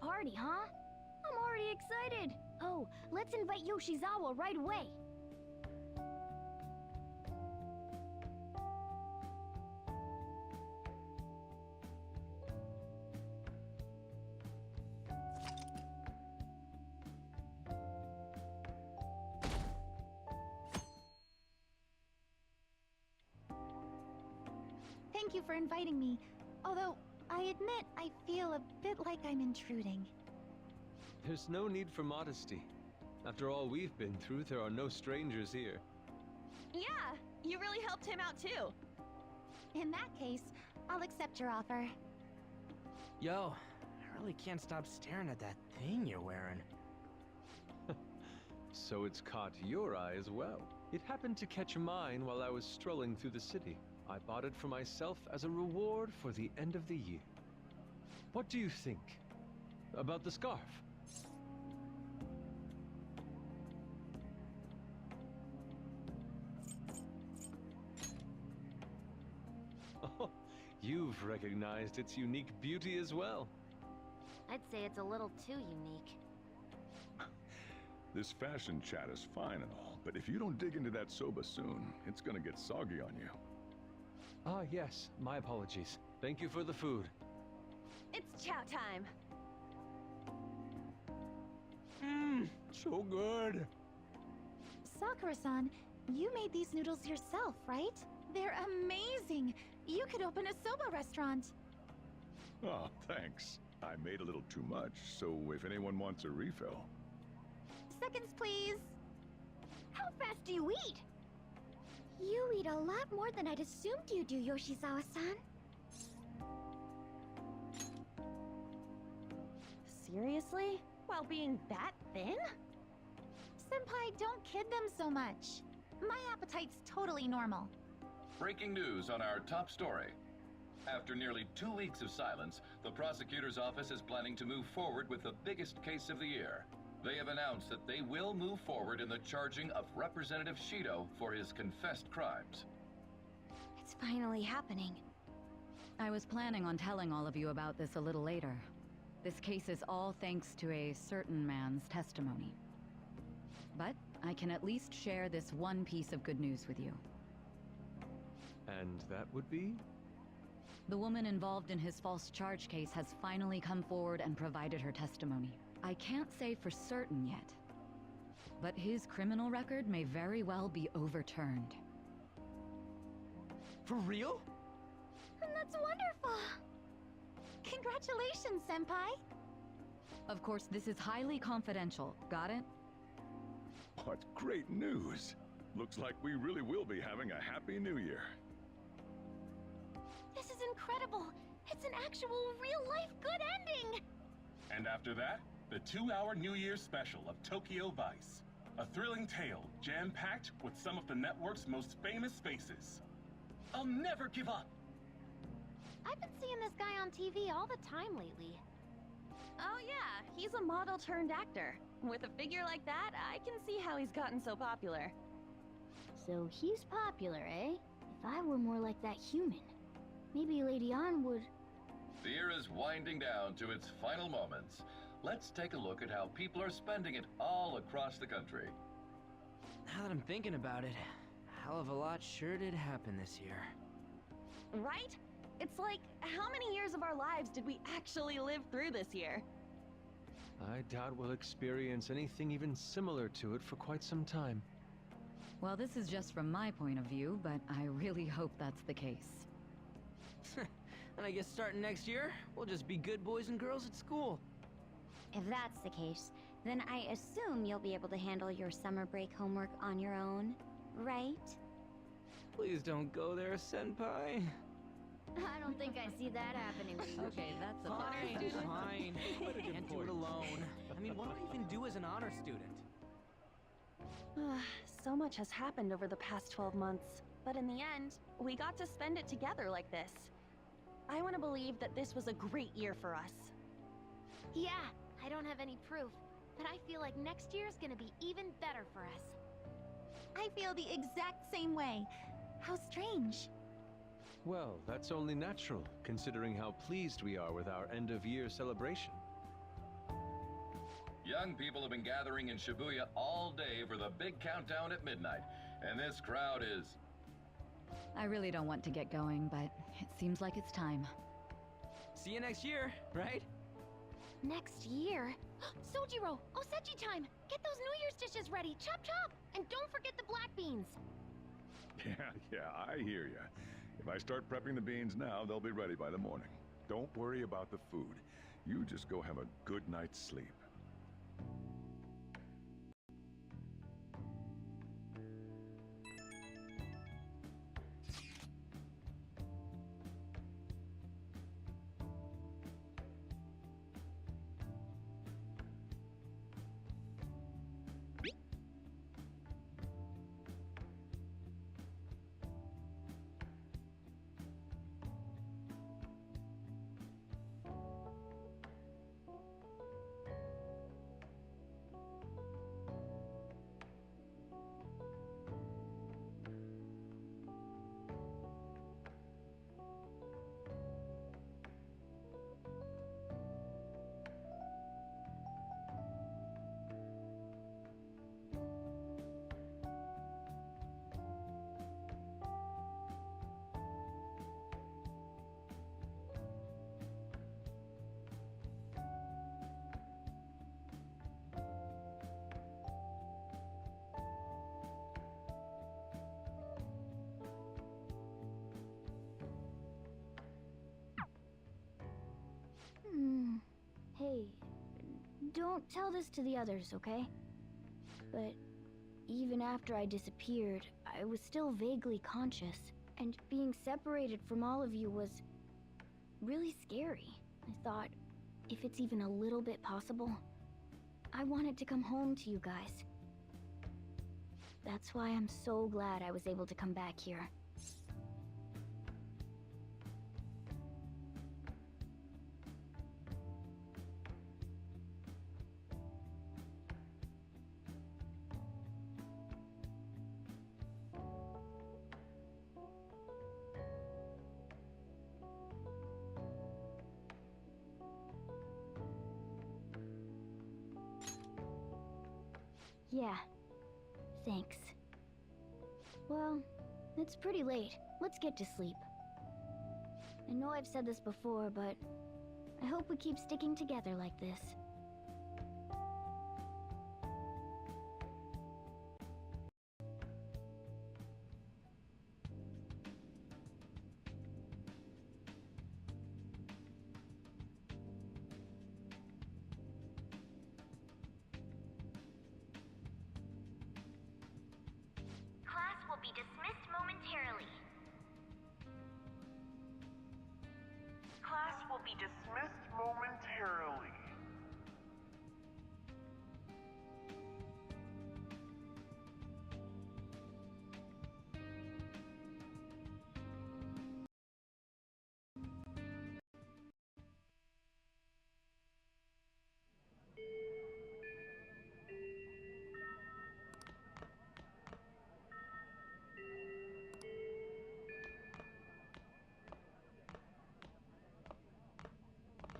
party, huh? I'm already excited. Oh, let's invite Yoshizawa right away. Thank you for inviting me. Although, I admit I feel a bit like I'm intruding. There's no need for modesty. After all we've been through, there are no strangers here. Yeah, you really helped him out too. In that case, I'll accept your offer. Yo, I really can't stop staring at that thing you're wearing. So it's caught your eye as well. It happened to catch mine while I was strolling through the city. I bought it for myself as a reward for the end of the year. What do you think about the scarf? Oh, you've recognized its unique beauty as well. I'd say it's a little too unique. This fashion chat is fine and all, but if you don't dig into that soba soon, it's gonna get soggy on you. Ah, yes, my apologies. Thank you for the food. It's chow time. So good. Sakura-san, you made these noodles yourself, right? They're amazing! You could open a soba restaurant. Oh, thanks. I made a little too much, so if anyone wants a refill. Seconds, please. How fast do you eat? You eat a lot more than I'd assumed you do, Yoshizawa-san. Seriously? While being that thin? Senpai, don't kid them so much. My appetite's totally normal. Breaking news on our top story. After nearly 2 weeks of silence, the prosecutor's office is planning to move forward with the biggest case of the year. They have announced that they will move forward in the charging of Representative Shido for his confessed crimes. It's finally happening. I was planning on telling all of you about this a little later. This case is all thanks to a certain man's testimony. But I can at least share this one piece of good news with you. And that would be? The woman involved in his false charge case has finally come forward and provided her testimony. I can't say for certain yet, but his criminal record may very well be overturned. For real? That's wonderful! Congratulations, Senpai! Of course, this is highly confidential. Got it? What great news! Looks like we really will be having a happy new year. This is incredible! It's an actual real-life good ending! And after that, the 2-hour New Year's special of Tokyo Vice. A thrilling tale, jam-packed with some of the network's most famous faces. I'll never give up! I've been seeing this guy on TV all the time lately. Oh yeah, he's a model turned actor. With a figure like that, I can see how he's gotten so popular. So he's popular, eh? If I were more like that human, maybe Lady An would... The year is winding down to its final moments. Let's take a look at how people are spending it all across the country. Now that I'm thinking about it, a hell of a lot sure did happen this year. Right? It's like, how many years of our lives did we actually live through this year? I doubt we'll experience anything even similar to it for quite some time. Well, this is just from my point of view, but I really hope that's the case. And I guess starting next year, we'll just be good boys and girls at school. If that's the case, then I assume you'll be able to handle your summer break homework on your own, right? Please don't go there, Senpai. I don't think I see that happening with you. Okay, that's a Fine, fine. I can't do it alone. I mean, what do I even do as an honor student? So much has happened over the past 12 months, but in the end, we got to spend it together like this. I want to believe that this was a great year for us. Yeah, I don't have any proof, but I feel like next year's gonna be even better for us. I feel the exact same way. How strange. Well, that's only natural, considering how pleased we are with our end-of-year celebration. Young people have been gathering in Shibuya all day for the big countdown at midnight, and this crowd is... I really don't want to get going, but it seems like it's time. See you next year, right? Next year? Sojiro! Osechi time! Get those New Year's dishes ready! Chop chop! And don't forget the black beans! Yeah, I hear ya. If I start prepping the beans now, they'll be ready by the morning. Don't worry about the food. You just go have a good night's sleep. Hey, don't tell this to the others, okay? But even after I disappeared, I was still vaguely conscious, and being separated from all of you was really scary. I thought, if it's even a little bit possible, I wanted to come home to you guys. That's why I'm so glad I was able to come back here. Yeah, thanks. Well, it's pretty late. Let's get to sleep. I know I've said this before, but I hope we keep sticking together like this. Class will be dismissed momentarily. Class will be dismissed momentarily.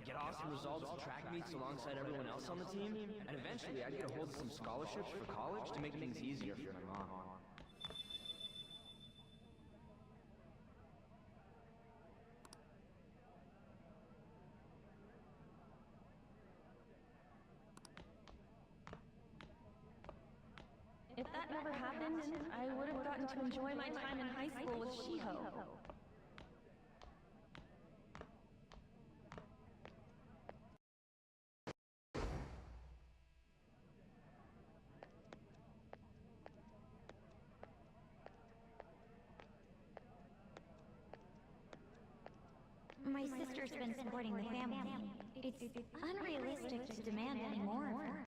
Get awesome results at track meets alongside everyone else on the team, and eventually I'd get a hold of some scholarships for college to make things easier for my mom. If that never happened, I would have gotten to enjoy my time in high school with Shiho. My sister's been supporting the family. It's unrealistic to demand any more of her.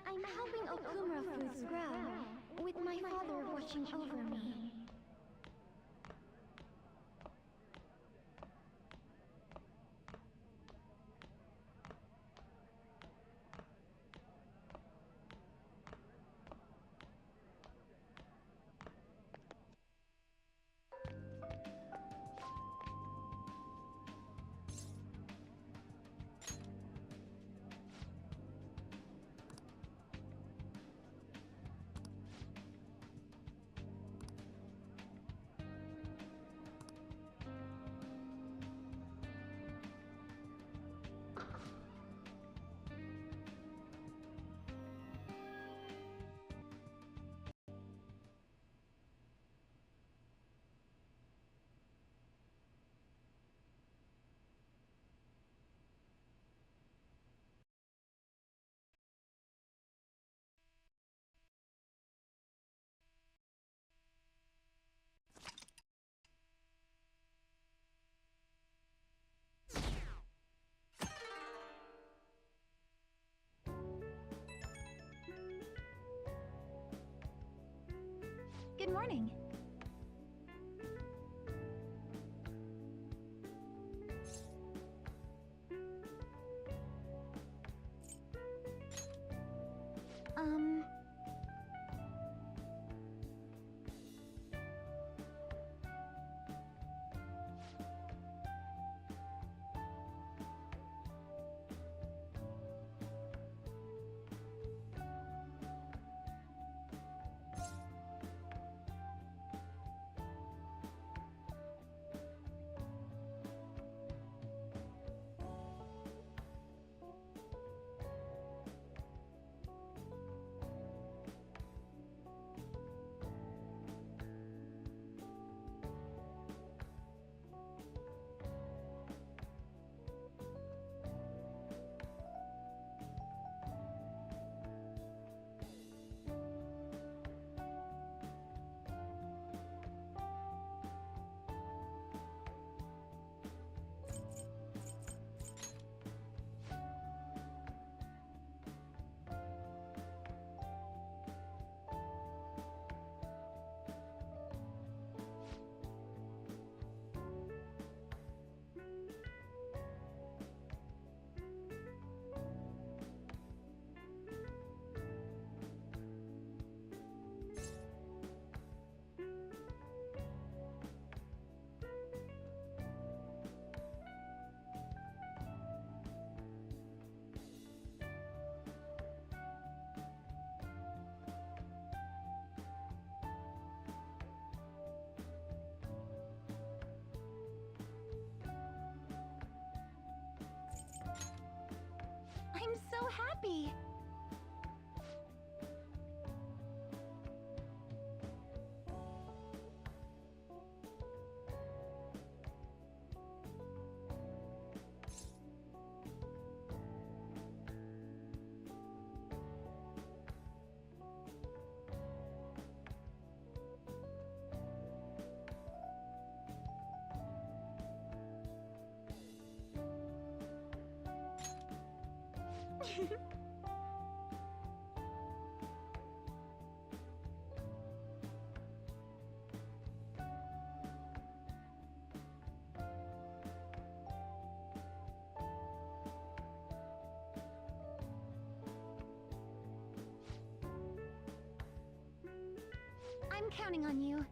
I'm helping Okumura Fruits grow, with my father watching over me. Good morning. I'm so happy! I'm counting on you.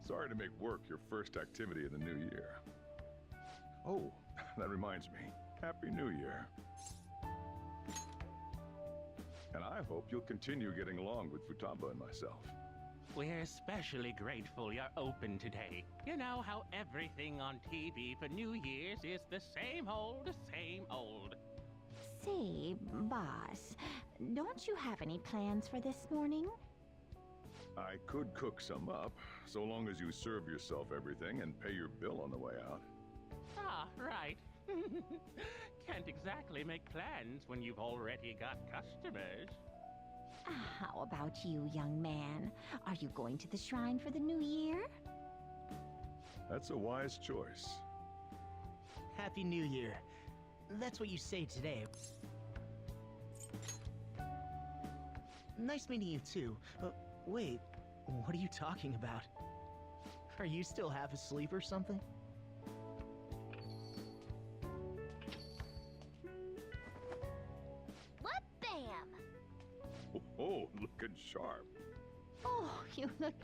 Sorry to make work your first activity in the new year. Oh, that reminds me. Happy New Year. And I hope you'll continue getting along with Futaba and myself. We're especially grateful you're open today. You know how everything on TV for New Year's is the same old, same old. Say, boss, don't you have any plans for this morning? I could cook some up, so long as you serve yourself everything and pay your bill on the way out. Ah, right. Can't exactly make plans when you've already got customers. How about you, young man? Are you going to the shrine for the new year? That's a wise choice. Happy New Year. That's what you say today. Nice meeting you too. Wait, what are you talking about? Are you still half asleep or something? What bam! Oh, looking sharp. Oh, you look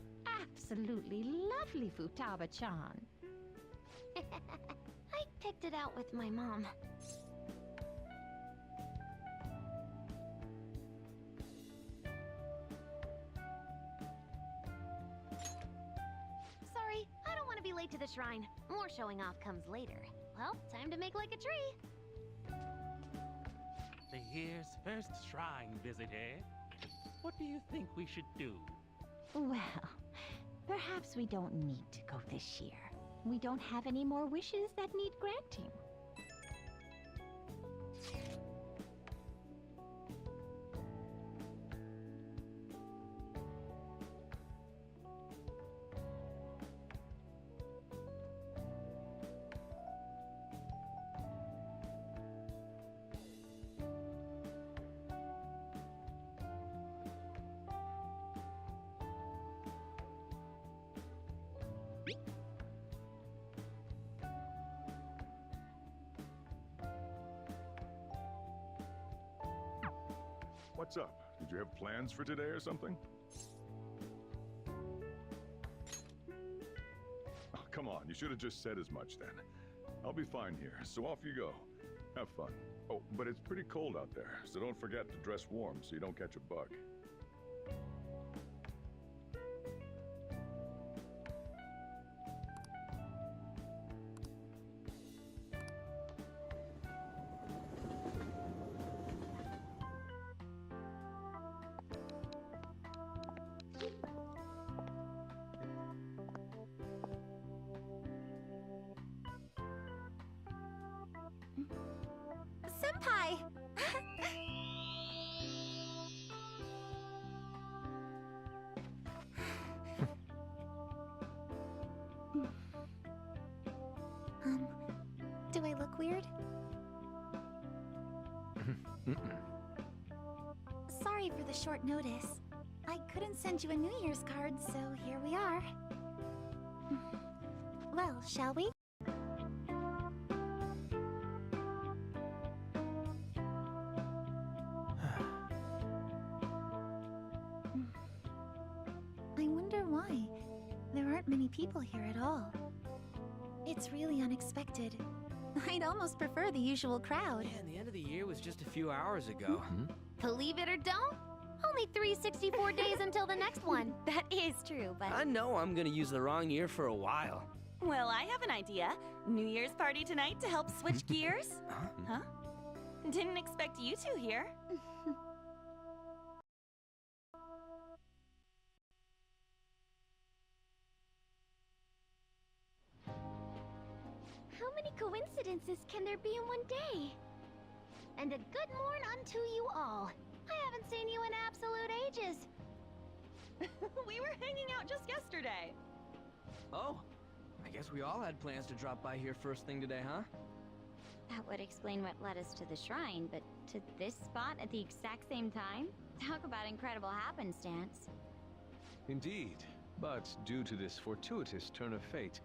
absolutely lovely, Futaba-chan. I picked it out with my mom. Sorry, I don't want to be late to the shrine. More showing off comes later. Well, time to make like a tree. The year's first shrine visit, eh? What do you think we should do? Well, perhaps we don't need to go this year. We don't have any more wishes that need granting. What's up? Did you have plans for today or something? Oh, come on, you should have just said as much then. I'll be fine here, so off you go. Have fun. Oh, but it's pretty cold out there, so don't forget to dress warm so you don't catch a bug. Senpai! Do I look weird? Sorry for the short notice. I couldn't send you a New Year's card, so here we are. Well, shall we? I wonder why. There aren't many people here at all. It's really unexpected. I'd almost prefer the usual crowd. Yeah, and the end of the year was just a few hours ago. Believe it or don't, only 364 days until the next one. That is true, but... I know I'm gonna use the wrong year for a while. Well, I have an idea. New Year's party tonight to help switch gears? Huh? Didn't expect you two here. How many coincidences can there be in one day? And a good morn unto you all. I haven't seen you in absolute ages. We were hanging out just yesterday. Oh, I guess we all had plans to drop by here first thing today, huh? That would explain what led us to the shrine, but to this spot at the exact same time? Talk about incredible happenstance. Indeed, but due to this fortuitous turn of fate,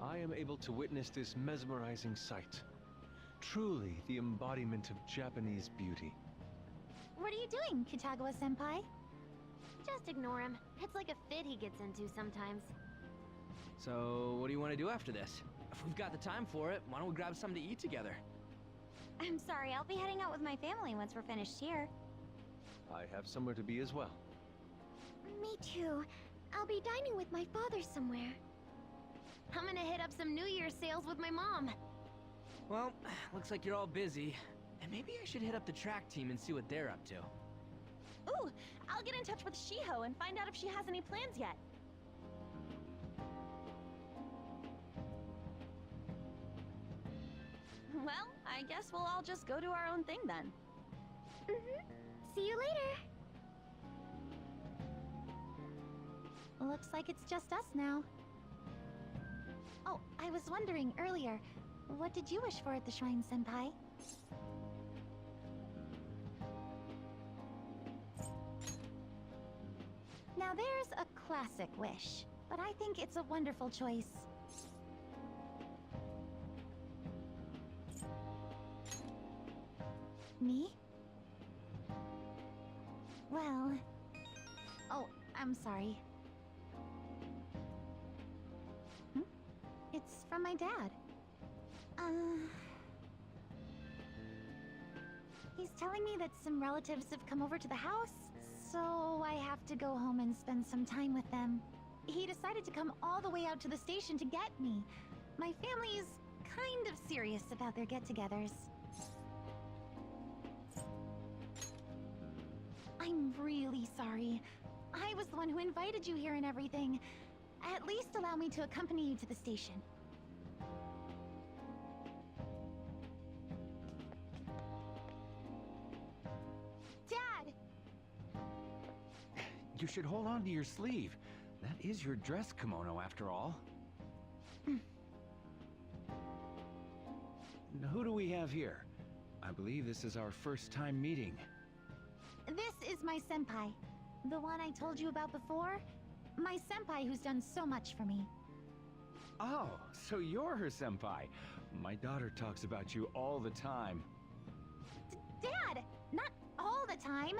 I am able to witness this mesmerizing sight. Truly the embodiment of Japanese beauty. What are you doing, Kitagawa-senpai? Just ignore him. It's like a fit he gets into sometimes. So, what do you want to do after this? If we've got the time for it, why don't we grab something to eat together? I'm sorry, I'll be heading out with my family once we're finished here. I have somewhere to be as well. Me too. I'll be dining with my father somewhere. I'm gonna hit up some New Year's sales with my mom. Well, looks like you're all busy. And maybe I should hit up the track team and see what they're up to. Ooh, I'll get in touch with Shiho and find out if she has any plans yet. Well, I guess we'll all just go do our own thing then. See you later. Looks like it's just us now. Oh, I was wondering earlier, what did you wish for at the shrine, Senpai? Now there's a classic wish, but I think it's a wonderful choice. Me? Well... Oh, I'm sorry. It's from my dad. He's telling me that some relatives have come over to the house, so I have to go home and spend some time with them. He decided to come all the way out to the station to get me. My family is kind of serious about their get-togethers. I'm really sorry. I was the one who invited you here and everything. At least allow me to accompany you to the station. Dad! You should hold on to your sleeve. That is your dress kimono, after all. Who do we have here? I believe this is our first time meeting. This is my senpai. The one I told you about before. My senpai who's done so much for me. Oh, so you're her senpai. My daughter talks about you all the time. Dad! Not all the time. time.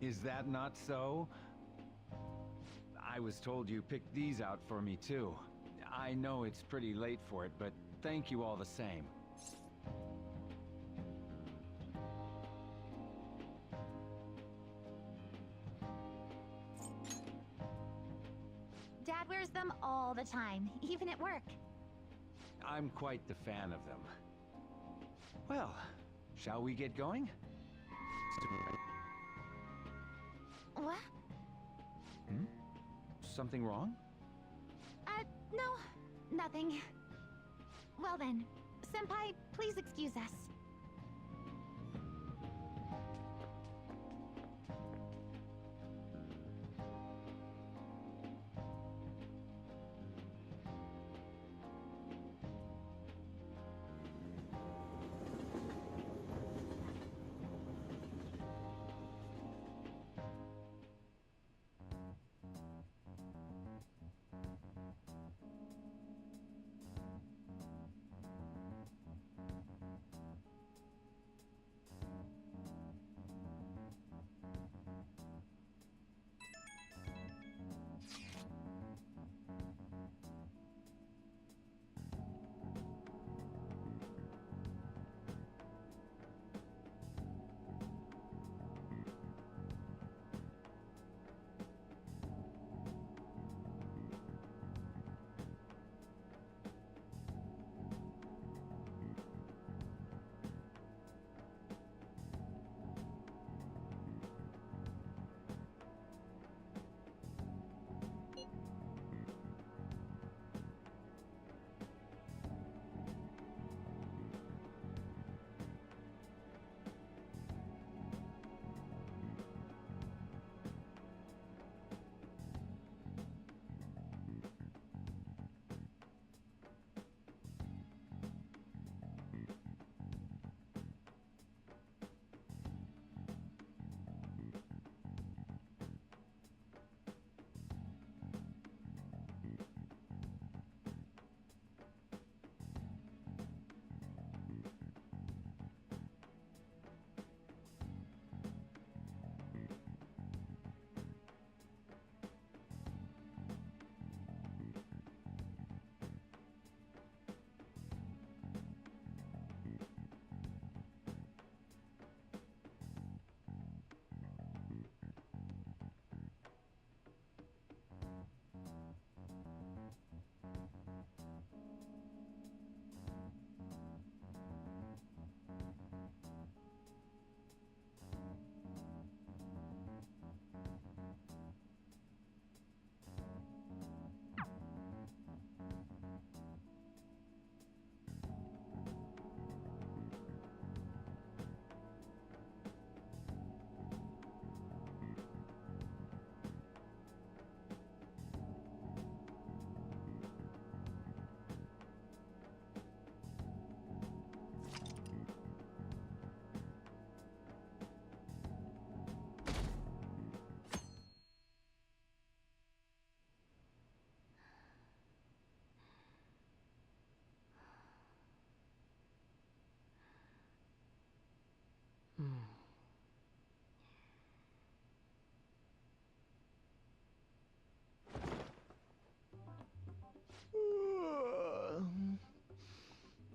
Is that not so? I was told you picked these out for me too. I know it's pretty late for it, but thank you all the same. Dad wears them all the time, even at work. I'm quite the fan of them. Well, shall we get going? What? Something wrong? No, nothing. Well then, Senpai, please excuse us.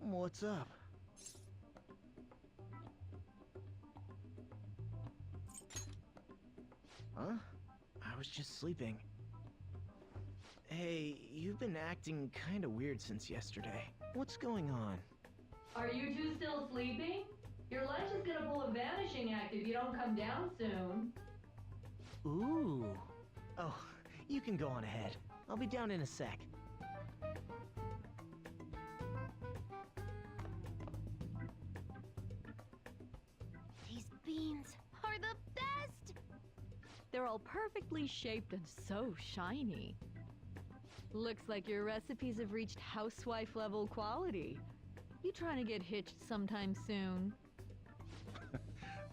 What's up? Huh? I was just sleeping. Hey, you've been acting kinda weird since yesterday. What's going on? Are you two still sleeping? Your lunch is gonna pull a vanishing act if you don't come down soon. Ooh. Oh, you can go on ahead. I'll be down in a sec. These beans are the best! They're all perfectly shaped and so shiny. Looks like your recipes have reached housewife level quality. You trying to get hitched sometime soon?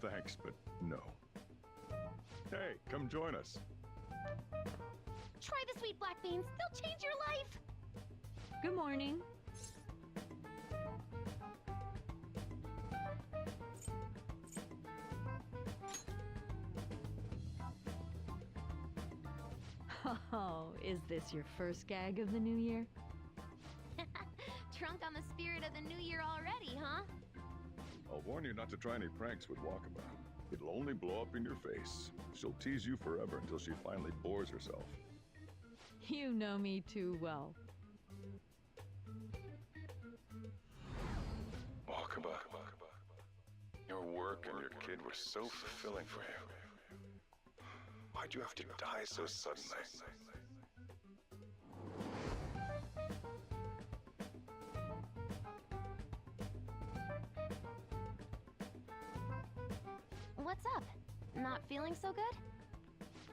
Thanks, but no. Hey, come join us. Try the sweet black beans. They'll change your life. Good morning. Oh, is this your first gag of the new year? Drunk on the spirit of the new year already, huh? I'll warn you not to try any pranks with Wakaba. It'll only blow up in your face. She'll tease you forever until she finally bores herself. You know me too well. Wakaba, your work and your kid were so fulfilling for you. Why'd you have to die so suddenly? What's up? Not feeling so good?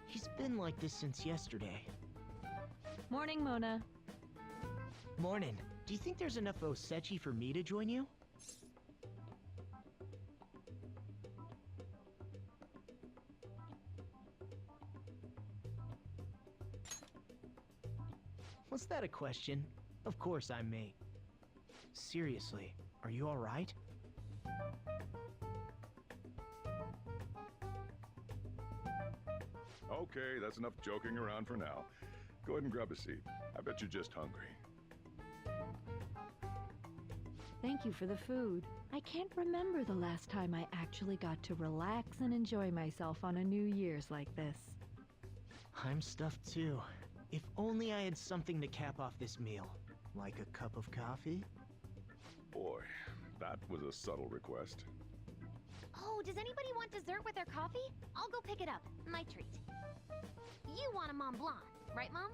He's been like this since yesterday. Morning, Mona. Morning. Do you think there's enough osechi for me to join you? Was that a question? Of course I'm me. Seriously, are you alright? Okay, that's enough joking around for now. Go ahead and grab a seat. I bet you're just hungry. Thank you for the food. I can't remember the last time I actually got to relax and enjoy myself on a New Year's like this. I'm stuffed too. If only I had something to cap off this meal. Like a cup of coffee? Boy, that was a subtle request. Oh, does anybody want dessert with their coffee? I'll go pick it up. My treat. You want a Mont Blanc, right, Mom?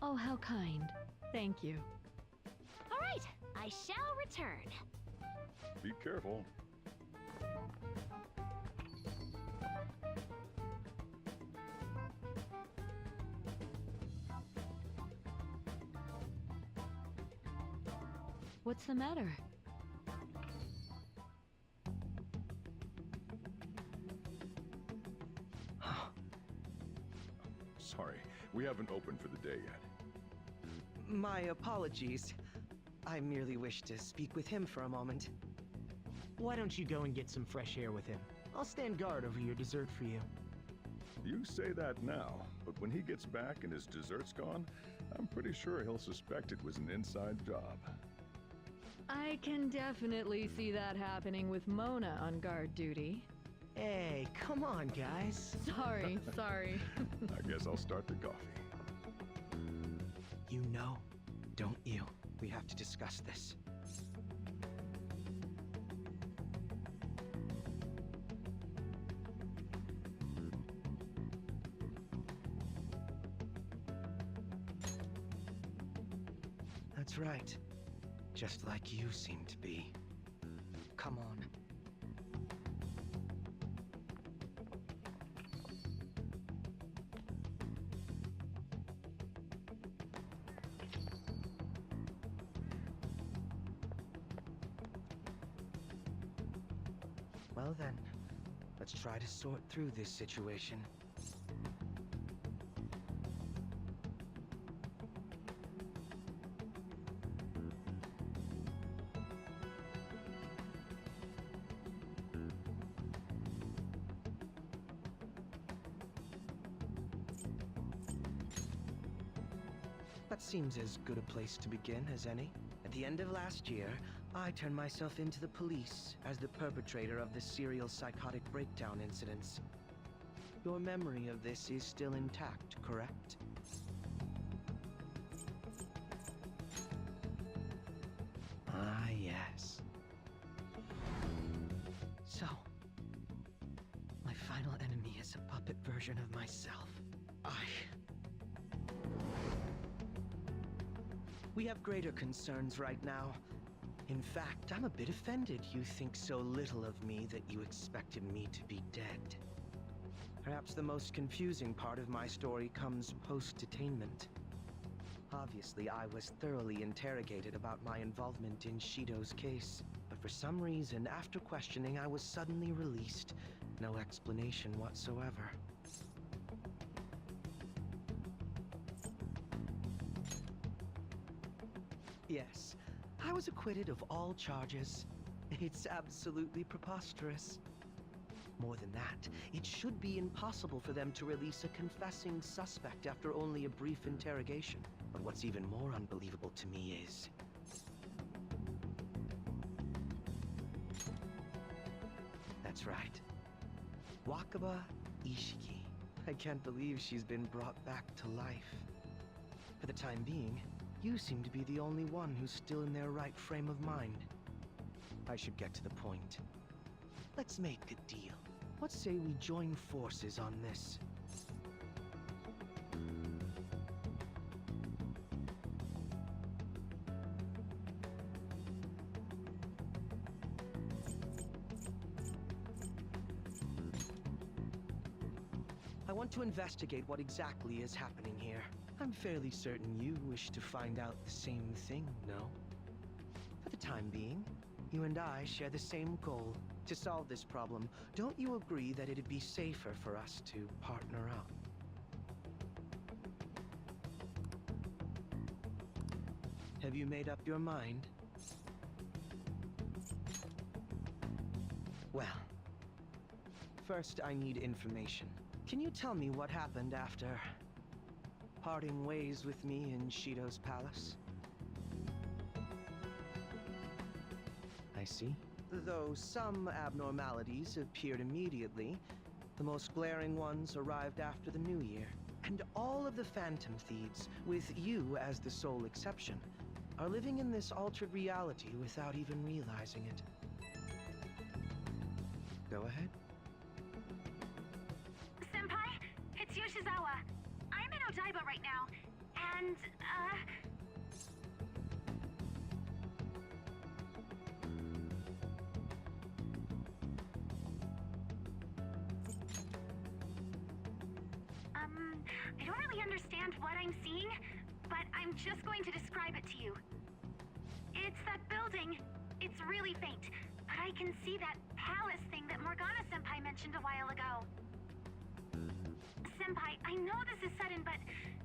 Oh, how kind. Thank you. All right, I shall return. Be careful. What's the matter? Sorry, we haven't opened for the day yet. My apologies. I merely wish to speak with him for a moment. Why don't you go and get some fresh air with him? I'll stand guard over your dessert for you. You say that now, but when he gets back and his dessert's gone, I'm pretty sure he'll suspect it was an inside job. I can definitely see that happening with Mona on guard duty. Hey, come on, guys. Sorry, sorry. I guess I'll start the coffee. You know, don't you? We have to discuss this. That's right. Just like you seem to be. Come on. Well then, let's try to sort through this situation. That seems as good a place to begin as any. At the end of last year, I turned myself into the police as the perpetrator of the serial psychotic breakdown incidents. Your memory of this is still intact, correct? Ah, yes. So, my final enemy is a puppet version of myself. We have greater concerns right now. In fact, I'm a bit offended you think so little of me that you expected me to be dead. Perhaps the most confusing part of my story comes post-detainment. Obviously, I was thoroughly interrogated about my involvement in Shido's case, but for some reason, after questioning, I was suddenly released. No explanation whatsoever. Yes, I was acquitted of all charges. It's absolutely preposterous. More than that, it should be impossible for them to release a confessing suspect after only a brief interrogation. But what's even more unbelievable to me is... That's right. Wakaba Ishiki. I can't believe she's been brought back to life. For the time being, you seem to be the only one who's still in their right frame of mind. I should get to the point. Let's make a deal. What say we join forces on this? I want to investigate what exactly is happening here. I'm fairly certain you wish to find out the same thing, no? For the time being, you and I share the same goal. To solve this problem, don't you agree that it'd be safer for us to partner up? Have you made up your mind? Well, first I need information. Can you tell me what happened after parting ways with me in Shido's palace? I see. Though some abnormalities appeared immediately, the most glaring ones arrived after the New Year. And all of the Phantom Thieves, with you as the sole exception, are living in this altered reality without even realizing it. Go ahead. Senpai, it's Yoshizawa. I'm in Odaiba right now, and, I don't really understand what I'm seeing, but I'm just going to describe it to you. It's that building. It's really faint, but I can see that palace thing that Morgana-senpai mentioned a while ago. Senpai, I know this is sudden, but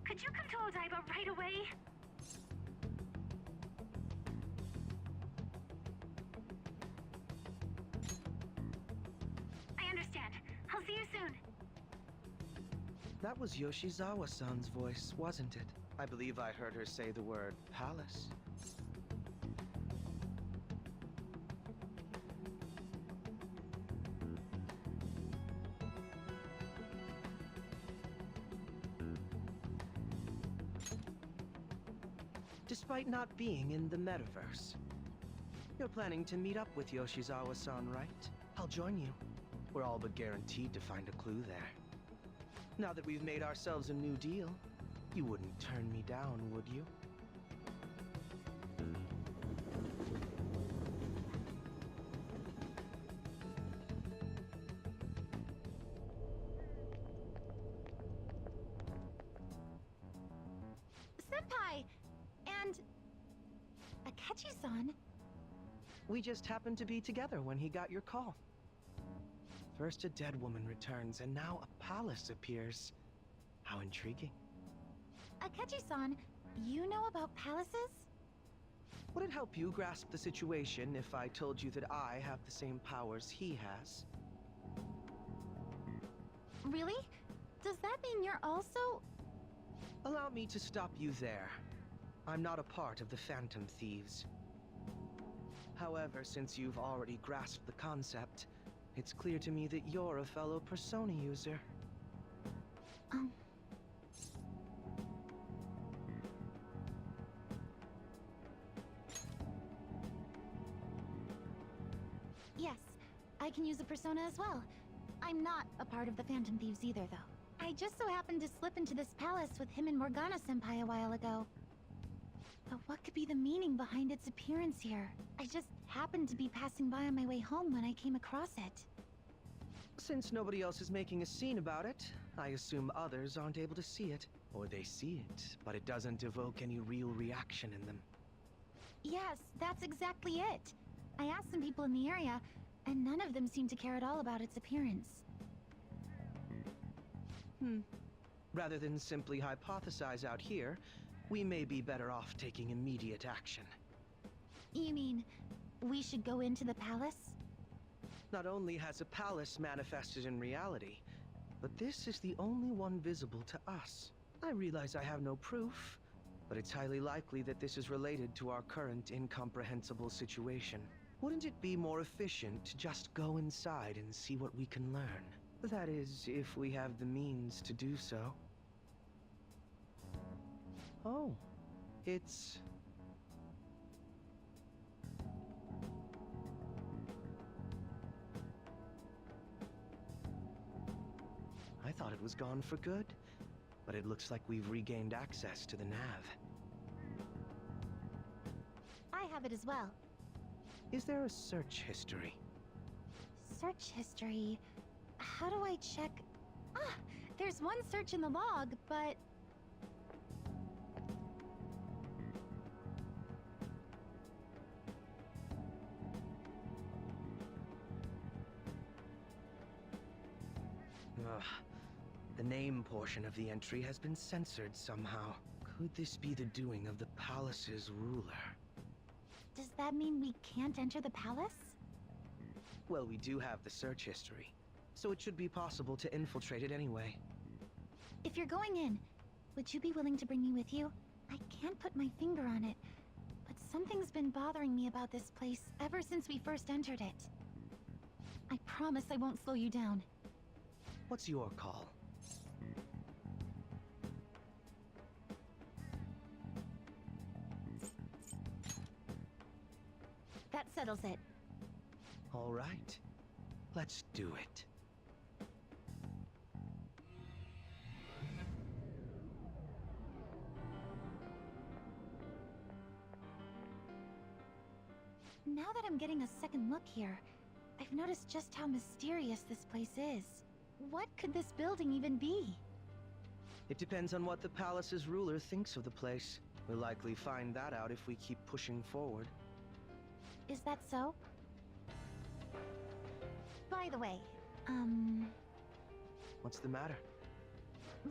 could you come to Odaiba right away? I understand. I'll see you soon. That was Yoshizawa-san's voice, wasn't it? I believe I heard her say the word palace. Despite not being in the metaverse, you're planning to meet up with Yoshizawa-san, right? I'll join you. We're all but guaranteed to find a clue there. Now that we've made ourselves a new deal, you wouldn't turn me down, would you? Senpai! And... Akechi-san? We just happened to be together when he got your call. First a dead woman returns, and now a palace appears. How intriguing. Akechi-san, you know about palaces? Would it help you grasp the situation if I told you that I have the same powers he has? Really? Does that mean you're also... Allow me to stop you there. I'm not a part of the Phantom Thieves. However, since you've already grasped the concept, it's clear to me that you're a fellow Persona user. Yes, I can use a Persona as well. I'm not a part of the Phantom Thieves either, though. I just so happened to slip into this palace with him and Morgana-senpai a while ago. But what could be the meaning behind its appearance here? I just happened to be passing by on my way home when I came across it. Since nobody else is making a scene about it, I assume others aren't able to see it. Or they see it, but it doesn't evoke any real reaction in them. Yes, that's exactly it. I asked some people in the area, and none of them seemed to care at all about its appearance. Rather than simply hypothesize out here, we may be better off taking immediate action. You mean, we should go into the palace? Not only has a palace manifested in reality, but this is the only one visible to us. I realize I have no proof, but it's highly likely that this is related to our current incomprehensible situation. Wouldn't it be more efficient to just go inside and see what we can learn? That is, if we have the means to do so. Oh, it's... I thought it was gone for good, but it looks like we've regained access to the nav. I have it as well. Is there a search history? Search history? How do I check? Ah, there's one search in the log, but... Ugh. The name portion of the entry has been censored somehow. Could this be the doing of the palace's ruler? Does that mean we can't enter the palace? Well, we do have the search history, so it should be possible to infiltrate it anyway. If you're going in, would you be willing to bring me with you? I can't put my finger on it, but something's been bothering me about this place ever since we first entered it. I promise I won't slow you down. What's your call? That settles it. All right. Let's do it. Now that I'm getting a second look here, I've noticed just how mysterious this place is. What could this building even be? It depends on what the palace's ruler thinks of the place. We'll likely find that out if we keep pushing forward. Is that so? By the way, What's the matter?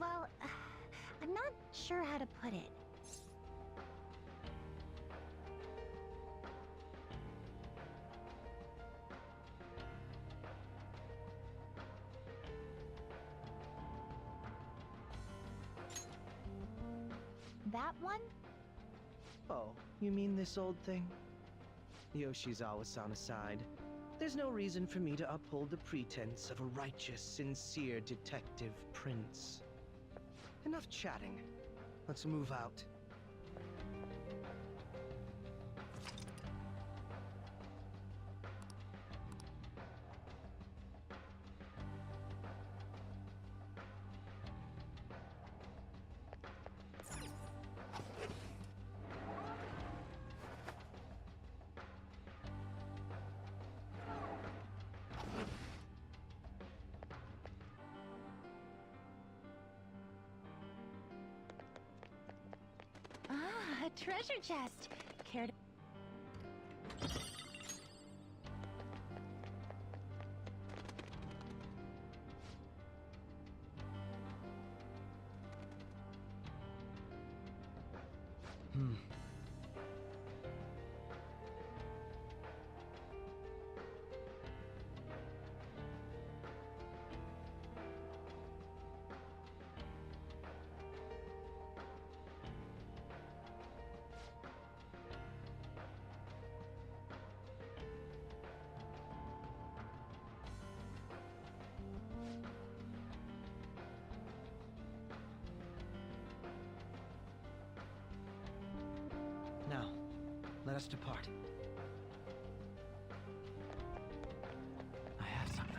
well, I'm not sure how to put it. That one? Oh, you mean this old thing? Yoshizawa-san aside, there's no reason for me to uphold the pretense of a righteous, sincere detective prince. Enough chatting. Let's move out. Ah, a treasure chest. Care to... Now, let us depart. I have something.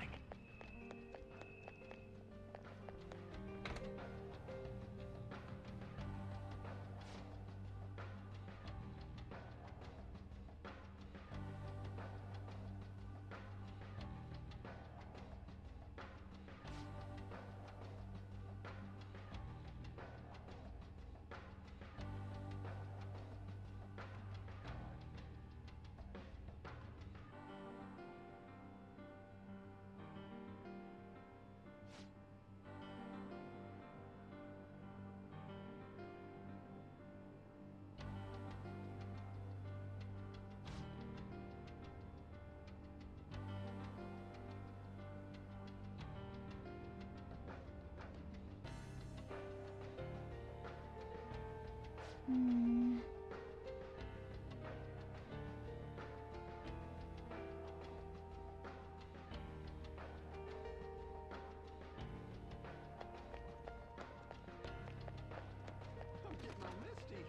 Hmm. I'm getting all misty.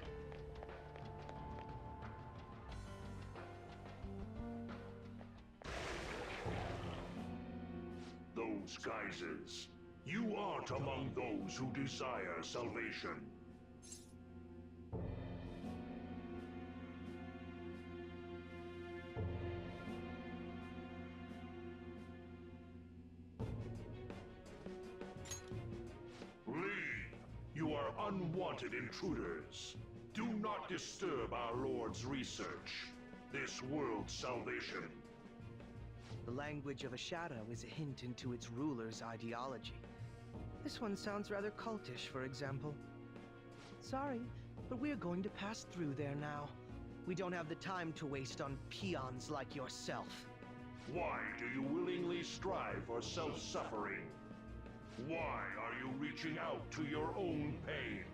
Those geysers. You aren't among those who desire salvation. Leave! You are unwanted intruders. Do not disturb our Lord's research. This world's salvation. The language of a shadow is a hint into its ruler's ideology. This one sounds rather cultish, for example. Sorry, but we're going to pass through there now. We don't have the time to waste on peons like yourself. Why do you willingly strive for self-suffering? Why are you reaching out to your own pain?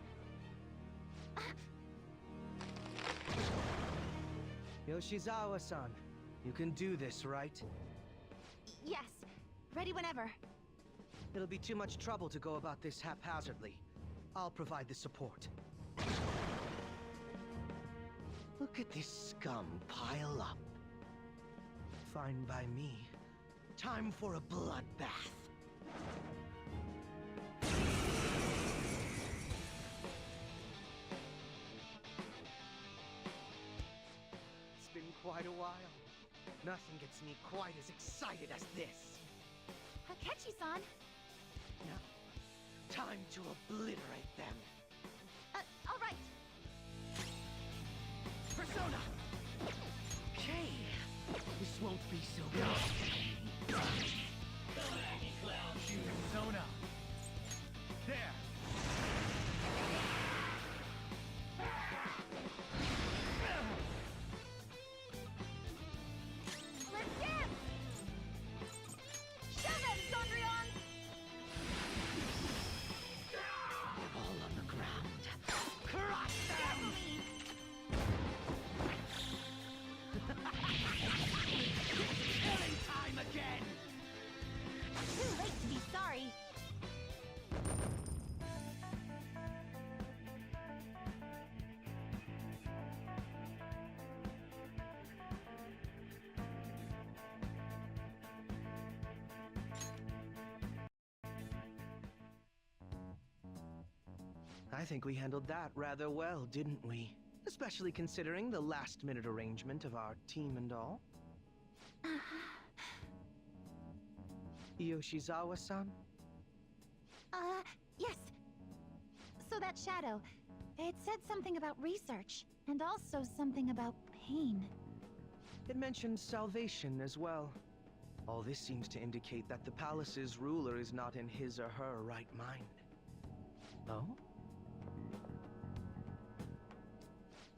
Yoshizawa-san, you can do this, right? Yes. Ready whenever. It'll be too much trouble to go about this haphazardly. I'll provide the support. Look at this scum pile up. Fine by me. Time for a bloodbath. It's been quite a while. Nothing gets me quite as excited as this. Akechi-san! Now, time to obliterate them. All right. Persona! Okay, this won't be so bad. Persona! There! Let's dance! Show them, Sondrion! All on the ground. Crush them! Killing time again! Too late to be sorry. I think we handled that rather well, didn't we? Especially considering the last-minute arrangement of our team and all. Yoshizawa-san? Yes. So that shadow, it said something about research, and also something about pain. It mentioned salvation as well. All this seems to indicate that the palace's ruler is not in his or her right mind. Oh?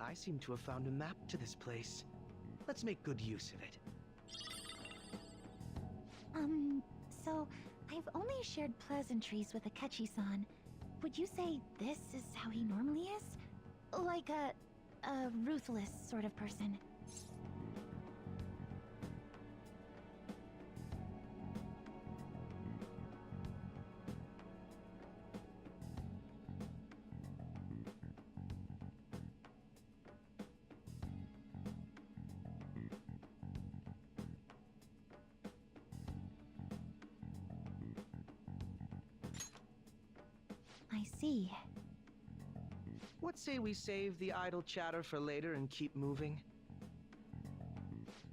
I seem to have found a map to this place. Let's make good use of it. So I've only shared pleasantries with Akechi-san. Would you say this is how he normally is? Like a ruthless sort of person? I see. What say we save the idle chatter for later and keep moving?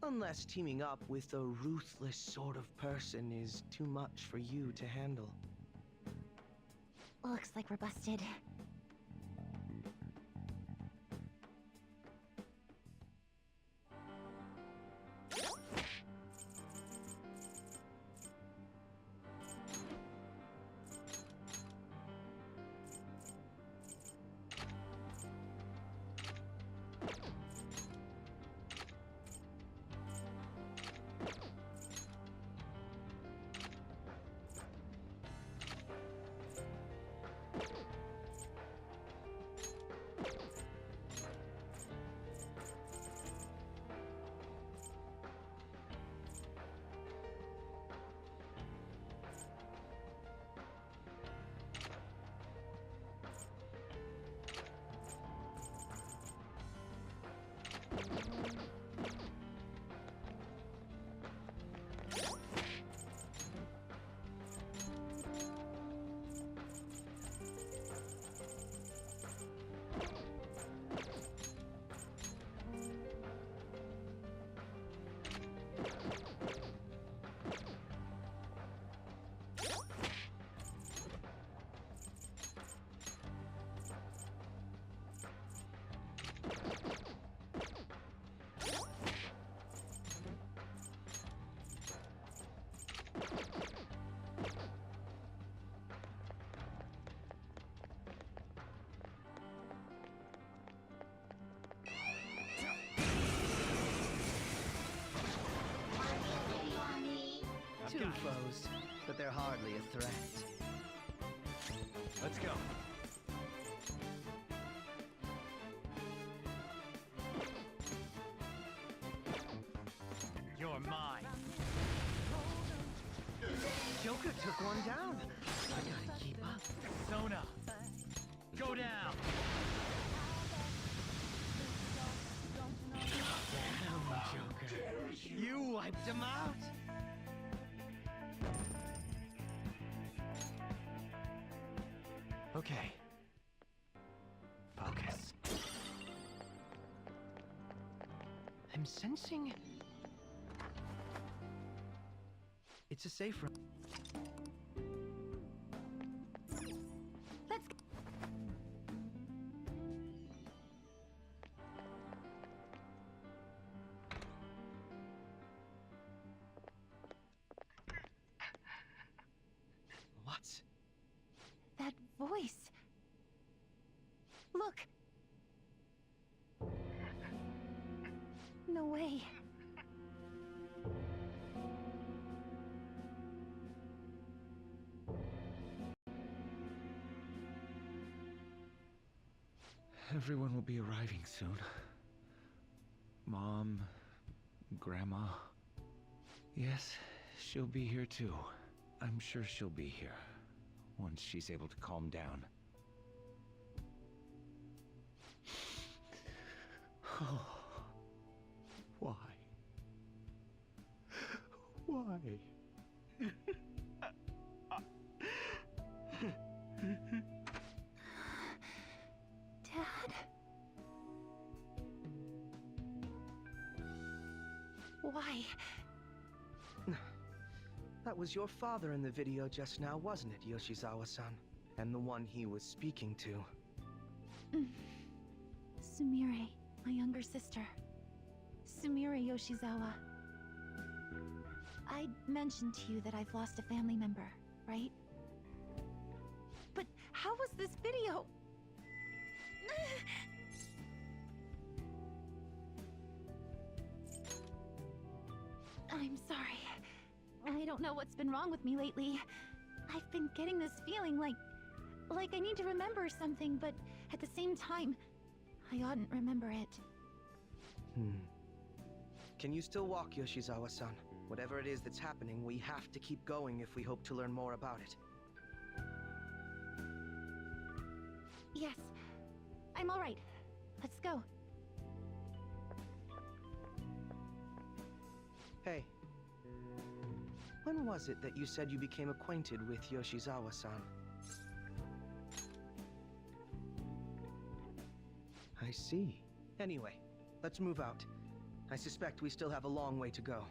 Unless teaming up with a ruthless sort of person is too much for you to handle. Looks like we're busted. They're hardly a threat. Let's go. You're mine. Joker took one down. I gotta keep up. Sona, go down. Damn, Joker. You wiped him out. Okay. Focus. I'm sensing... It's a safe room. Let's What? That voice. Look. No way. Everyone will be arriving soon. Mom, Grandma. Yes, she'll be here too. I'm sure she'll be here once she's able to calm down. Oh, why? Why? Dad? Why? That was your father in the video just now, wasn't it, Yoshizawa-san? And the one he was speaking to. Sumire, my younger sister. Sumire Yoshizawa. I mentioned to you that I've lost a family member, right? But how was this video? I'm sorry. I don't know what's been wrong with me lately. I've been getting this feeling like I need to remember something, but at the same time, I oughtn't remember it. Can you still walk, Yoshizawa-san? Whatever it is that's happening, we have to keep going if we hope to learn more about it. Yes. I'm all right. Let's go. Hey. When was it that you said you became acquainted with Yoshizawa-san? I see. Anyway, let's move out. I suspect we still have a long way to go.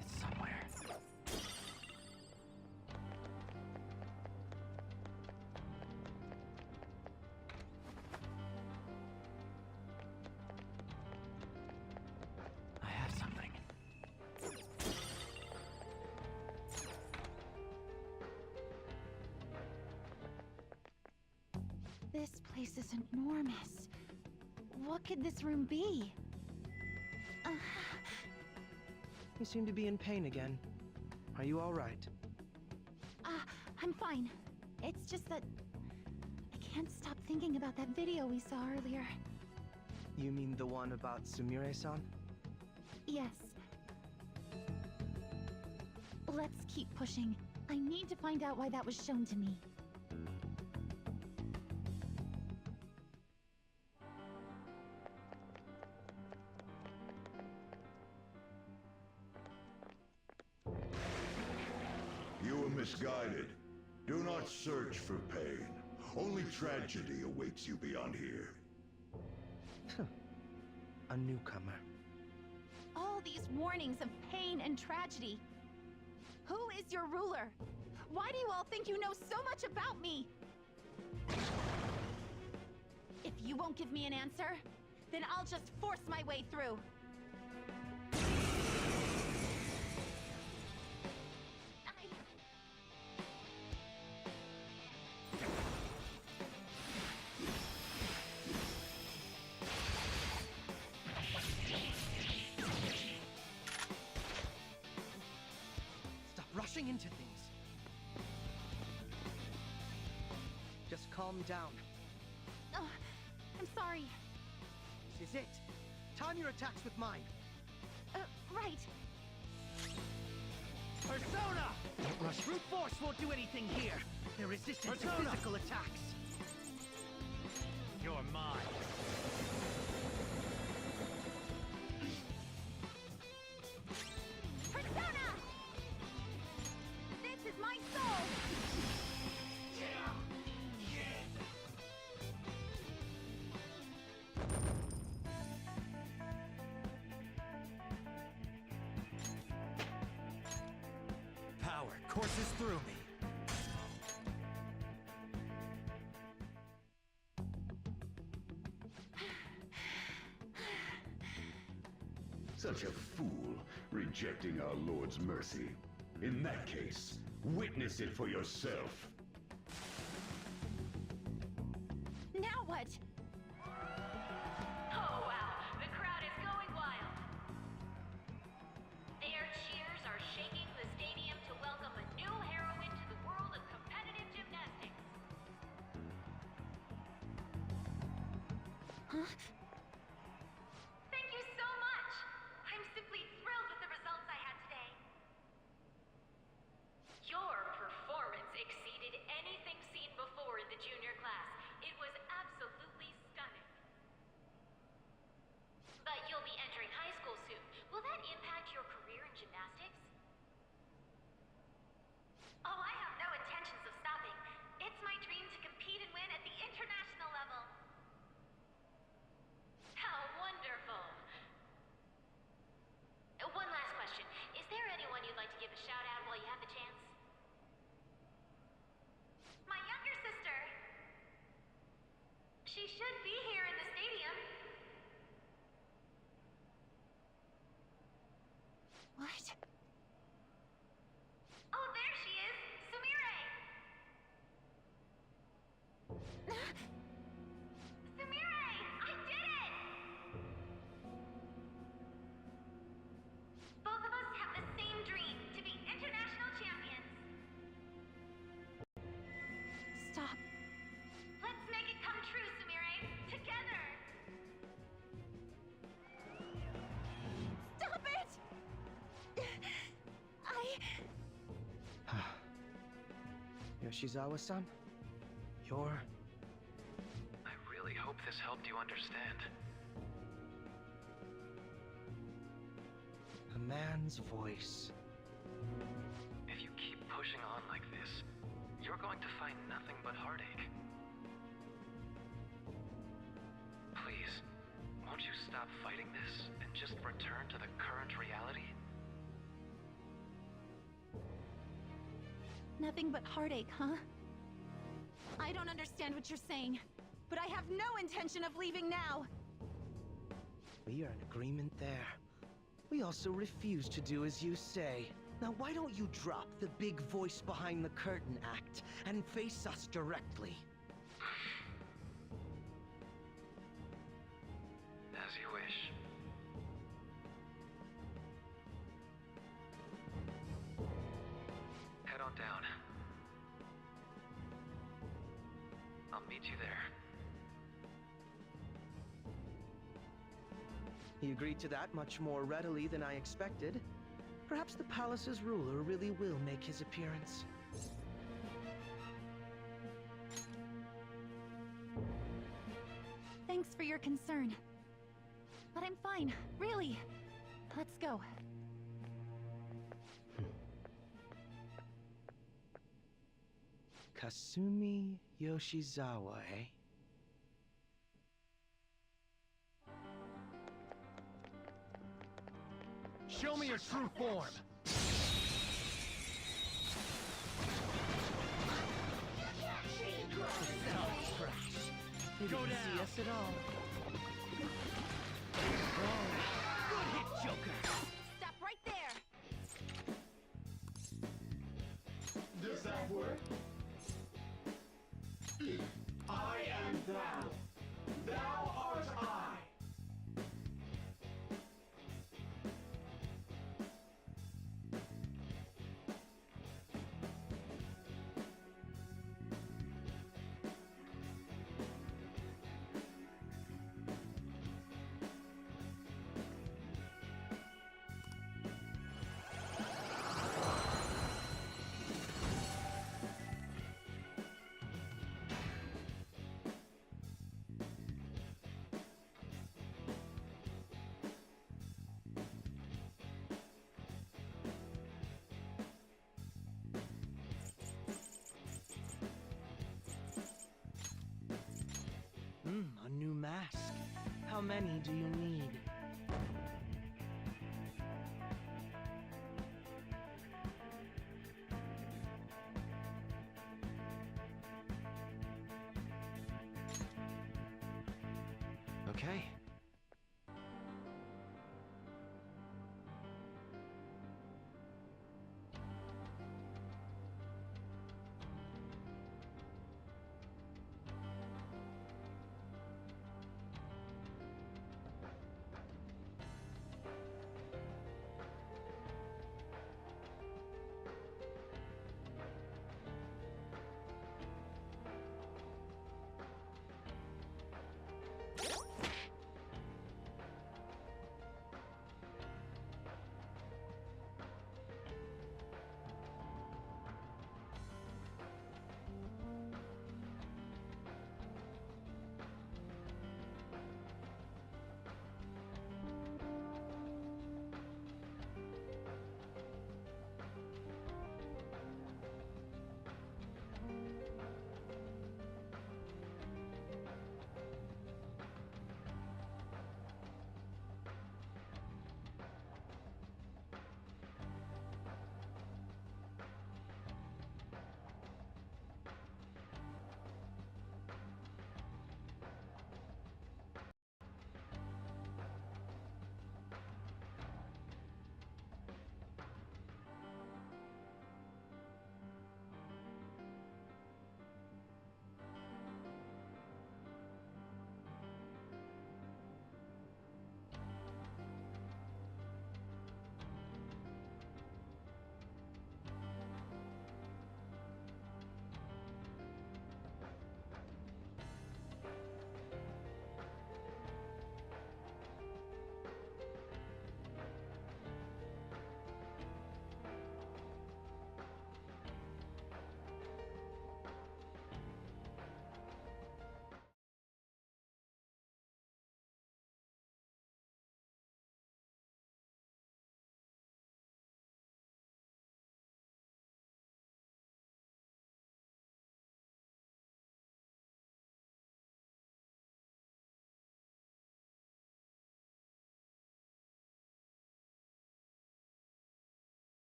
It's somewhere. I have something. This place is enormous. What could this room be? You seem to be in pain again. Are you all right? I'm fine. It's just that I can't stop thinking about that video we saw earlier. You mean the one about Sumire-san? Yes. Let's keep pushing. I need to find out why that was shown to me. You were misguided. Do not search for pain. Only tragedy awaits you beyond here. A newcomer. All these warnings of pain and tragedy. Who is your ruler? Why do you all think you know so much about me? If you won't give me an answer, then I'll just force my way through. rushing into things. Just calm down. Oh, I'm sorry. This is it. Time your attacks with mine. Right. Persona! Don't rush. Brute force won't do anything here. They're resistant to physical attacks. You're mine. Persona! This is my soul! Power courses through me. Such a fool, rejecting our Lord's mercy. In that case, witness it for yourself. Now what? Oh wow, the crowd is going wild. Their cheers are shaking the stadium to welcome a new heroine to the world of competitive gymnastics. Huh? Thank you so much. I'm simply thrilled with the results I had today. Your performance exceeded anything seen before in the junior class. It was absolutely stunning. But you'll be entering high school soon. Will that impact your career in gymnastics? Oh, I have no intentions of stopping. It's my dream to compete and win at the international level. How wonderful. One last question. Is there anyone you'd like to give a shout out while you have the chance? My younger sister. She should be here in the stadium. What? Oh, there she is! Sumire! Sumire! I did it! Both of us have the same dream, to be international champions. Stop. Let's make it come true, Sumire! Together! Stop it! Yoshizawa-san, you're... I really hope this helped you understand. a man's voice. If you keep pushing on like this, you're going to find nothing but heartache. Please, won't you stop fighting this and just return to the current reality? Nothing but heartache, huh? I don't understand what you're saying, but I have no intention of leaving now. We are in agreement there. We also refuse to do as you say. Now why don't you drop the big voice behind the curtain act and face us directly? As you wish. Head on down. I'll meet you there. He agreed to that much more readily than I expected. Perhaps the palace's ruler really will make his appearance. Thanks for your concern. But I'm fine, really. Let's go. Kasumi Yoshizawa, eh? Show me your true form! Go down. See us at all. Good hit, Joker! Stop right there! Does that work? I am thou. Thou art I. A new mask. How many do you need? Okay.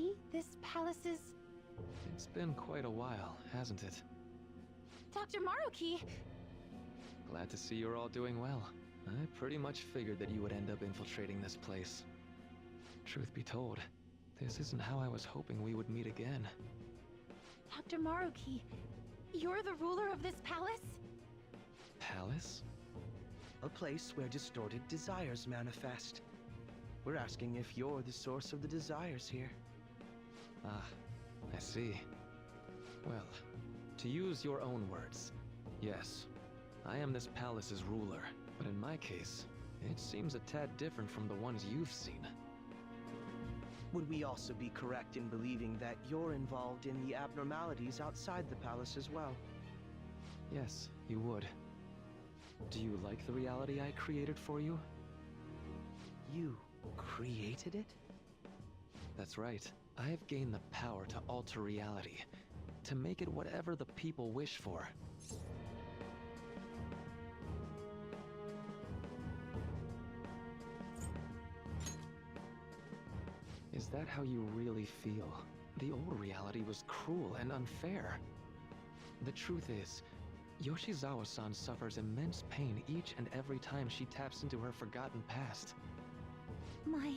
Maruki, this palace is... It's been quite a while, hasn't it? Dr. Maruki! Glad to see you're all doing well. I pretty much figured that you would end up infiltrating this place. Truth be told, this isn't how I was hoping we would meet again. Dr. Maruki, you're the ruler of this palace? Palace? A place where distorted desires manifest. We're asking if you're the source of the desires here. Ah, I see. Well, to use your own words, yes, I am this palace's ruler, but in my case, it seems a tad different from the ones you've seen. Would we also be correct in believing that you're involved in the abnormalities outside the palace as well? Yes, you would. Do you like the reality I created for you? You created it? That's right. I have gained the power to alter reality, to make it whatever the people wish for. Is that how you really feel? The old reality was cruel and unfair. The truth is, Yoshizawa-san suffers immense pain each and every time she taps into her forgotten past. My...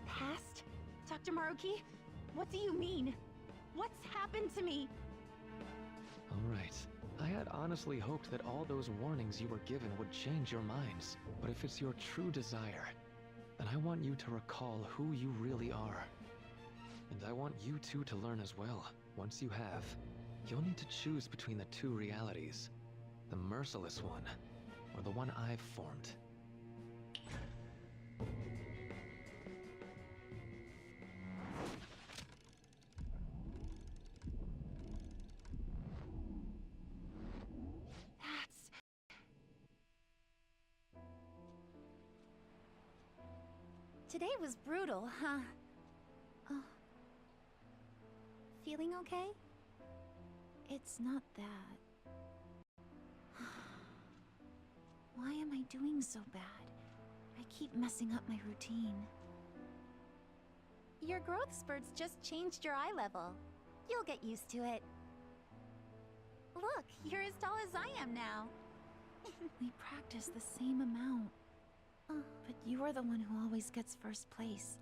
past? Dr. Maruki? What do you mean? What's happened to me? Alright. I had honestly hoped that all those warnings you were given would change your minds. But if it's your true desire, then I want you to recall who you really are. And I want you two to learn as well. Once you have, you'll need to choose between the two realities. The merciless one, or the one I've formed. Today was brutal, huh? Oh. Feeling okay? It's not that. Why am I doing so bad? I keep messing up my routine. Your growth spurts just changed your eye level. You'll get used to it. Look, you're as tall as I am now. We practice the same amount. But you are the one who always gets first place.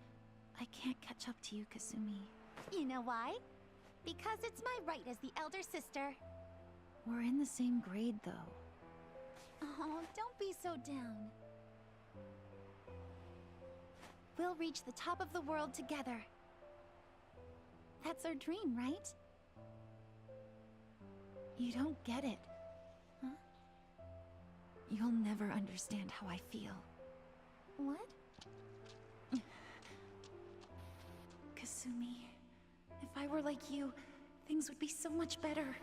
I can't catch up to you, Kasumi. You know why? Because it's my right as the elder sister. We're in the same grade, though. Oh, don't be so down. We'll reach the top of the world together. That's our dream, right? You don't get it. Huh? You'll never understand how I feel. What? Kasumi, if I were like you, things would be so much better.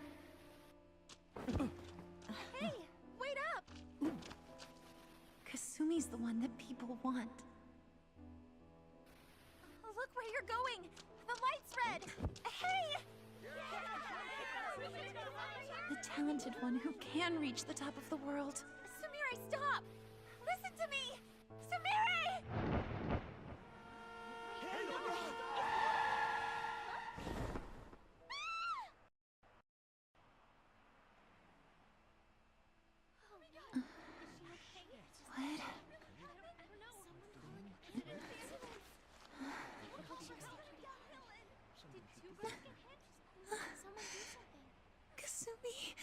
Hey, wait up! Kasumi's the one that people want. Look where you're going! The light's red! Hey! The talented one who can reach the top of the world. Sumire, stop! Listen to me! Sumire! Kasumi.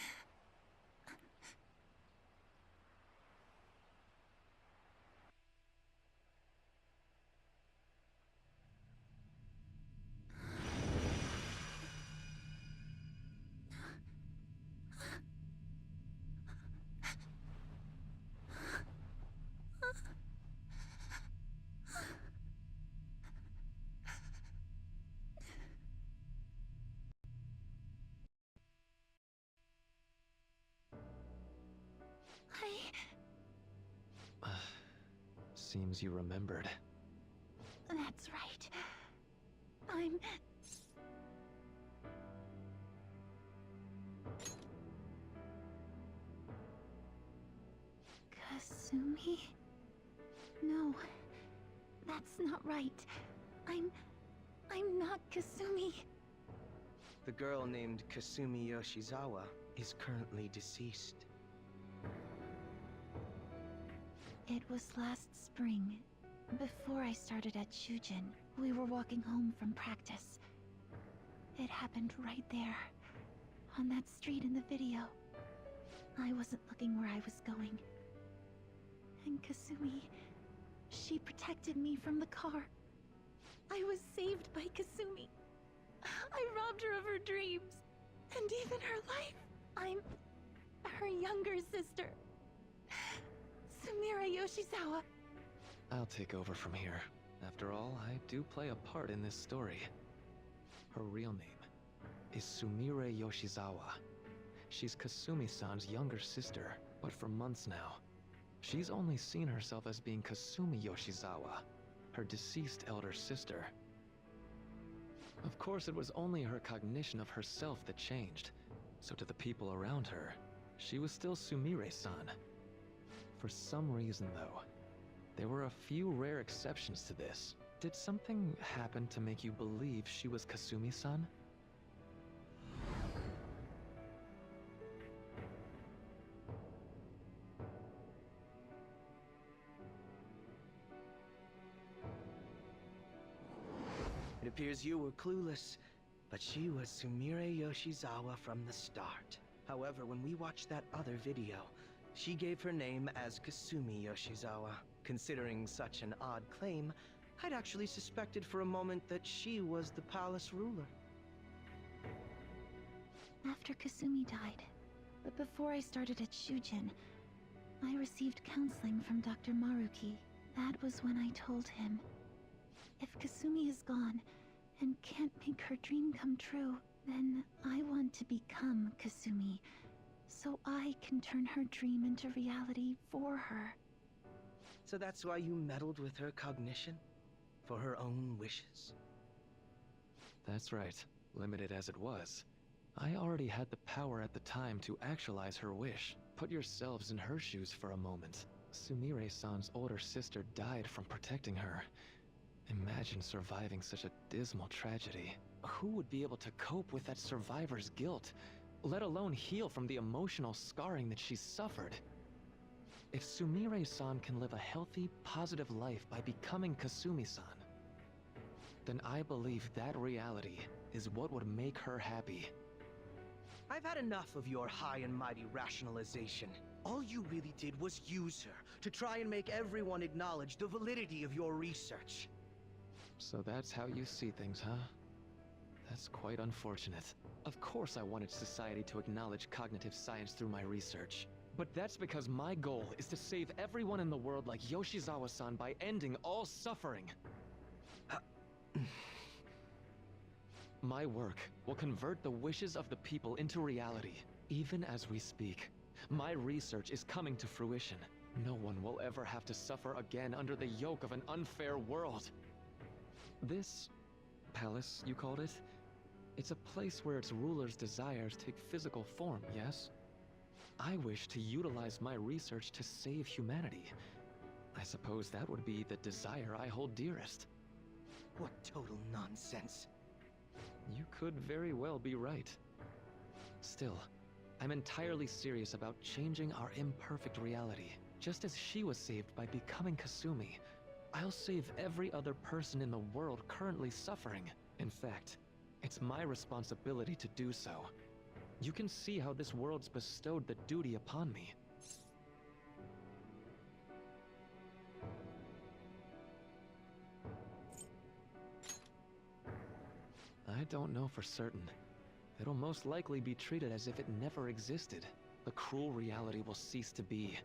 Seems you remembered. That's right. I'm... Kasumi? No, that's not right. I'm not Kasumi. The girl named Kasumi Yoshizawa is currently deceased. It was last spring. Before I started at Shujin, we were walking home from practice. It happened right there, on that street in the video. I wasn't looking where I was going. And Kasumi, she protected me from the car. I was saved by Kasumi. I robbed her of her dreams, and even her life. I'm her younger sister, Sumire Yoshizawa. I'll take over from here. After all, I do play a part in this story. Her real name is Sumire Yoshizawa. She's Kasumi-san's younger sister, but for months now, she's only seen herself as being Kasumi Yoshizawa, her deceased elder sister. Of course, it was only her cognition of herself that changed, so to the people around her, she was still Sumire-san. For some reason, though, there were a few rare exceptions to this. Did something happen to make you believe she was Kasumi-san? It appears you were clueless, but she was Sumire Yoshizawa from the start. However, when we watched that other video, she gave her name as Kasumi Yoshizawa. Considering such an odd claim, I'd actually suspected for a moment that she was the palace ruler. After Kasumi died, but before I started at Shujin, I received counseling from Dr. Maruki. That was when I told him, if Kasumi is gone and can't make her dream come true, then I want to become Kasumi, so I can turn her dream into reality for her. So that's why you meddled with her cognition? For her own wishes? That's right. Limited as it was, I already had the power at the time to actualize her wish. Put yourselves in her shoes for a moment. Sumire-san's older sister died from protecting her. Imagine surviving such a dismal tragedy. Who would be able to cope with that survivor's guilt, let alone heal from the emotional scarring that she's suffered? If Sumire-san can live a healthy, positive life by becoming Kasumi-san, then I believe that reality is what would make her happy. I've had enough of your high and mighty rationalization. All you really did was use her to try and make everyone acknowledge the validity of your research. So that's how you see things, huh? That's quite unfortunate. Of course I wanted society to acknowledge cognitive science through my research. But that's because my goal is to save everyone in the world like Yoshizawa-san by ending all suffering. My work will convert the wishes of the people into reality, even as we speak. My research is coming to fruition. No one will ever have to suffer again under the yoke of an unfair world. This palace, you called it? It's a place where its rulers' desires take physical form, yes? I wish to utilize my research to save humanity. I suppose that would be the desire I hold dearest. What total nonsense. You could very well be right. Still, I'm entirely serious about changing our imperfect reality. Just as she was saved by becoming Kasumi, I'll save every other person in the world currently suffering. In fact, it's my responsibility to do so. You can see how this world's bestowed the duty upon me. I don't know for certain. It'll most likely be treated as if it never existed. The cruel reality will cease to be,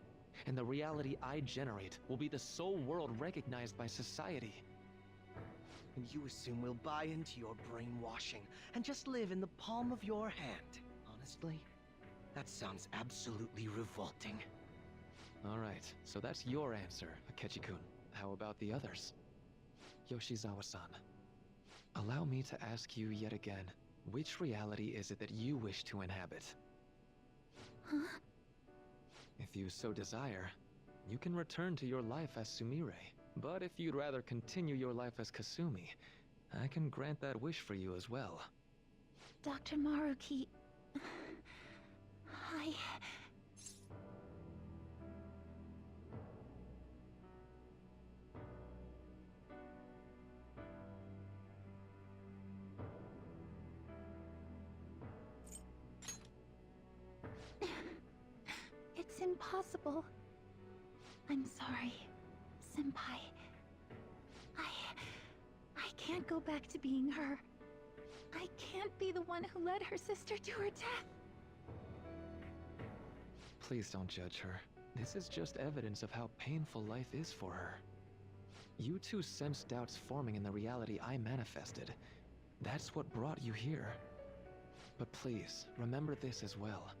and the reality I generate will be the sole world recognized by society. And you assume we'll buy into your brainwashing and just live in the palm of your hand. Honestly, that sounds absolutely revolting. Alright, so that's your answer, Akechi-kun. How about the others? Yoshizawa-san, allow me to ask you yet again, which reality is it that you wish to inhabit? Huh? If you so desire, you can return to your life as Sumire. But if you'd rather continue your life as Kasumi, I can grant that wish for you as well. Dr. Maruki... It's impossible. I'm sorry, Senpai. I can't go back to being her. I can't be the one who led her sister to her death. Please don't judge her. This is just evidence of how painful life is for her. You two sensed doubts forming in the reality I manifested. That's what brought you here. But please, remember this as well.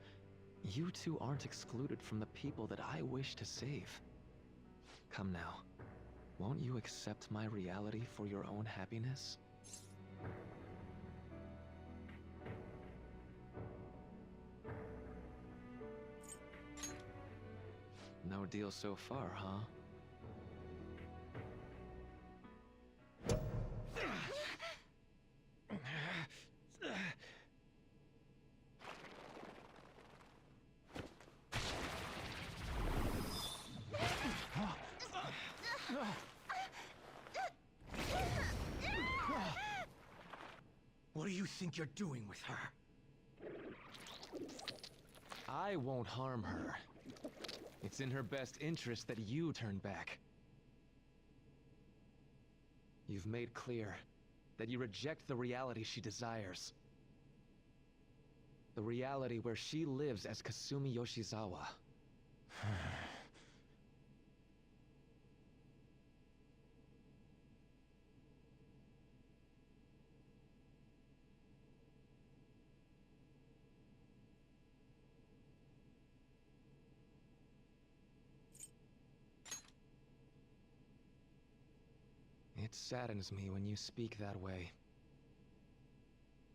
You two aren't excluded from the people that I wish to save. Come now. Won't you accept my reality for your own happiness? No deal so far, huh? What do you think you're doing with her? I won't harm her. It's in her best interest that you turn back. You've made clear that you reject the reality she desires. The reality where she lives as Kasumi Yoshizawa. It saddens me when you speak that way.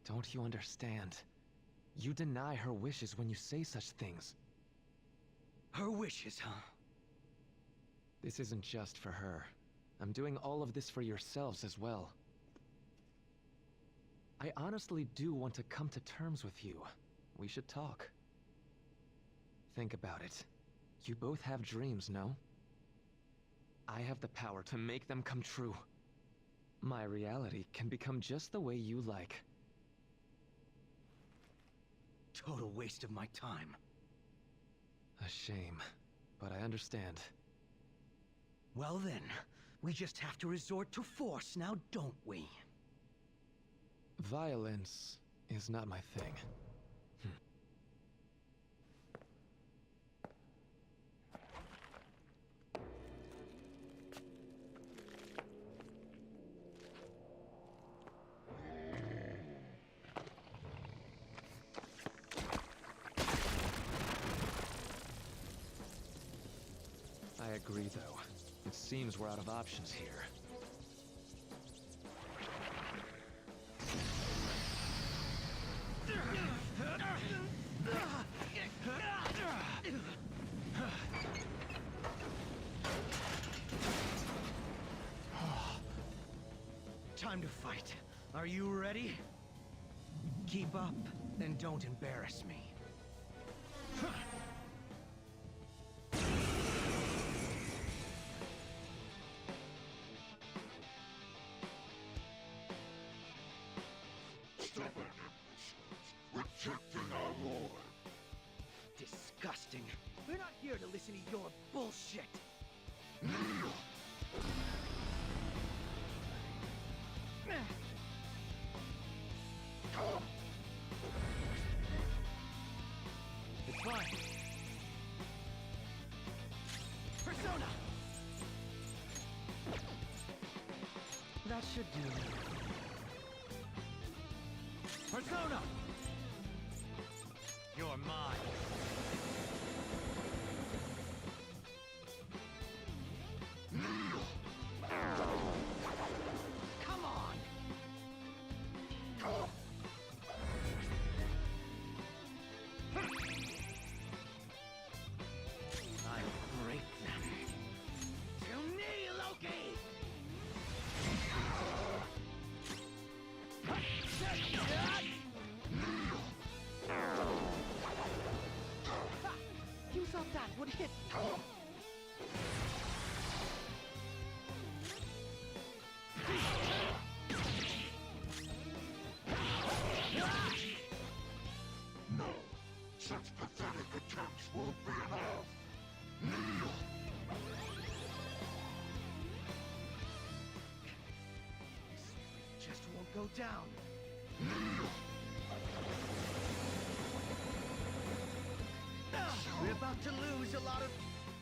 Don't you understand? You deny her wishes when you say such things. Her wishes, huh? This isn't just for her. I'm doing all of this for yourselves as well. I honestly do want to come to terms with you. We should talk. Think about it. You both have dreams, no? I have the power to make them come true. My reality can become just the way you like. Total waste of my time. A shame, but I understand. Well then, we just have to resort to force now, don't we? Violence is not my thing. I agree, though. It seems we're out of options here. Time to fight. Are you ready? Keep up, and don't embarrass me. Stubborn rejecting our lord. Disgusting. We're not here to listen to your bullshit. Kneel! It's fine. Persona! That should do. Persona! You're mine. Come on! I break them. To me, Loki! that would hit me. No, such pathetic attempts won't be enough. Kneel! This just won't go down. Kneel! We're about to lose a lot of...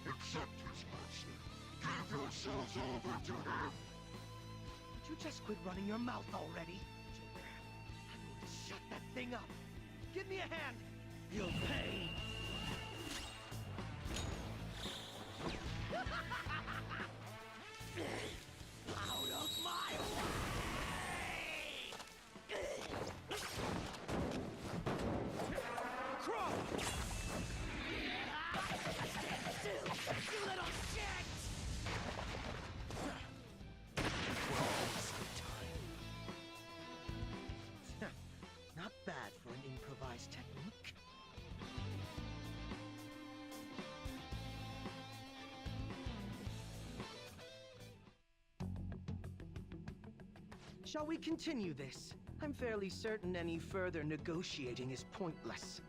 Accept his mercy. Give yourselves over to him. Would you just quit running your mouth already? I'm going to shut that thing up. Give me a hand. You'll pay. Out of my way! Crawl! Stand still, you little shit! Not bad for an improvised technique. Shall we continue this? I'm fairly certain any further negotiating is pointless.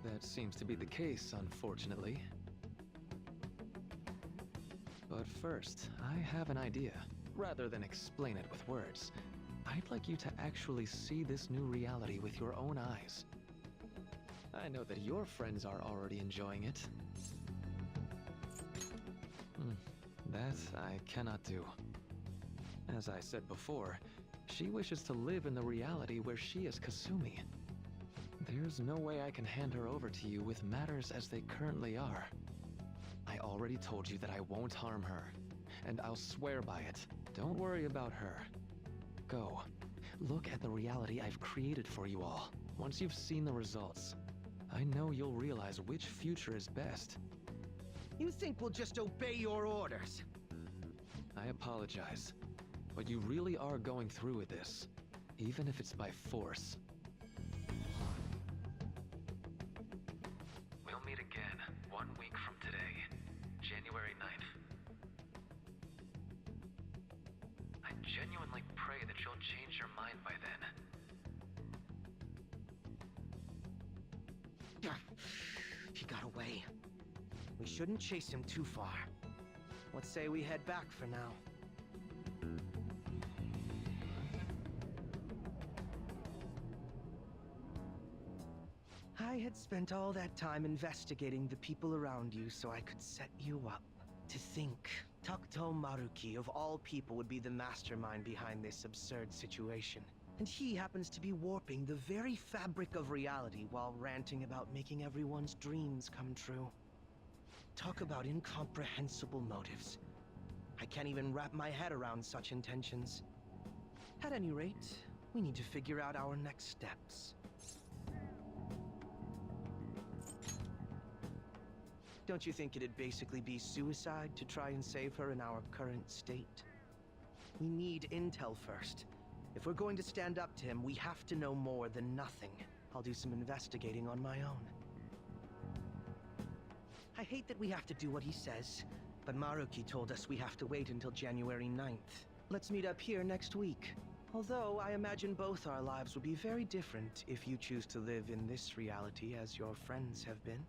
That seems to be the case, unfortunately. But first, I have an idea. Rather than explain it with words, I'd like you to actually see this new reality with your own eyes. I know that your friends are already enjoying it. That I cannot do. As I said before, she wishes to live in the reality where she is Kasumi. There's no way I can hand her over to you with matters as they currently are. I already told you that I won't harm her, and I'll swear by it. Don't worry about her. Go. Look at the reality I've created for you all. Once you've seen the results, I know you'll realize which future is best. You think we'll just obey your orders? I apologize, but you really are going through with this, even if it's by force. We'll meet again 1 week from today, January 9th. I genuinely pray that you'll change your mind by then. He got away. We shouldn't chase him too far. Let's say we head back for now. I had spent all that time investigating the people around you so I could set you up. To think, Takuto Maruki of all people would be the mastermind behind this absurd situation. And he happens to be warping the very fabric of reality while ranting about making everyone's dreams come true. Talk about incomprehensible motives. I can't even wrap my head around such intentions. At any rate, we need to figure out our next steps. Don't you think it'd basically be suicide to try and save her in our current state? We need intel first. If we're going to stand up to him, we have to know more than nothing. I'll do some investigating on my own. I hate that we have to do what he says, but Maruki told us we have to wait until January 9th. Let's meet up here next week. Although I imagine both our lives would be very different if you choose to live in this reality as your friends have been.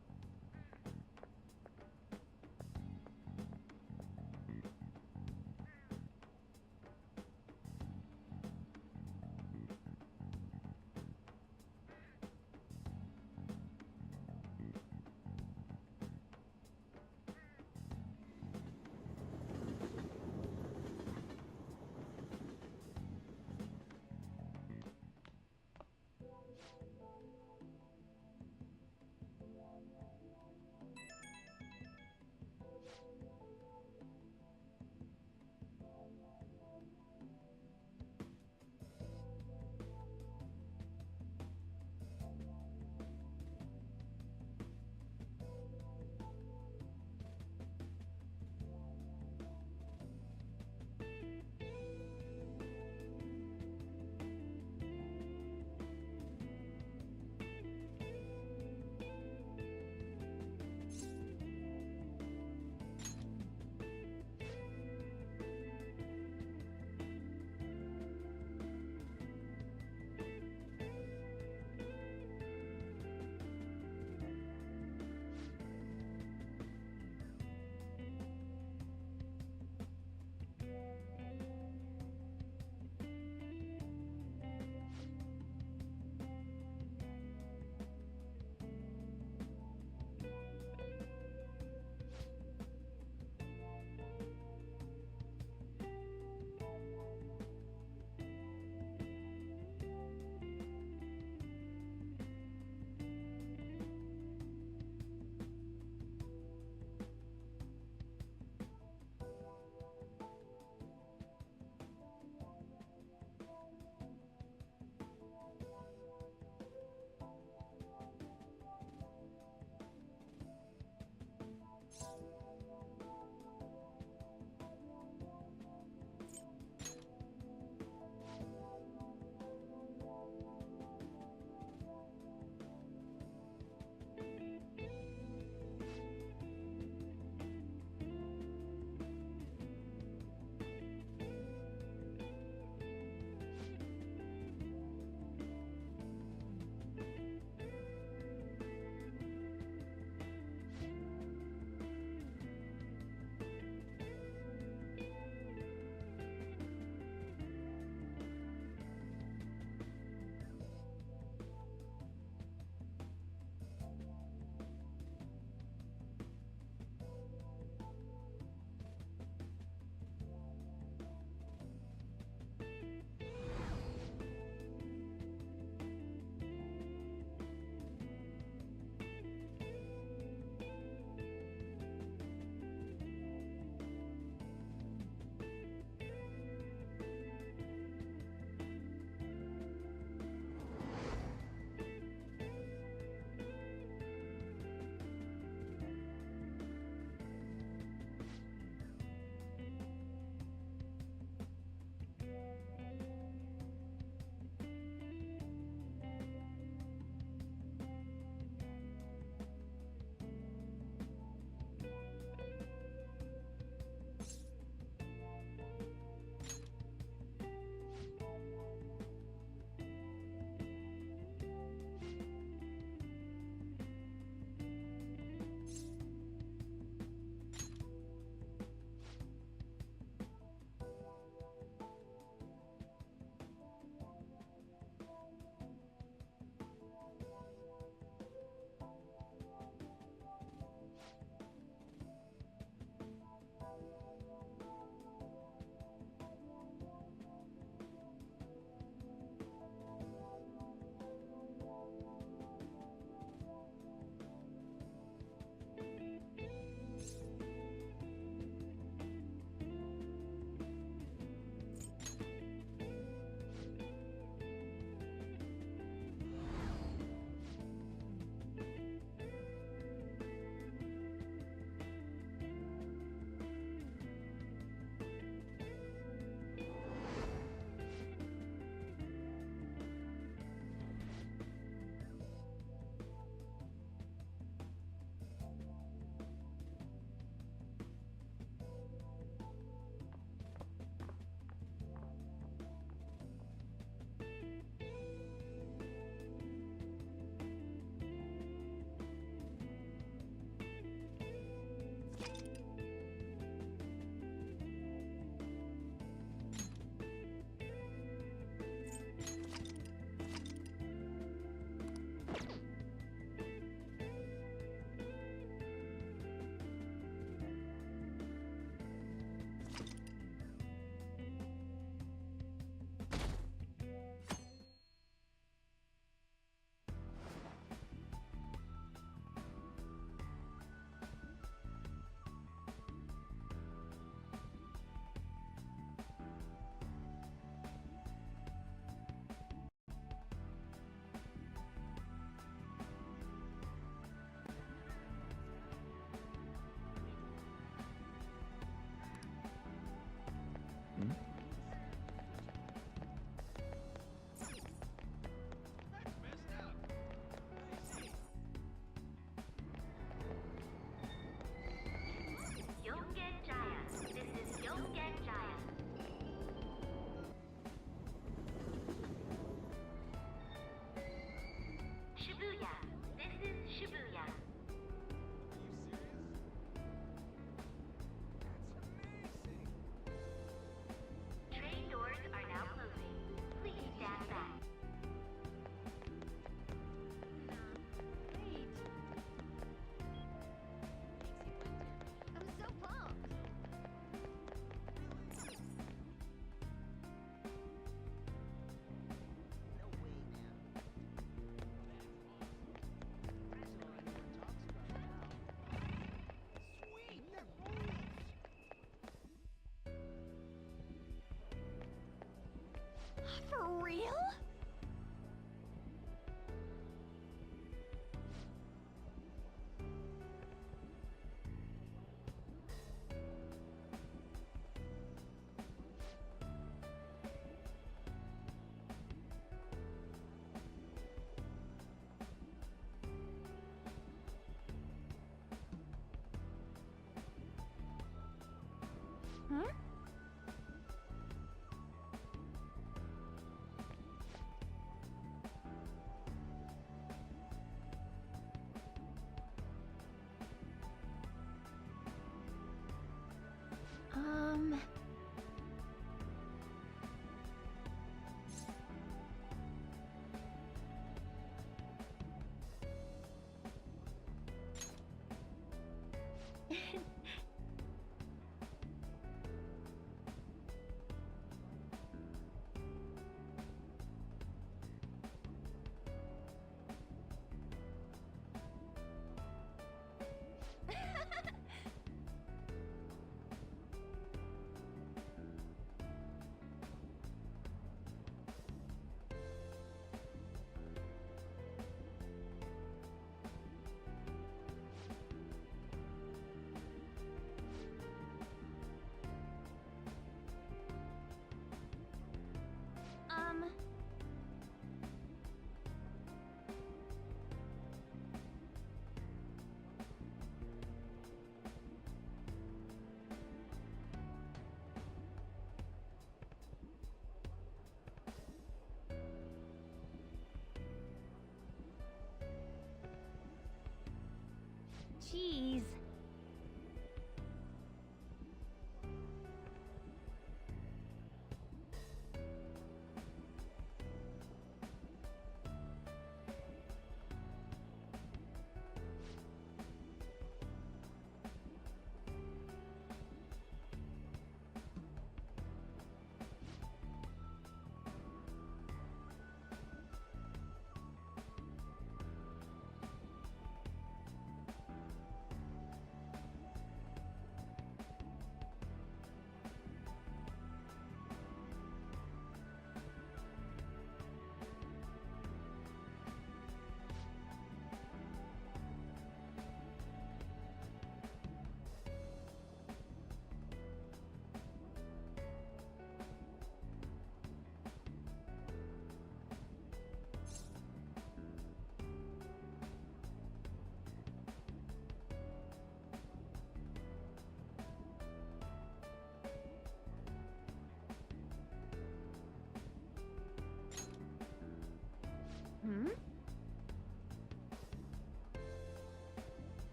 For real? Huh? Jeez.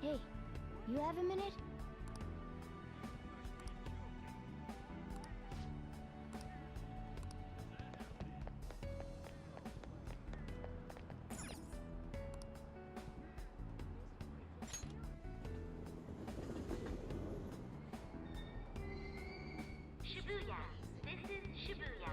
Hey, you have a minute? Shibuya. This is Shibuya.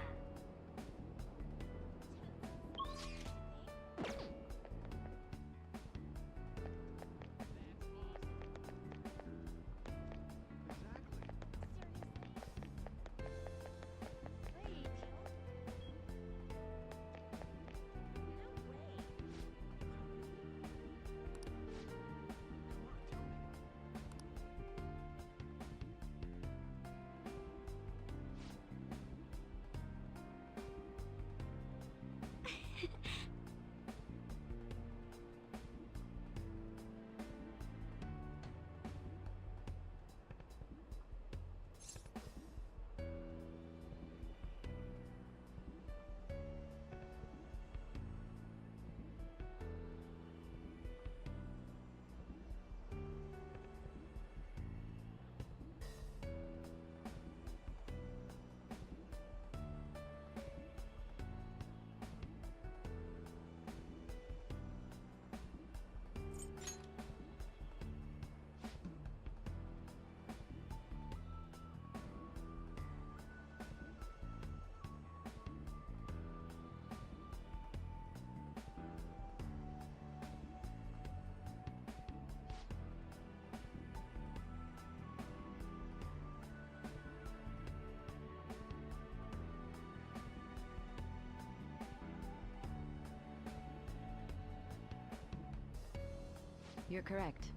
You're correct.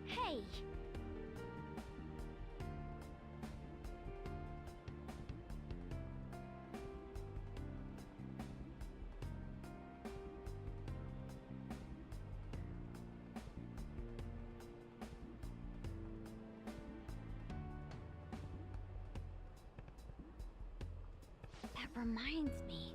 Hey! That reminds me.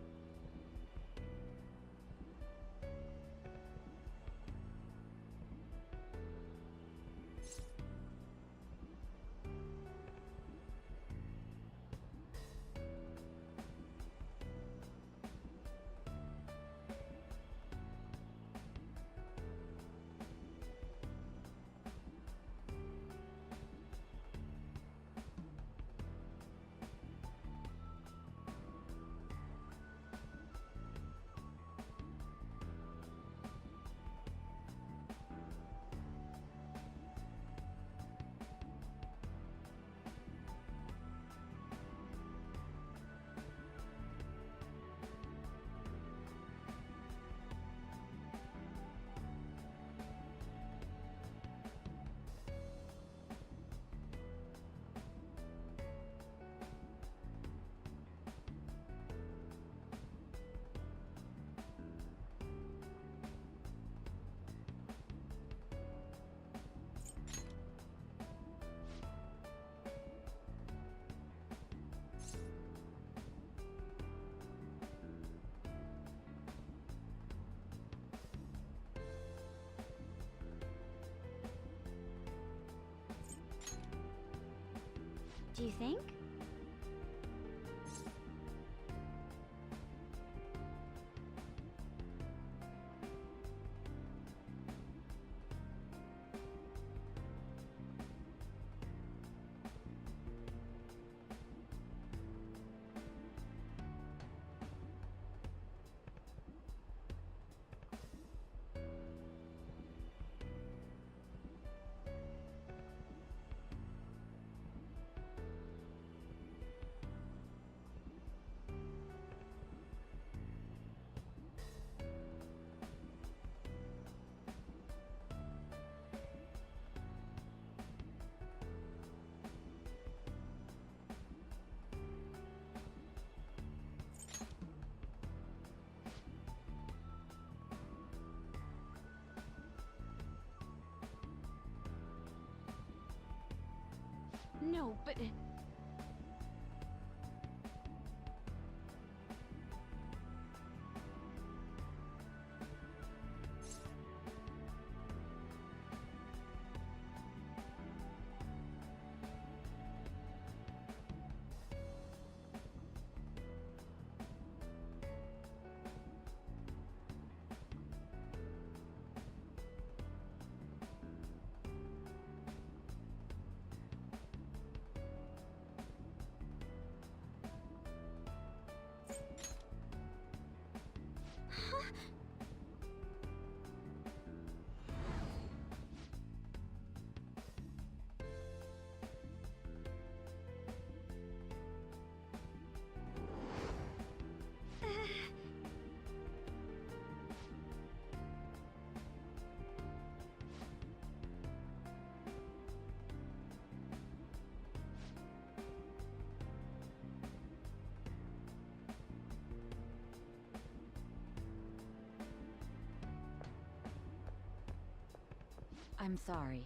Do you think? No, but... I'm sorry.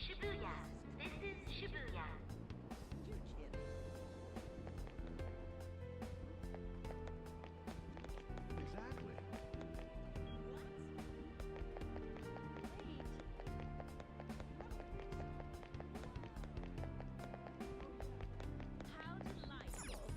Shibuya. This is Shibuya. Exactly. How delightful.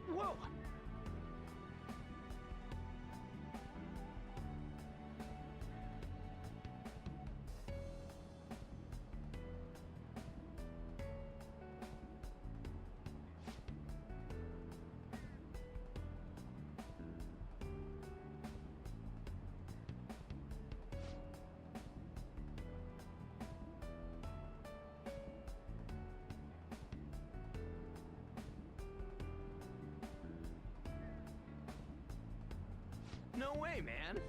Whoa! No way, man!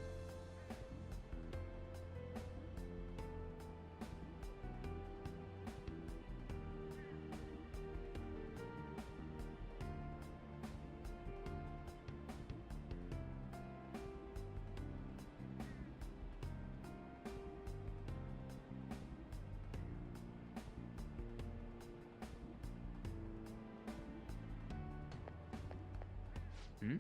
Hmm?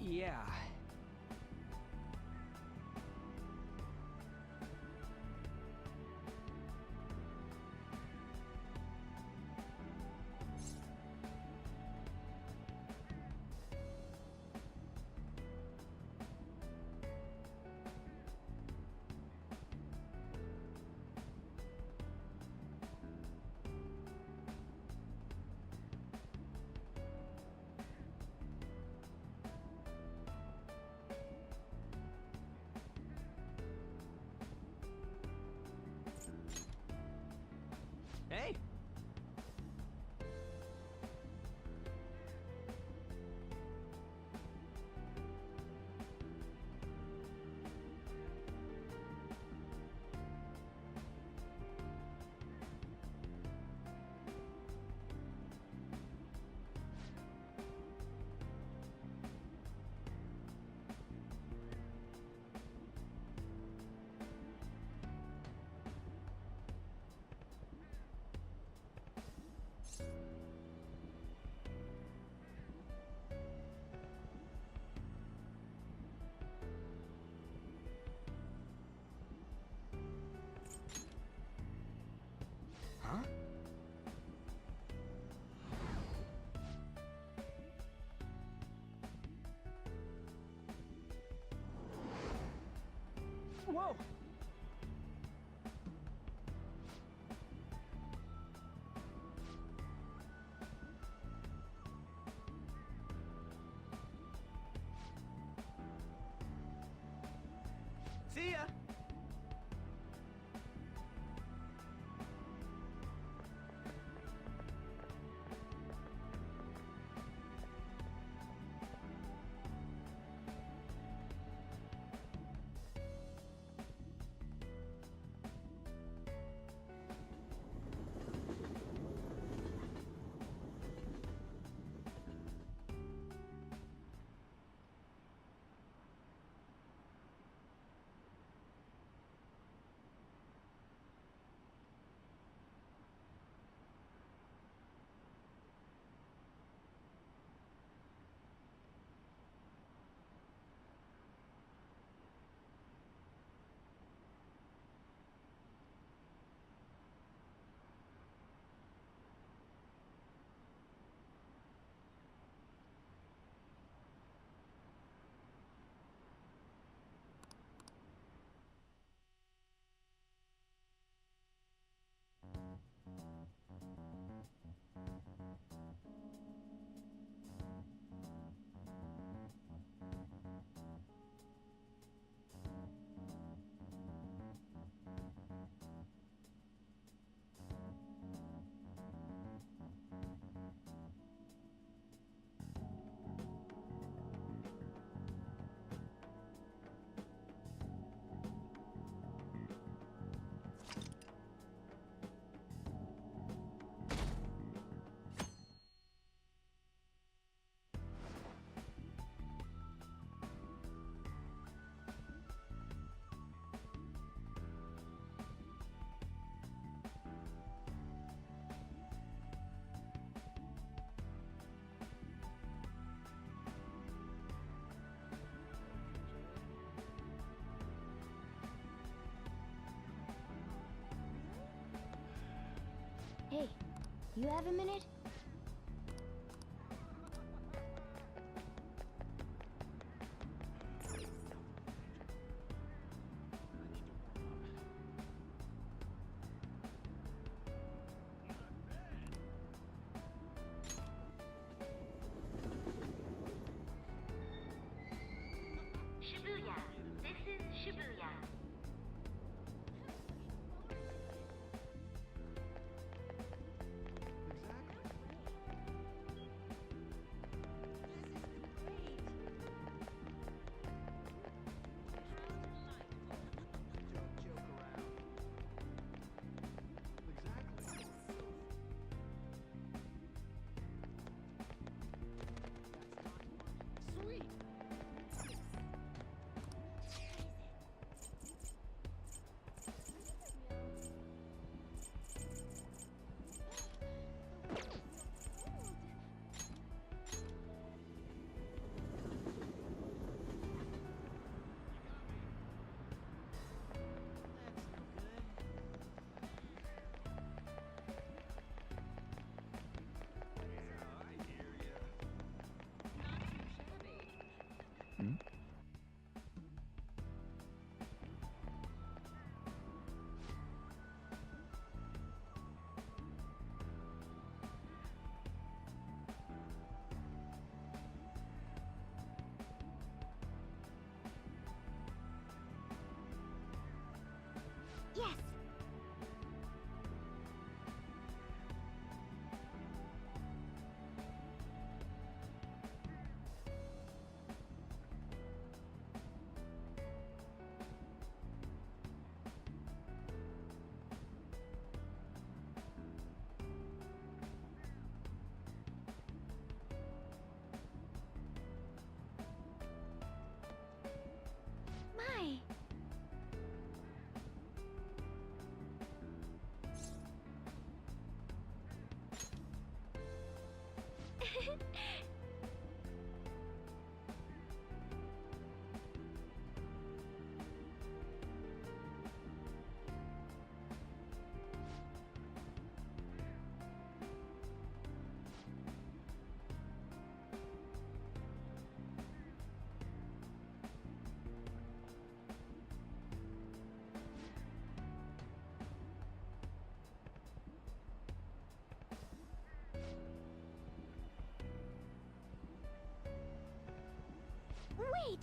Yeah. Hey! Huh? Whoa! See ya! You have a minute? Shibuya. This is Shibuya. Yes! My! Wait!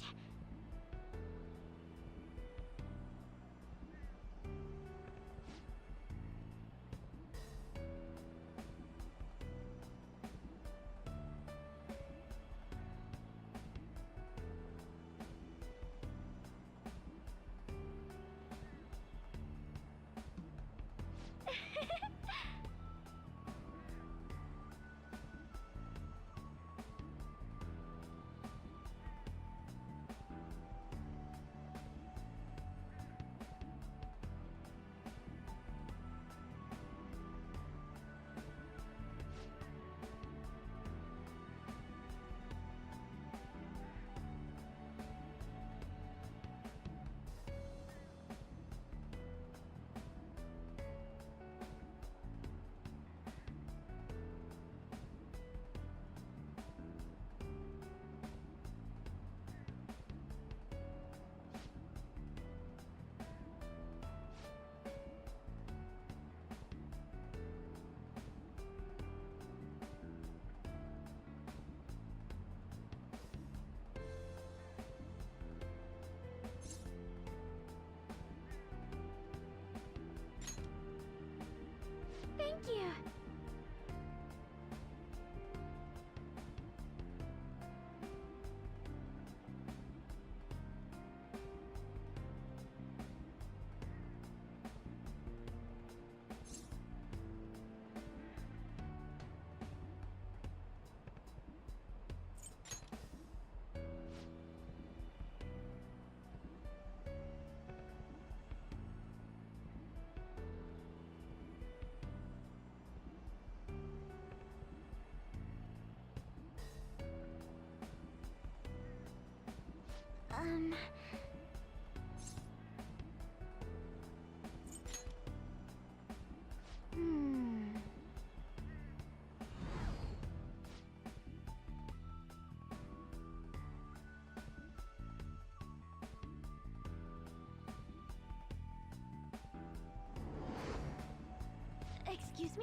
Thank you!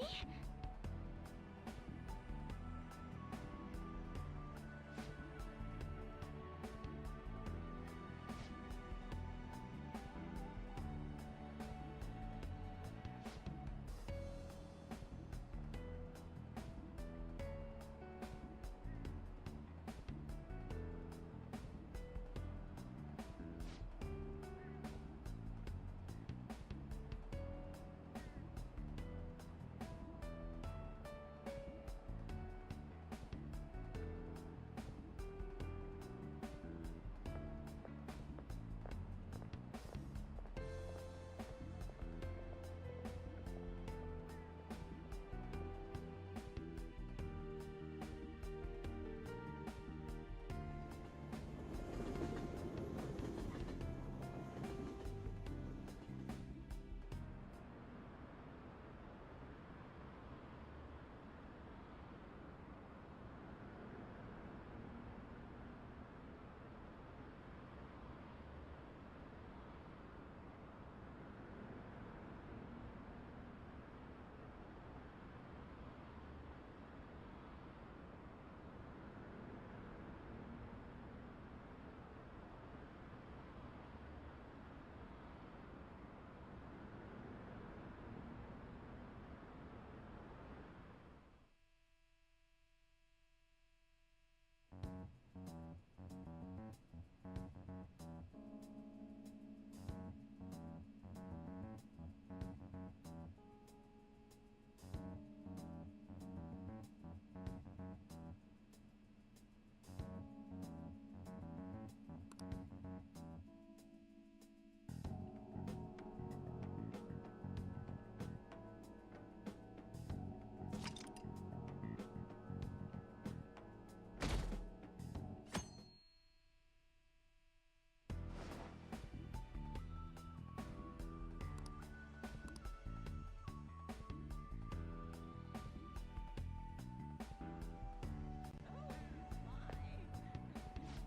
me?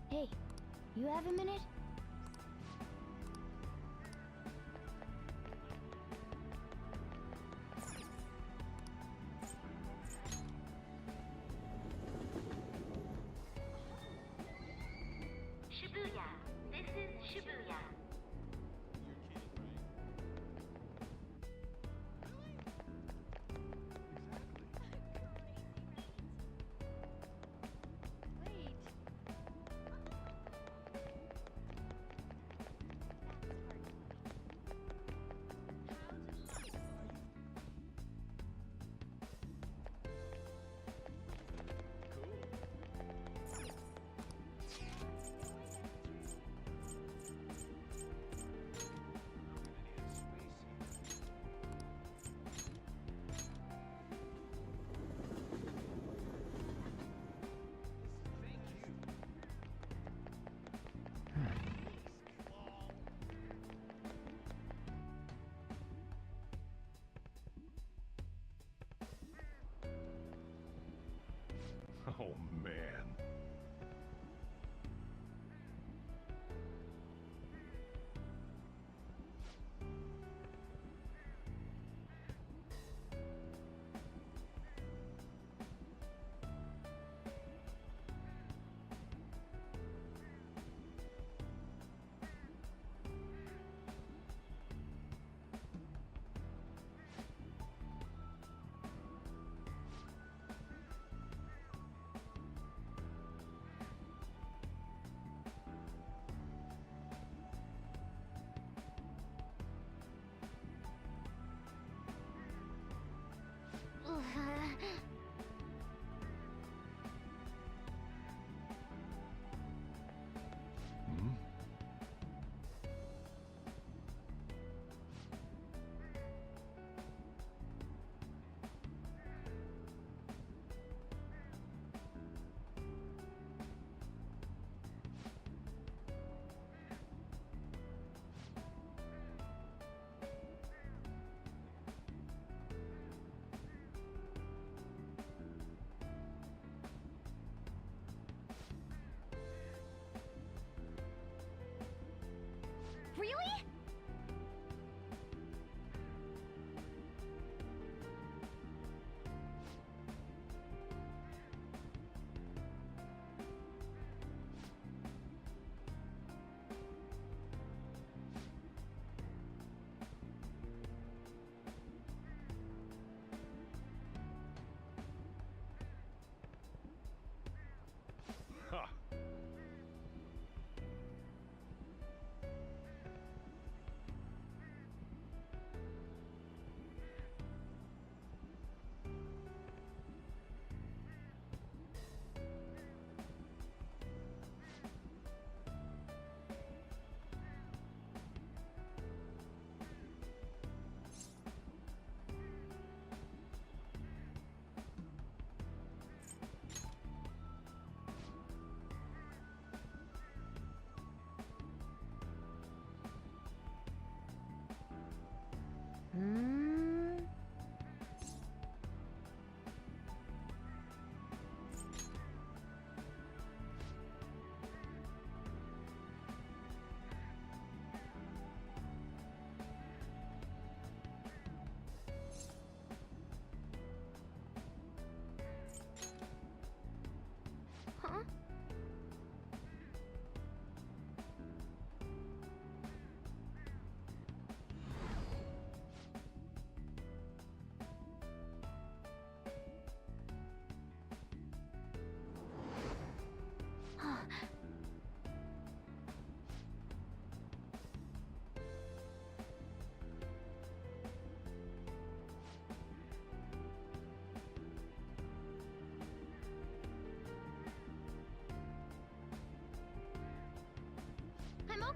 Hey, you have a minute? Shibuya. This is Shibuya.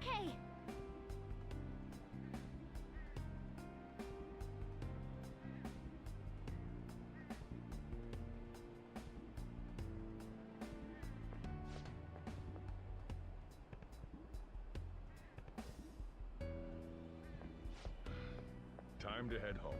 Okay. Time to head home.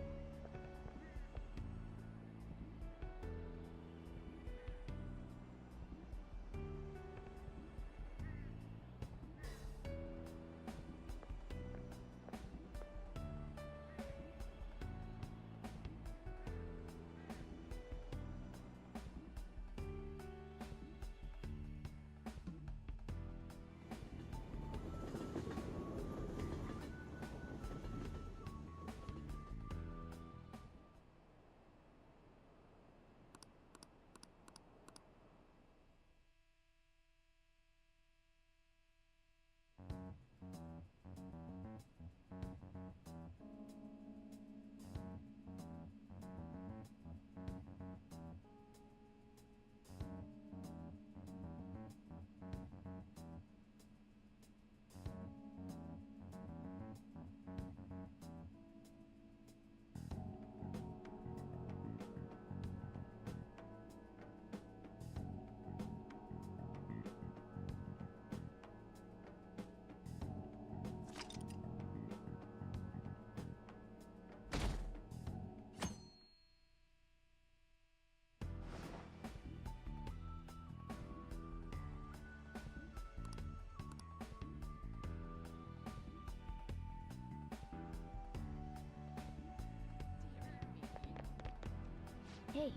Hey,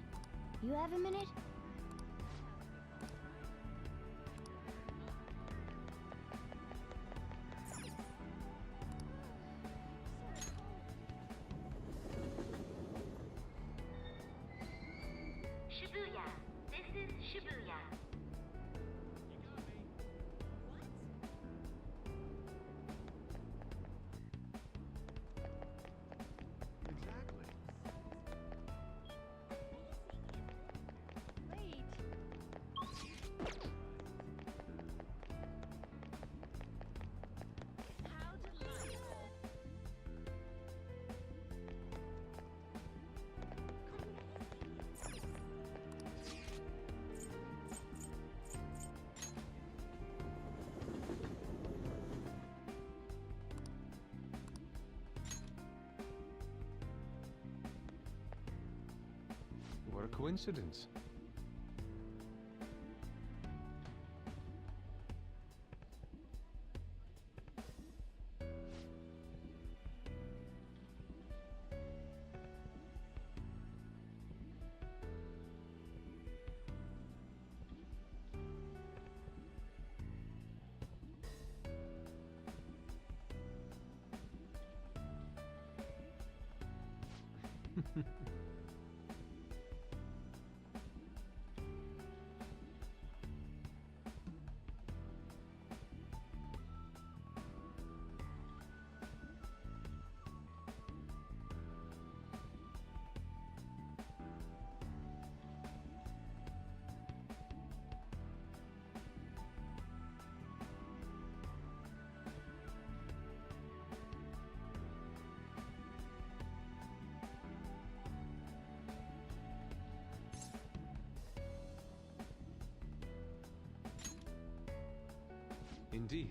you have a minute? Shibuya. This is Shibuya. What a coincidence. Indeed.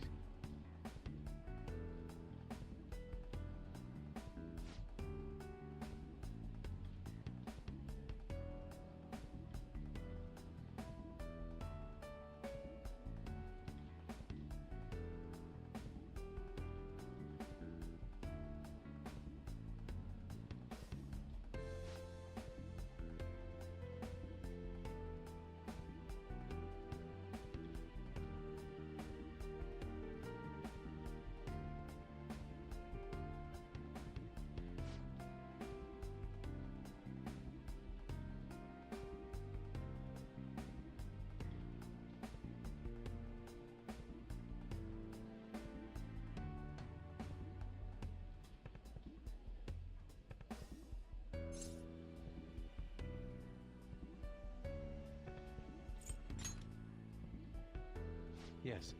Yes.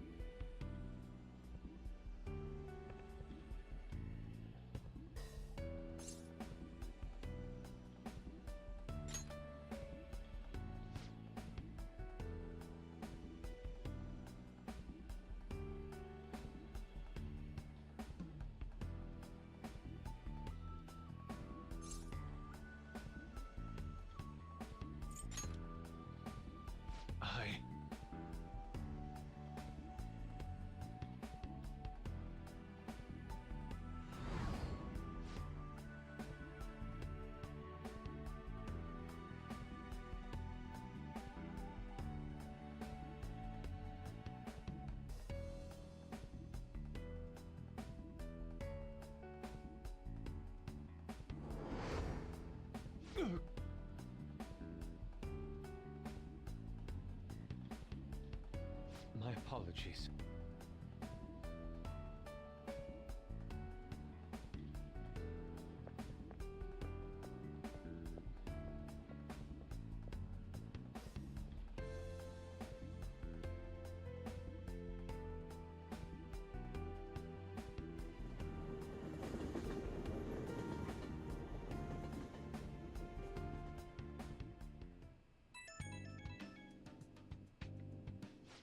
apologies.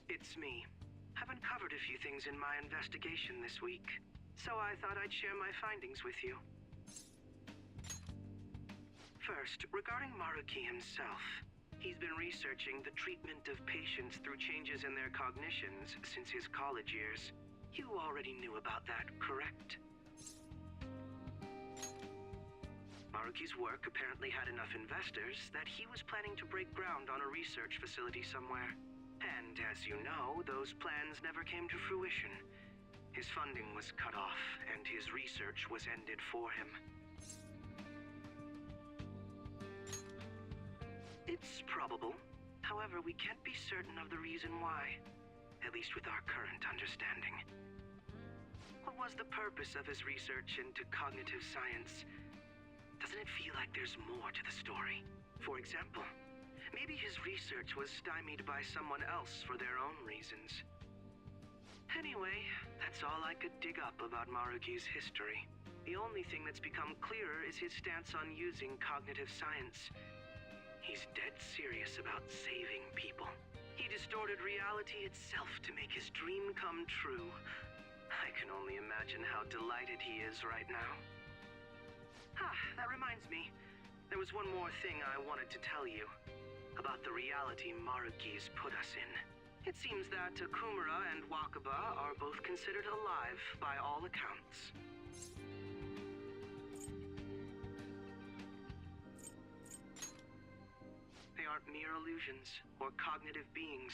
It's me. I've uncovered a few things in my investigation this week, so I thought I'd share my findings with you. First, regarding Maruki himself. He's been researching the treatment of patients through changes in their cognitions since his college years. You already knew about that, correct? Maruki's work apparently had enough investors that he was planning to break ground on a research facility somewhere. And as you know, those plans never came to fruition. His funding was cut off, and his research was ended for him. It's probable. However, we can't be certain of the reason why, at least with our current understanding. What was the purpose of his research into cognitive science? Doesn't it feel like there's more to the story? For example, maybe his research was stymied by someone else for their own reasons. Anyway, that's all I could dig up about Maruki's history. The only thing that's become clearer is his stance on using cognitive science. He's dead serious about saving people. He distorted reality itself to make his dream come true. I can only imagine how delighted he is right now. That reminds me. There was one more thing I wanted to tell you. About the reality Maruki's put us in. It seems that Okumura and Wakaba are both considered alive by all accounts. They aren't mere illusions or cognitive beings.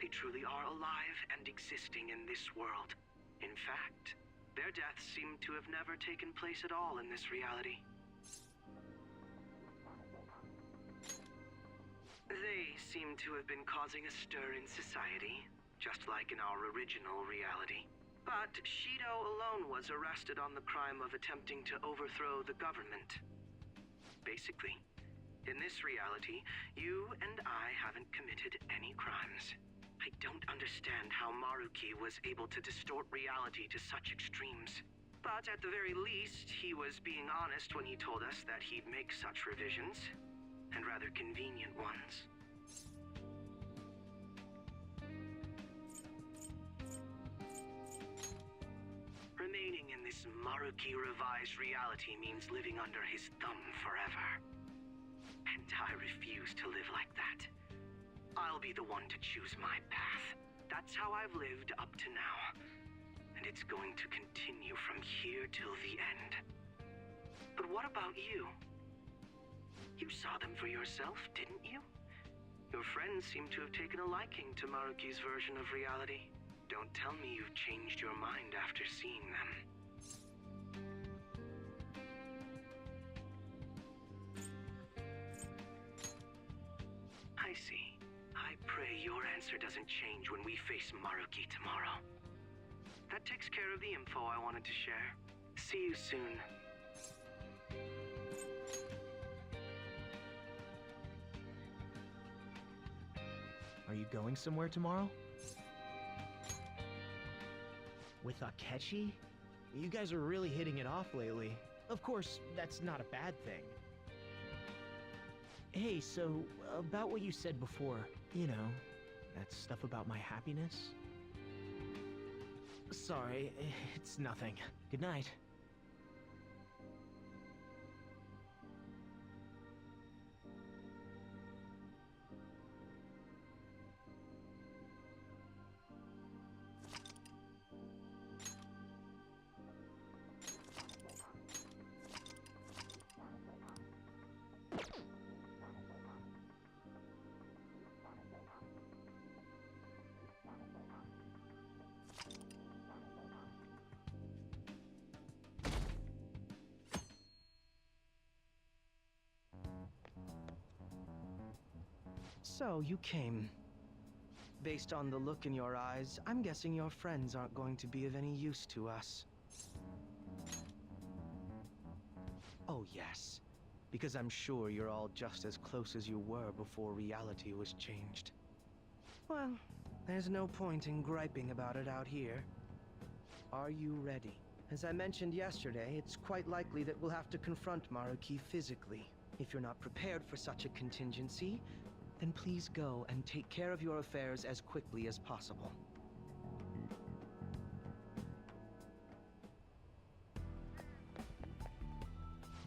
They truly are alive and existing in this world. In fact, their deaths seem to have never taken place at all in this reality. They seem to have been causing a stir in society, just like in our original reality. But Shido alone was arrested on the crime of attempting to overthrow the government. Basically, in this reality, you and I haven't committed any crimes. I don't understand how Maruki was able to distort reality to such extremes. But at the very least, he was being honest when he told us that he'd make such revisions. And rather convenient ones. Remaining in this Maruki revised reality means living under his thumb forever. And I refuse to live like that. I'll be the one to choose my path. That's how I've lived up to now. And it's going to continue from here till the end. But what about you? You saw them for yourself, didn't you? Your friends seem to have taken a liking to Maruki's version of reality. Don't tell me you've changed your mind after seeing them. I see. I pray your answer doesn't change when we face Maruki tomorrow. That takes care of the info I wanted to share. See you soon. Are you going somewhere tomorrow? With Akechi? You guys are really hitting it off lately. Of course, that's not a bad thing. Hey, so, about what you said before, you know, that stuff about my happiness? Sorry, it's nothing. Good night. So, you came Based on the look in your eyes, I'm guessing your friends aren't going to be of any use to us. Oh yes, because I'm sure you're all just as close as you were before reality was changed. Well, there's no point in griping about it out here. Are you ready? As I mentioned yesterday, it's quite likely that we'll have to confront Maruki physically. If you're not prepared for such a contingency, then please go and take care of your affairs as quickly as possible.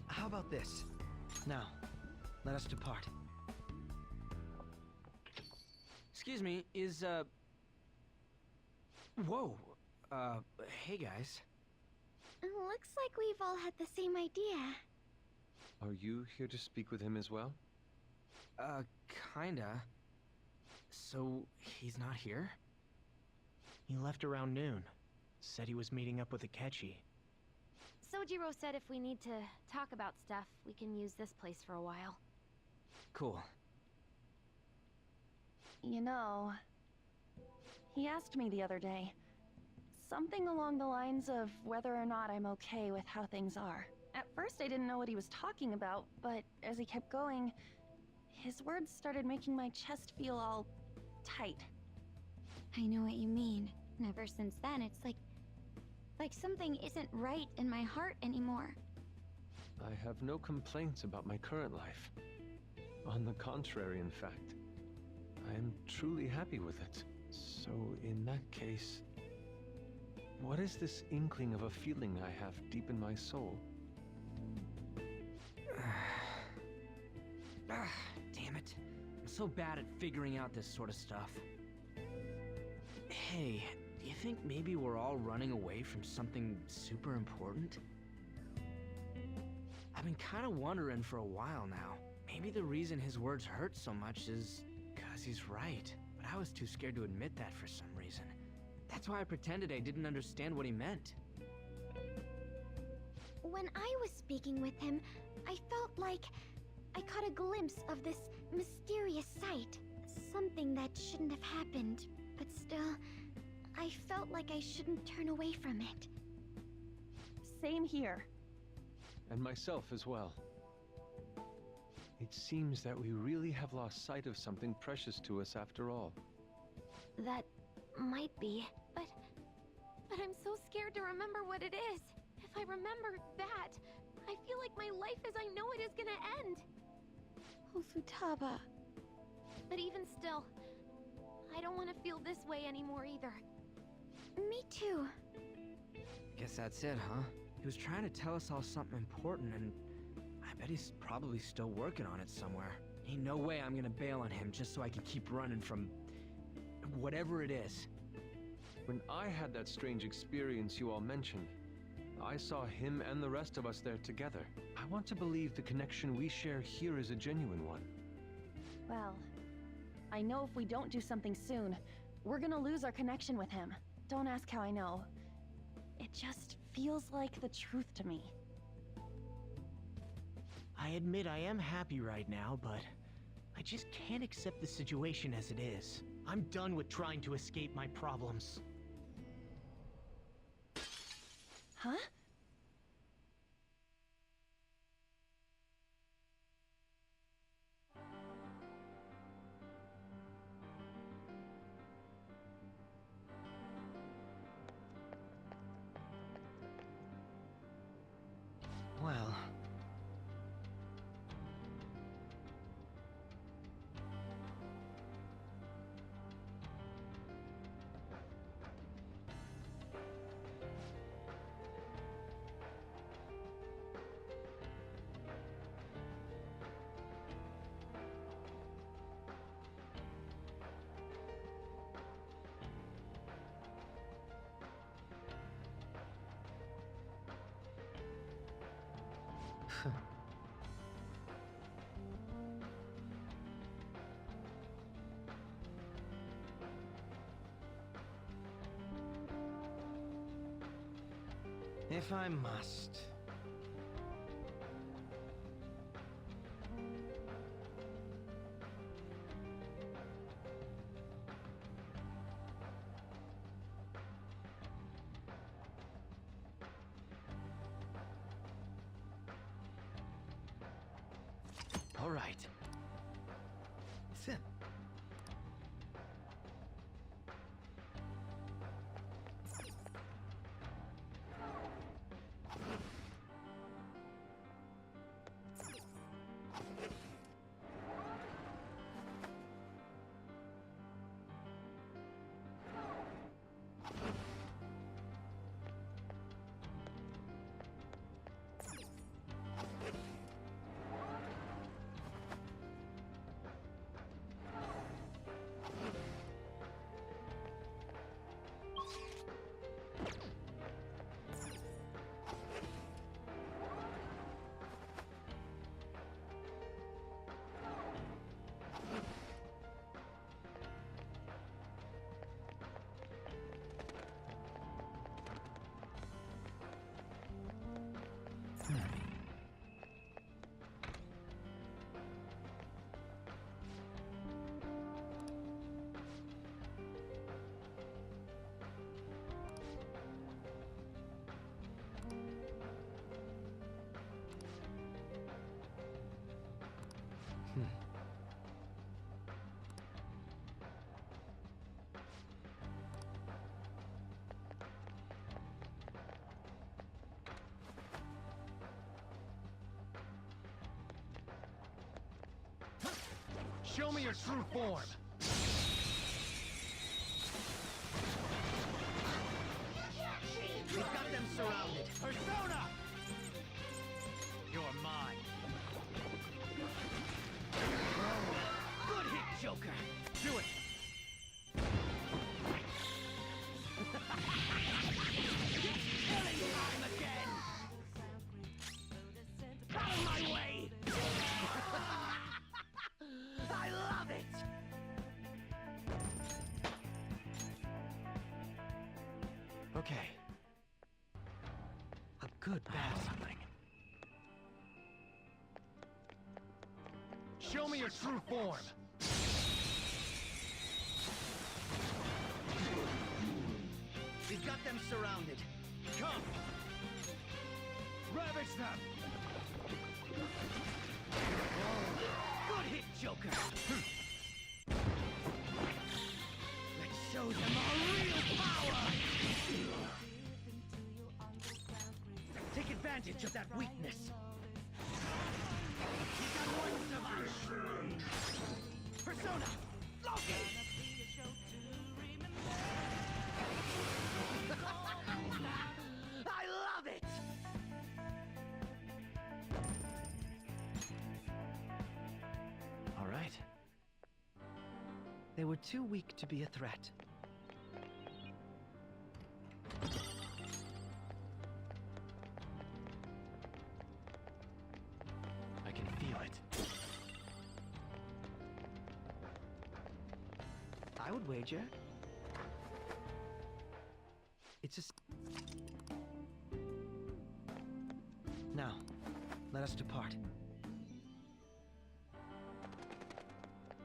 How about this? Now, let us depart. Excuse me, is, Whoa! Hey guys. Looks like we've all had the same idea. Are you here to speak with him as well? Kinda. So, he's not here? He left around noon. Said he was meeting up with Akechi. Sojiro said if we need to talk about stuff, we can use this place for a while. Cool. You know, he asked me the other day. Something along the lines of whether or not I'm okay with how things are. At first I didn't know what he was talking about, but as he kept going, his words started making my chest feel all tight. I know what you mean. And ever since then, it's like something isn't right in my heart anymore. I have no complaints about my current life. On the contrary, in fact. I am truly happy with it. So, in that case, what is this inkling of a feeling I have deep in my soul? Damn it. I'm so bad at figuring out this sort of stuff. Hey, do you think maybe we're all running away from something super important? I've been kind of wondering for a while now. Maybe the reason his words hurt so much is because he's right. But I was too scared to admit that for some reason. That's why I pretended I didn't understand what he meant. When I was speaking with him, I felt like I caught a glimpse of this mysterious sight. Something that shouldn't have happened, but still, I felt like I shouldn't turn away from it. Same here. And myself as well. It seems that we really have lost sight of something precious to us after all. That might be, but I'm so scared to remember what it is. If I remember that, I feel like my life as I know it is gonna end. Oh, Futaba. But even still, I don't want to feel this way anymore either. Me too. Guess that's it, huh? He was trying to tell us all something important, and I bet he's probably still working on it somewhere. Ain't no way I'm gonna bail on him just so I can keep running from whatever it is. When I had that strange experience you all mentioned, I saw him and the rest of us there together. I want to believe the connection we share here is a genuine one. Well, I know if we don't do something soon, we're gonna lose our connection with him. Don't ask how I know. It just feels like the truth to me. I admit I am happy right now, but I just can't accept the situation as it is. I'm done with trying to escape my problems. Huh? Well... If I must. right. Show me your true form! We've got them surrounded. Persona! You're mine. Good hit, Joker! Do it! Killing time again! Out of my way! I love it! Okay. A good battle. Something. Show me your true form! We've got them surrounded. Come! Ravage them! Good hit, Joker! Let's show them our real power! Take advantage of that weakness! We got one survivor! Persona! Loki! I love it! All right. They were too weak to be a threat. I can feel it. I would wager. It's a... Now, let us depart.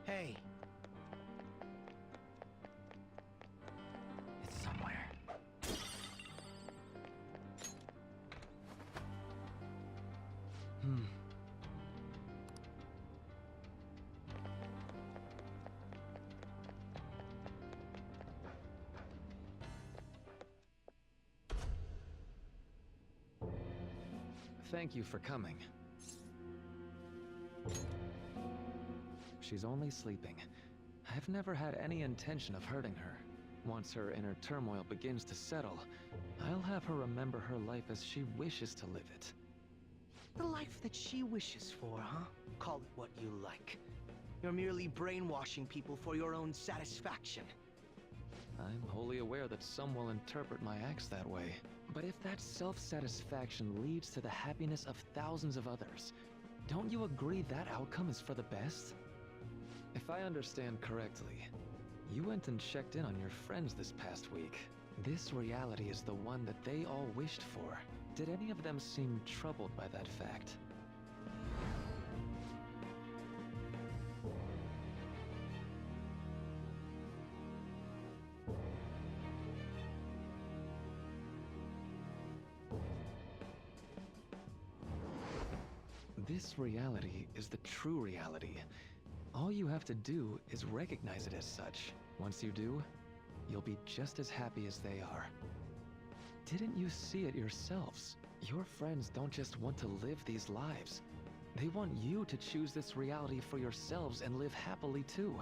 Hey. It's somewhere. Thank you for coming. She's only sleeping. I've never had any intention of hurting her. Once her inner turmoil begins to settle, I'll have her remember her life as she wishes to live it. The life that she wishes for, huh? Call it what you like. You're merely brainwashing people for your own satisfaction. I'm wholly aware that some will interpret my acts that way. But if that self-satisfaction leads to the happiness of thousands of others, don't you agree that outcome is for the best? If I understand correctly, you went and checked in on your friends this past week. This reality is the one that they all wished for. Did any of them seem troubled by that fact? This reality is the true reality. All you have to do is recognize it as such. Once you do, you'll be just as happy as they are. Didn't you see it yourselves? Your friends don't just want to live these lives. They want you to choose this reality for yourselves and live happily too.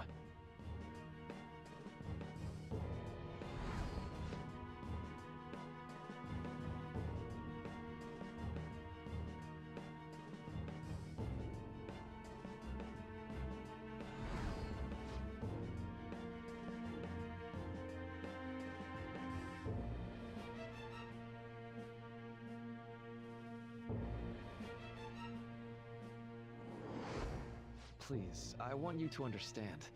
Please, I want you to understand.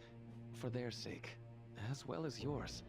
For their sake, as well as yours.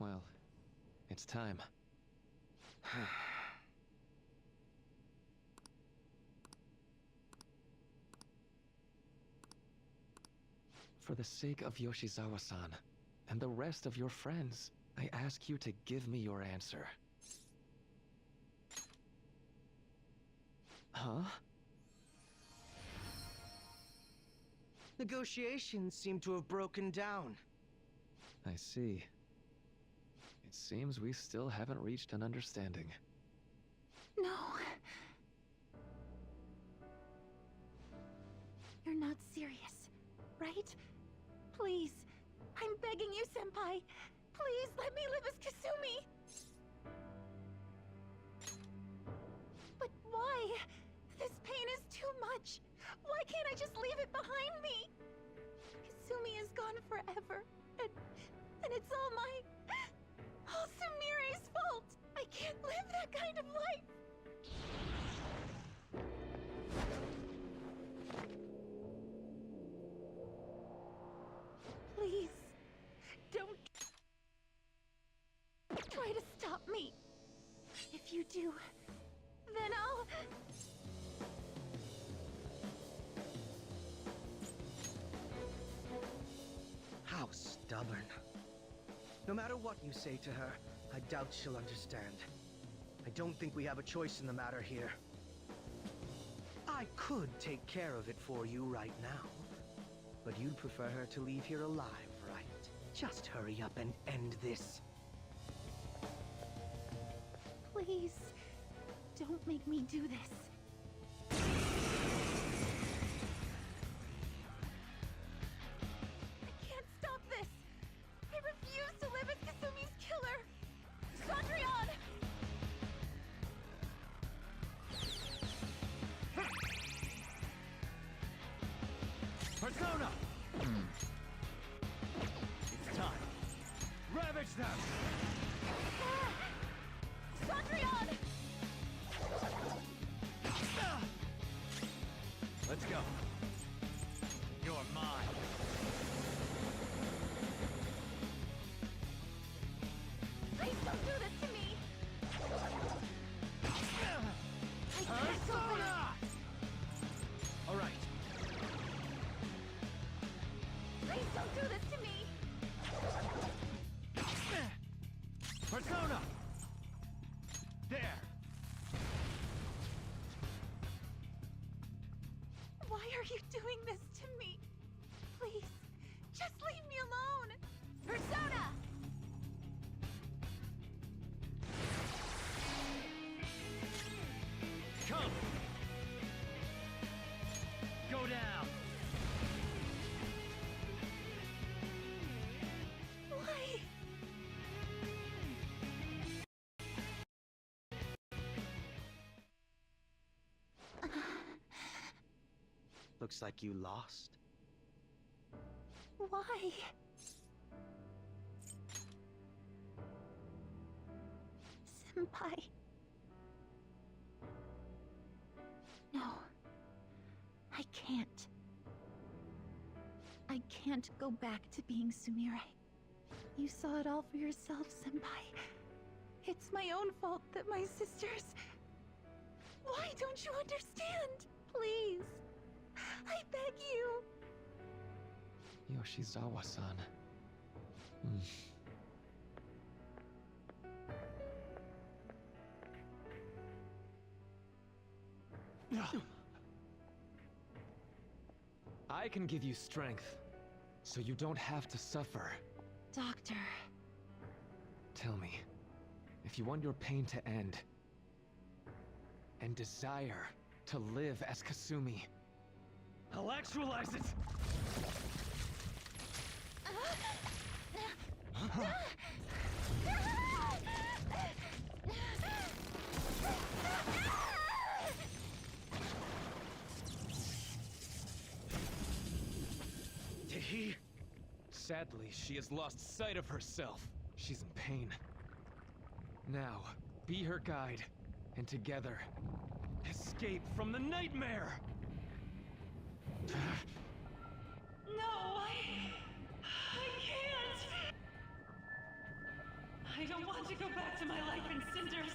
Well, it's time. For the sake of Yoshizawa-san, and the rest of your friends, I ask you to give me your answer. Huh? Negotiations seem to have broken down. I see. It seems we still haven't reached an understanding. No. You're not serious, right? Please. I'm begging you, Senpai. Please let me live as Kasumi. But why? This pain is too much. Why can't I just leave it behind me? Kasumi is gone forever. And it's all Sumire's fault. I can't live that kind of life. Please, don't try to stop me. If you do, then I'll... How stubborn. No matter what you say to her, I doubt she'll understand. I don't think we have a choice in the matter here. I could take care of it for you right now. But you'd prefer her to leave here alive, right? Just hurry up and end this. Please, don't make me do this. I can't stop this. I refuse to live as Kasumi's killer. Cendrillon! Persona! It's time. Ravage them! Cendrillon! Let's go. You're mine. Please don't do this to me! I can't go back. All right. Please don't do this to me! Persona! There! Why are you doing this to me? Please, just leave me alone! Persona! Come! Go down! Looks like you lost. Why? Senpai. No. I can't. I can't go back to being Sumire. You saw it all for yourself, Senpai. It's my own fault that my sisters... Why don't you understand? Please. I beg you. Yoshizawa-san. I can give you strength, so you don't have to suffer. Doctor. Tell me, if you want your pain to end, and desire to live as Kasumi, I'll actualize it! Did he? Sadly, she has lost sight of herself. She's in pain. Now, be her guide, and together, escape from the nightmare! No, I can't. I don't want to go back to my life in cinders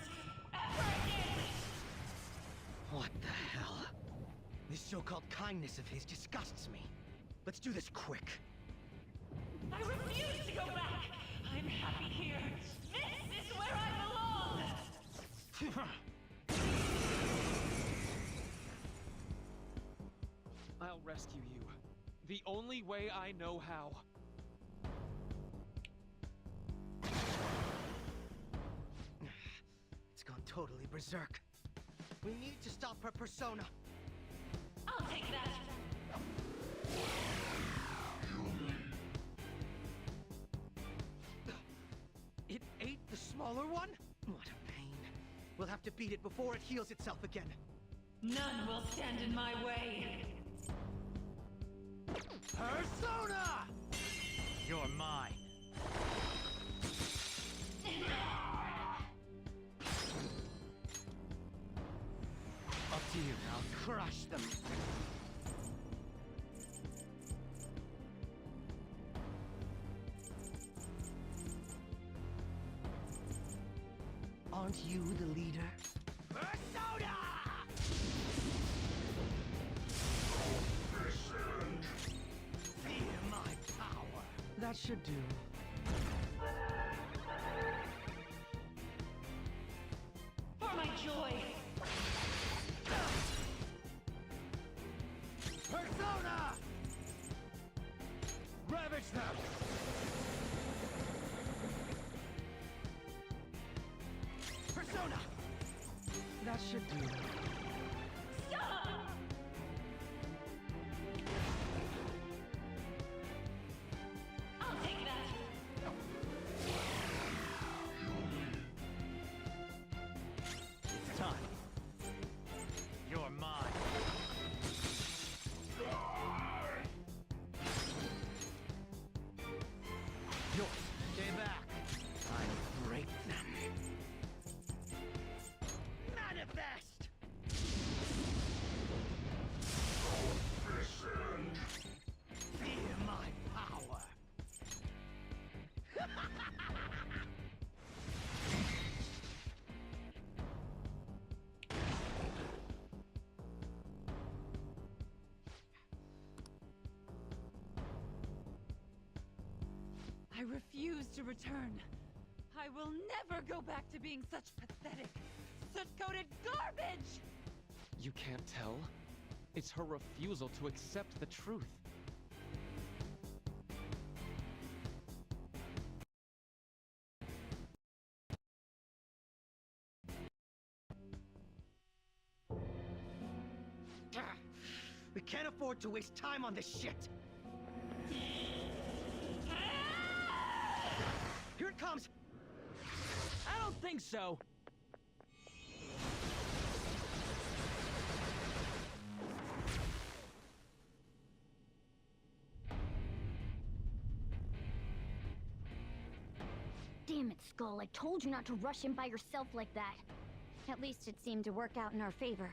ever again. What the hell? This so-called kindness of his disgusts me. Let's do this quick. I refuse to go back. I'm happy here. This is where I belong. I'll rescue you. The only way I know how. It's gone totally berserk. We need to stop her persona. I'll take that. It ate the smaller one? What a pain. We'll have to beat it before it heals itself again. None will stand in my way. Persona! You're mine. Up to you. I'll crush them. Aren't you the leader? Persona! Feel my power. That should do. For my joy. Persona! Ravage them! Persona! That should do. Stop! I'll take that. It's time. You're mine. Yours. Stay back. I'll break them. Manifest! Feel my power. I refuse to return. I will never go back to being such pathetic, soot-coated garbage! You can't tell? It's her refusal to accept the truth. We can't afford to waste time on this shit. Here it comes. I don't think so. Damn it, Skull. I told you not to rush him by yourself like that. At least it seemed to work out in our favor.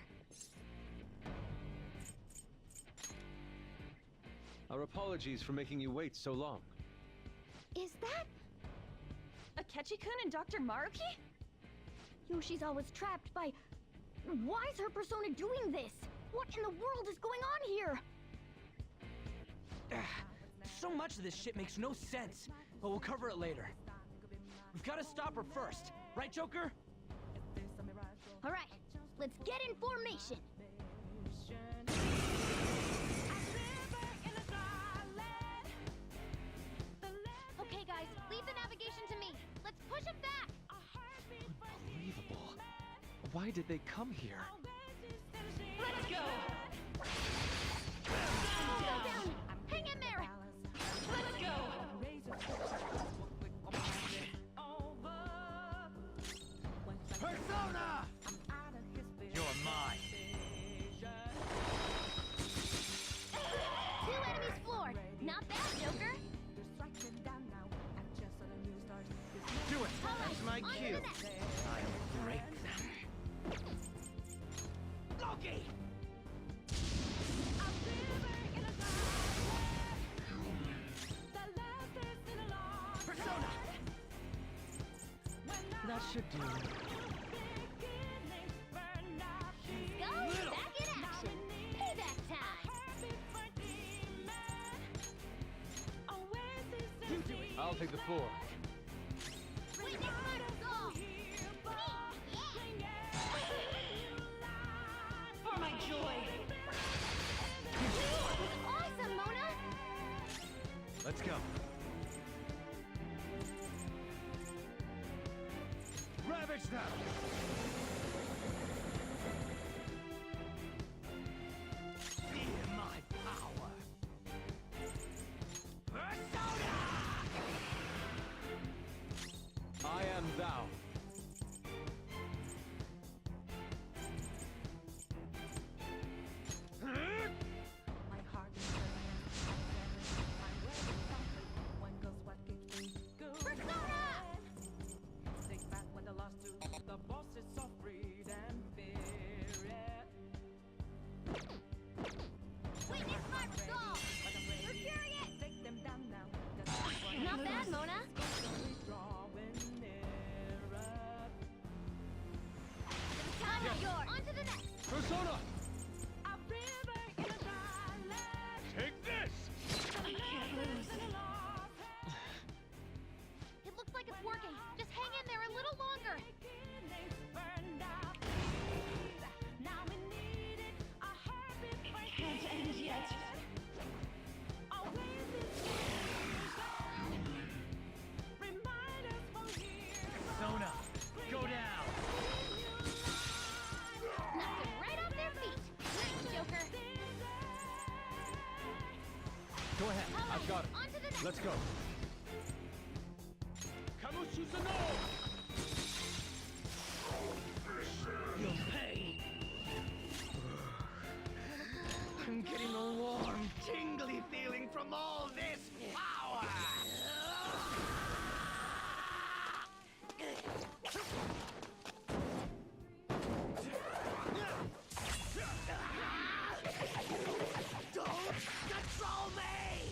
Our apologies for making you wait so long. Is that... Akechi-kun and Dr. Maruki? Yoshizawa's trapped by... Why is her persona doing this? What in the world is going on here? So much of this shit makes no sense, but we'll cover it later. We've got to stop her first, right, Joker? All right, let's get in formation. Okay, guys, leave the navigation to me. Let's push him back. Unbelievable. Why did they come here? Let's go! Go down. Hang in there. Let's go! Persona! You're mine. 2 enemies floored. Not bad, Joker. Do it. All right, That's my on to cue. the next. I'll break them. Loki! Persona! That should do. Go, back in action. Payback time. You do it. I'll take the floor. Wait, next time, go. For my joy! Awesome, Mona. Let's go. Ravage them! Feel my power! Persona! I am thou. Witness my resolve. We're curious. Not bad, Mona. Time is yours. On to the next. Persona! Take this! I can't lose. It looks like it's working. Just hang in there a little longer. Can't end yet. Persona, go down! Knocked them right off their feet. Nice, Joker. Go ahead, I've got it. On to the next. Let's go. You'll pay! I'm getting a warm, tingly feeling from all this power! Don't control me!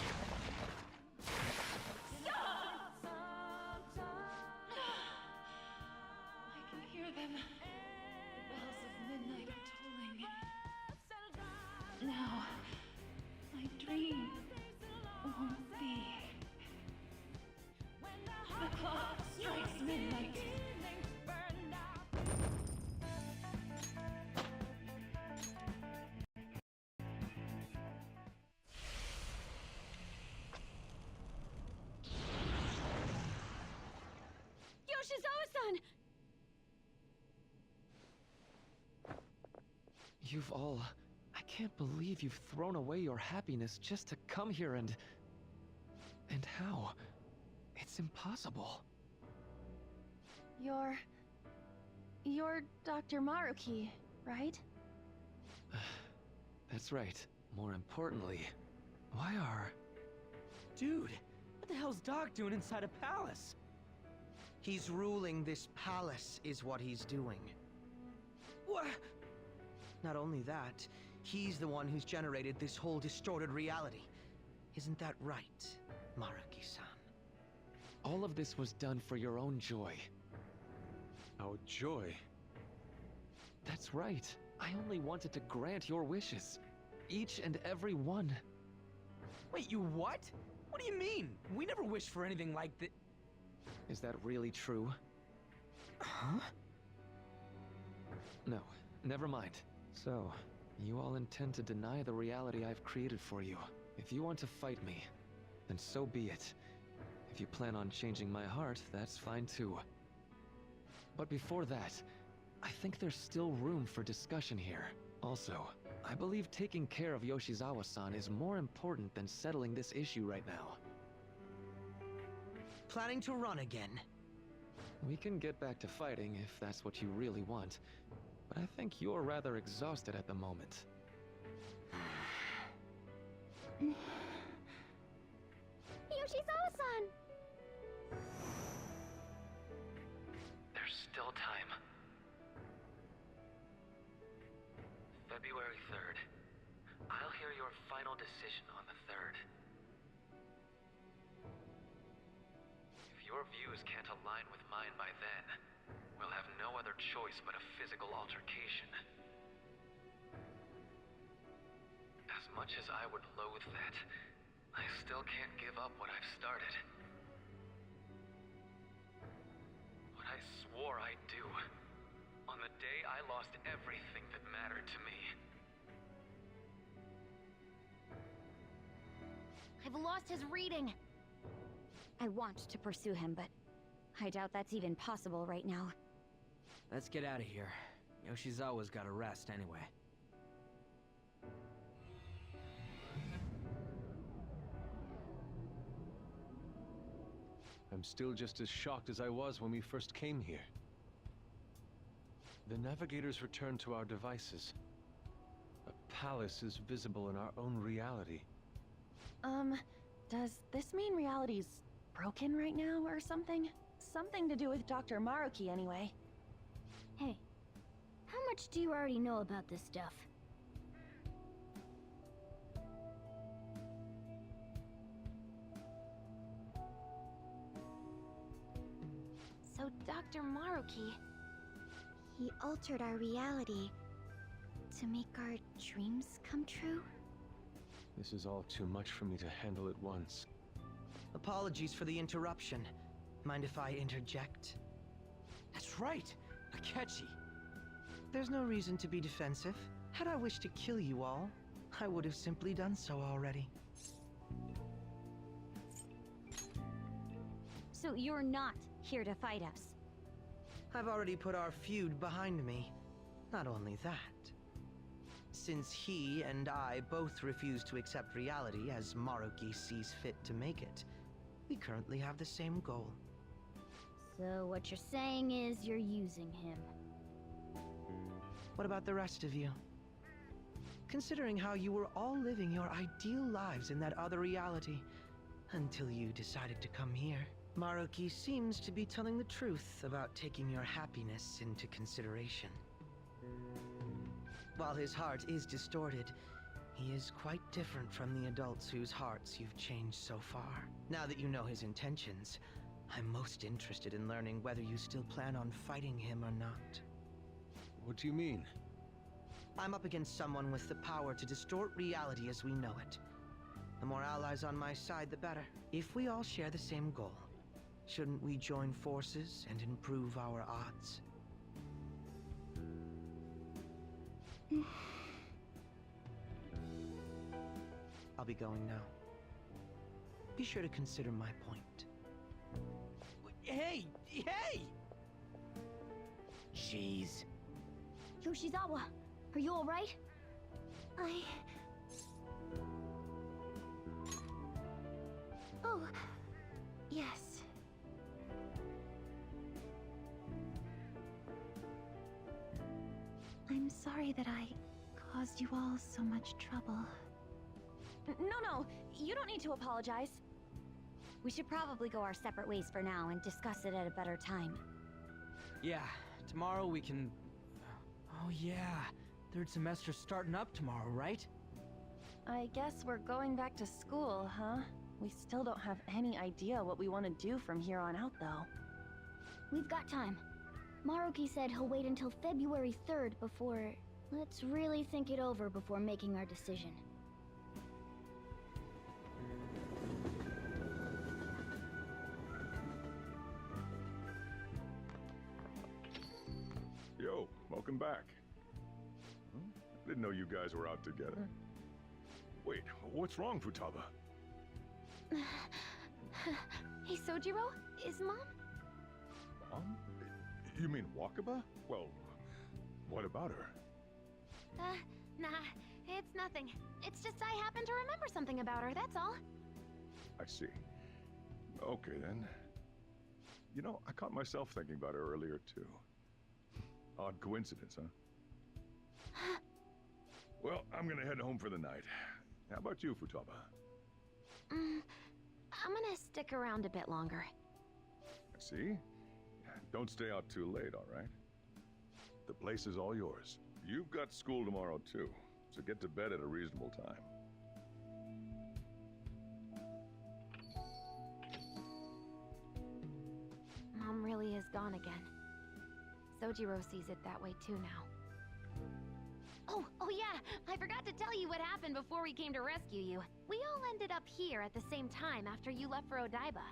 I can hear them. The bells of midnight are tolling. Now, my dream won't be. The clock strikes midnight. Yoshizawa-san! You've all... I can't believe you've thrown away your happiness just to come here and... And how? It's impossible. You're Dr. Maruki, right? That's right. More importantly, why are... Dude, what the hell's Doc doing inside a palace? He's ruling this palace, is what he's doing. What? Not only that, he's the one who's generated this whole distorted reality. Isn't that right, Maruki-san? All of this was done for your own joy. Our joy? That's right. I only wanted to grant your wishes. Each and every one. Wait, you what? What do you mean? We never wished for anything like that. Is that really true? Huh? No, never mind. So, you all intend to deny the reality I've created for you. If you want to fight me, then so be it. If you plan on changing my heart, that's fine too. But before that, I think there's still room for discussion here. Also, I believe taking care of Yoshizawa-san is more important than settling this issue right now. Planning to run again? We can get back to fighting if that's what you really want, but I think you're rather exhausted at the moment. Yoshizawa-san! There's still time. February 3rd. I'll hear your final decision on the 3rd. If your views can't align with mine by then, we'll have no other choice but a physical altercation. As much as I would loathe that, I still can't give up what I've started. What I swore I'd do on the day I lost everything that mattered to me. I've lost his reading. I want to pursue him, but I doubt that's even possible right now. Let's get out of here. Yoshizawa's gotta rest anyway. I'm still just as shocked as I was when we first came here. The navigators returned to our devices. A palace is visible in our own reality. Does this mean reality's broken right now or something? Something to do with Dr. Maruki anyway. Hey, how much do you already know about this stuff? So Dr. Maruki, he altered our reality to make our dreams come true? This is all too much for me to handle at once. Apologies for the interruption. Mind if I interject? That's right! Akechi! There's no reason to be defensive. Had I wished to kill you all, I would have simply done so already. So you're not here to fight us? I've already put our feud behind me. Not only that, since he and I both refuse to accept reality as Maruki sees fit to make it, we currently have the same goal. So what you're saying is you're using him. What about the rest of you? Considering how you were all living your ideal lives in that other reality, until you decided to come here. Maruki seems to be telling the truth about taking your happiness into consideration. While his heart is distorted, he is quite different from the adults whose hearts you've changed so far. Now that you know his intentions, I'm most interested in learning whether you still plan on fighting him or not. What do you mean? I'm up against someone with the power to distort reality as we know it. The more allies on my side, the better. If we all share the same goal, shouldn't we join forces and improve our odds? I'll be going now. Be sure to consider my point. Hey! Hey! Jeez. Yoshizawa, are you alright? Oh, yes. I'm sorry that I caused you all so much trouble. No, you don't need to apologize. We should probably go our separate ways for now and discuss it at a better time. Yeah, tomorrow we can... Oh yeah, third semester's starting up tomorrow, right? I guess we're going back to school, huh? We still don't have any idea what we want to do from here on out, though. We've got time. Maruki said he'll wait until February 3rd before... Let's really think it over before making our decision. Yo, welcome back. Huh? I didn't know you guys were out together. Wait, what's wrong, Futaba? Hey, Sojiro, is Mom? Mom? You mean Wakaba? Well, what about her? Nah, it's nothing. It's just I happen to remember something about her, that's all. I see. Okay, then. You know, I caught myself thinking about her earlier, too. Odd coincidence, huh? Well, I'm gonna head home for the night. How about you, Futaba? I'm gonna stick around a bit longer. I see. Don't stay out too late, all right? The place is all yours. You've got school tomorrow, too, so get to bed at a reasonable time. Mom really is gone again. Sojiro sees it that way too now. Oh yeah, I forgot to tell you what happened before we came to rescue you. We all ended up here at the same time after you left for Odaiba.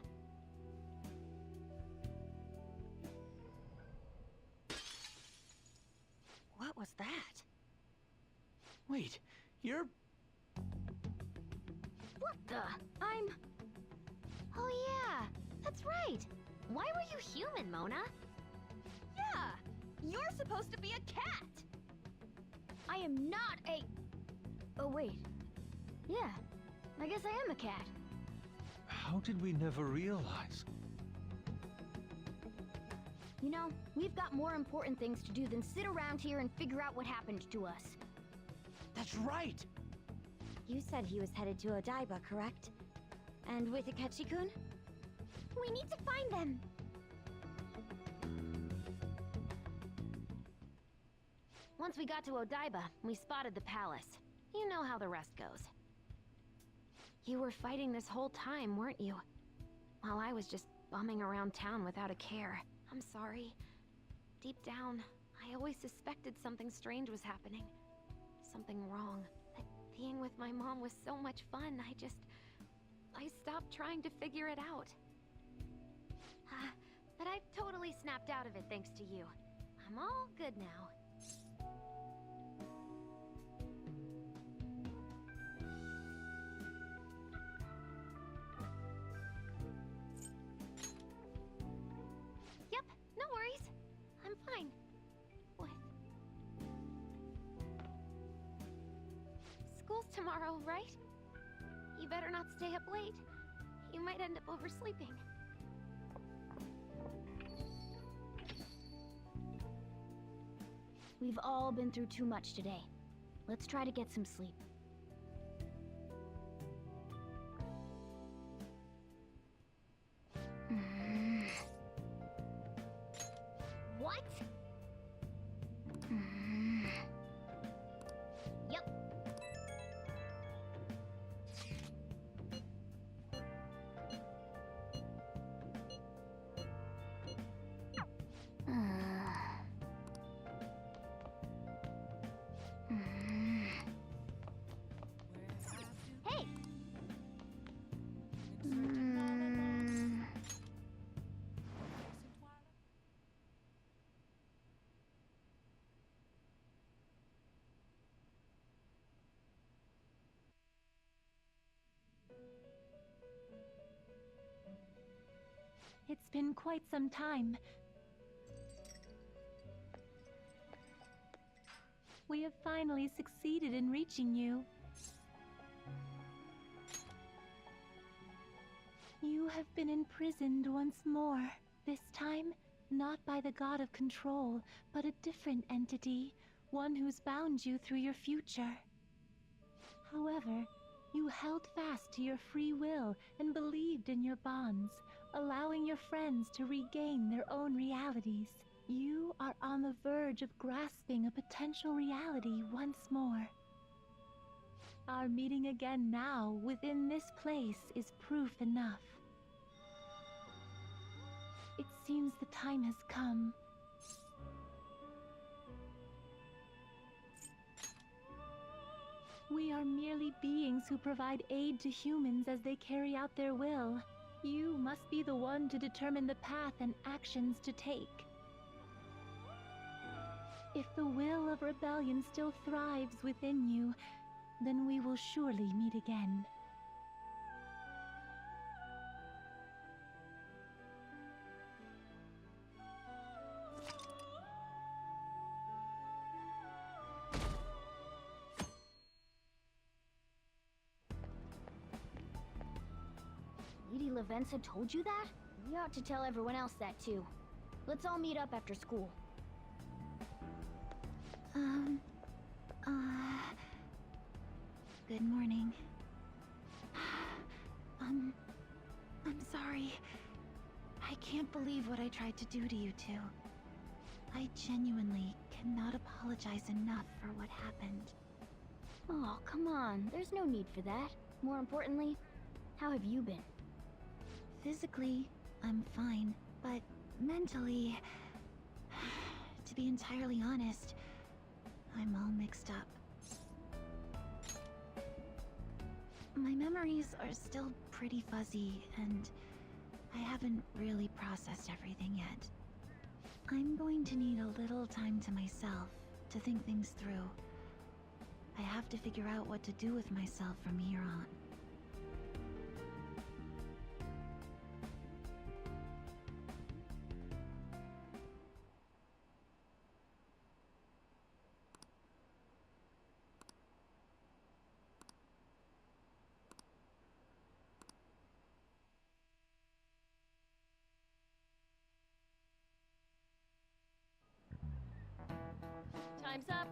What was that? Wait, you're... What the? Oh yeah, that's right. Why were you human, Mona? Yeah, you're supposed to be a cat! I am not a... Oh, wait. Yeah, I guess I am a cat. How did we never realize? You know, we've got more important things to do than sit around here and figure out what happened to us. That's right! You said he was headed to Odaiba, correct? And with Akechi-kun? We need to find them! Once we got to Odaiba, we spotted the palace. You know how the rest goes. You were fighting this whole time, weren't you? While I was just bumming around town without a care. I'm sorry. Deep down, I always suspected something strange was happening. Something wrong. That being with my mom was so much fun, I stopped trying to figure it out. But I've totally snapped out of it thanks to you. I'm all good now. Yep, no worries. I'm fine. What? School's tomorrow, right? You better not stay up late. You might end up oversleeping. We've all been through too much today. Let's try to get some sleep. What? Yep. Hey! It's been quite some time. We have finally succeeded in reaching you. You have been imprisoned once more. This time, not by the god of control, but a different entity, one who's bound you through your future. However, you held fast to your free will and believed preserved in your bonds, allowing your friends to regain their own realities. You are on the verge of grasping a potential reality once more. Our meeting again now within this place is proof enough. It seems the time has come. We are merely beings who provide aid to humans as they carry out their will. You must be the one to determine the path and actions to take. If the will of rebellion still thrives within you, then we will surely meet again. Lady Lavenza told you that? We ought to tell everyone else that too. Let's all meet up after school. Good morning. I'm sorry. I can't believe what I tried to do to you two. I genuinely cannot apologize enough for what happened. Oh, come on. There's no need for that. More importantly, how have you been? Physically, I'm fine, but mentally, to be entirely honest, I'm all mixed up. My memories are still pretty fuzzy, and I haven't really processed everything yet. I'm going to need a little time to myself to think things through. I have to figure out what to do with myself from here on. Time's up.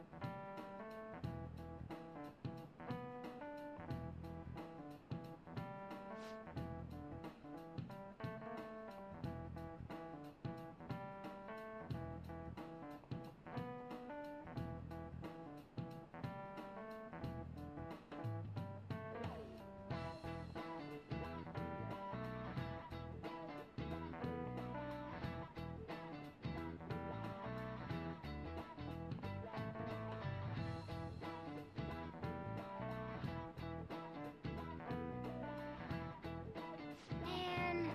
Man.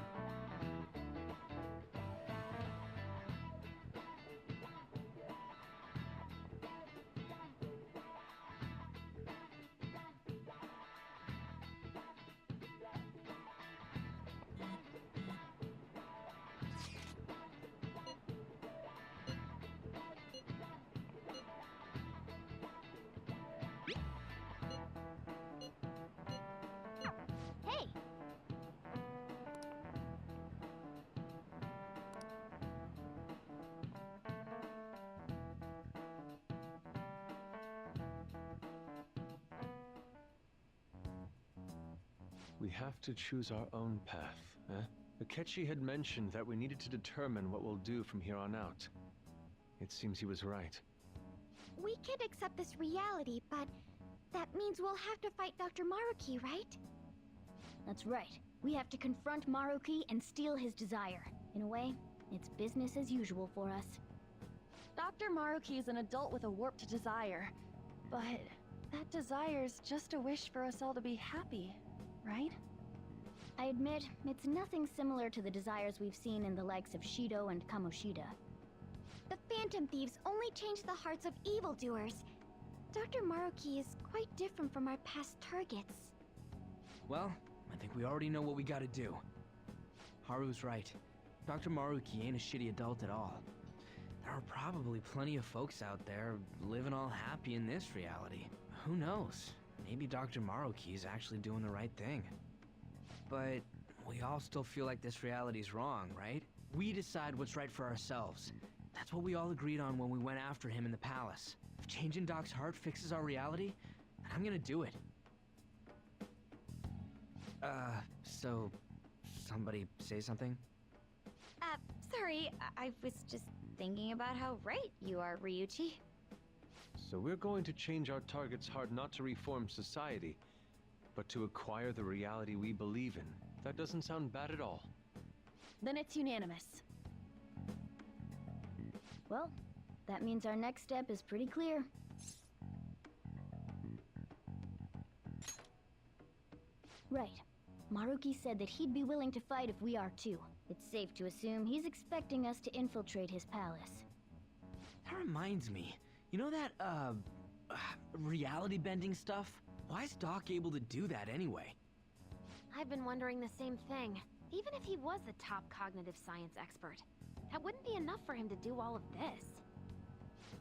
Hey! We have to choose our own path, eh? Akechi had mentioned that we needed to determine what we'll do from here on out. It seems he was right. We can't accept this reality, but that means we'll have to fight Dr. Maruki, right? That's right. We have to confront Maruki and steal his desire. In a way, it's business as usual for us. Dr. Maruki is an adult with a warped desire, but that desire's just a wish for us all to be happy, right? I admit, it's nothing similar to the desires we've seen in the likes of Shido and Kamoshida. The Phantom Thieves only change the hearts of evildoers. Dr. Maruki is quite different from our past targets. Well, I think we already know what we gotta do. Haru's right. Dr. Maruki ain't a shitty adult at all. There are probably plenty of folks out there living all happy in this reality. Who knows? Maybe Dr. Maruki is actually doing the right thing. But we all still feel like this reality's wrong, right? We decide what's right for ourselves. That's what we all agreed on when we went after him in the palace. If changing Doc's heart fixes our reality, then I'm gonna do it. So somebody say something? Sorry, I was just thinking about how right you are, Ryuichi. So we're going to change our target's heart not to reform society, but to acquire the reality we believe in. That doesn't sound bad at all. Then it's unanimous. Well, that means our next step is pretty clear. Right. Maruki said that he'd be willing to fight if we are too. It's safe to assume he's expecting us to infiltrate his palace. That reminds me. You know that, reality bending stuff? Why is Doc able to do that anyway? I've been wondering the same thing. Even if he was the top cognitive science expert, that wouldn't be enough for him to do all of this.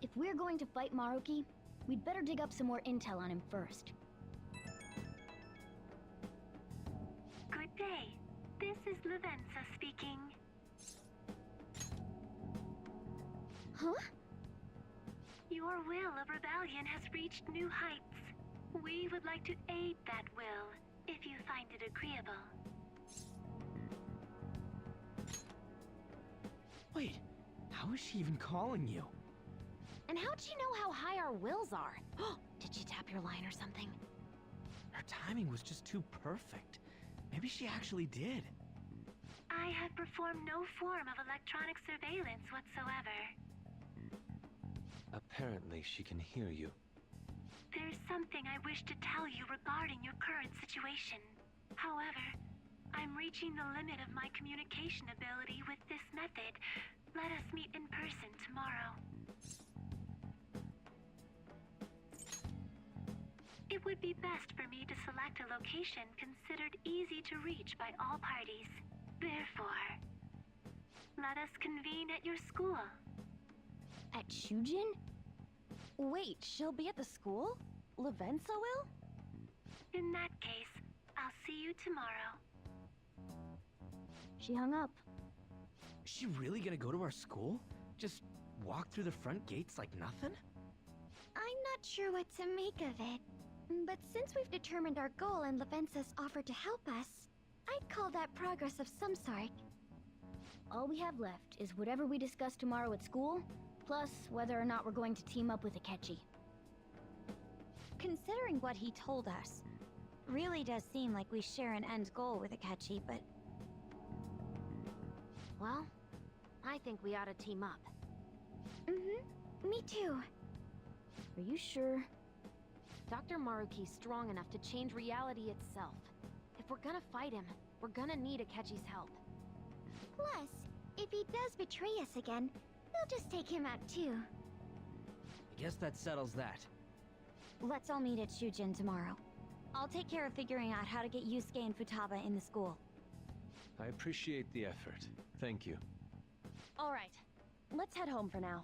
If we're going to fight Maruki, we'd better dig up some more intel on him first. Good day. This is Lavenza speaking. Huh? Your will of rebellion has reached new heights. We would like to aid that will, if you find it agreeable. Wait, how is she even calling you? And how'd she know how high our wills are? Did she tap your line or something? Her timing was just too perfect. Maybe she actually did. I have performed no form of electronic surveillance whatsoever. Apparently, she can hear you. There's something I wish to tell you regarding your current situation. However, I'm reaching the limit of my communication ability with this method. Let us meet in person tomorrow. It would be best for me to select a location considered easy to reach by all parties. Therefore, let us convene at your school. At Shujin? Wait, she'll be at the school? Lavenza will? In that case, I'll see you tomorrow. She hung up. Is she really gonna go to our school? Just walk through the front gates like nothing? I'm not sure what to make of it. But since we've determined our goal and Lavenza's offered to help us, I'd call that progress of some sort. All we have left is whatever we discuss tomorrow at school, plus whether or not we're going to team up with Akechi. Considering what he told us, really does seem like we share an end goal with Akechi, but... Well, I think we ought to team up. Me too. Are you sure? Dr. Maruki's strong enough to change reality itself. If we're gonna fight him, we're gonna need Akechi's help. Plus, if he does betray us again, we'll just take him out too. I guess that settles that. Let's all meet at Shujin tomorrow. I'll take care of figuring out how to get Yusuke and Futaba in the school. I appreciate the effort. Thank you. All right, let's head home for now.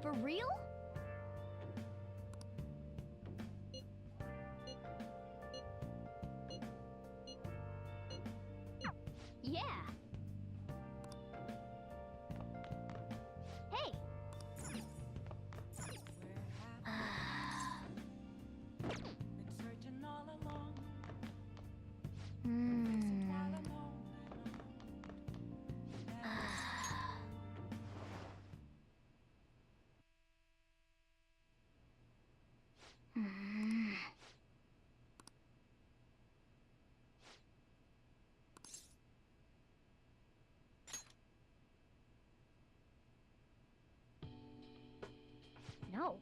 For real? Yeah. Hey. No.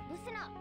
listen up.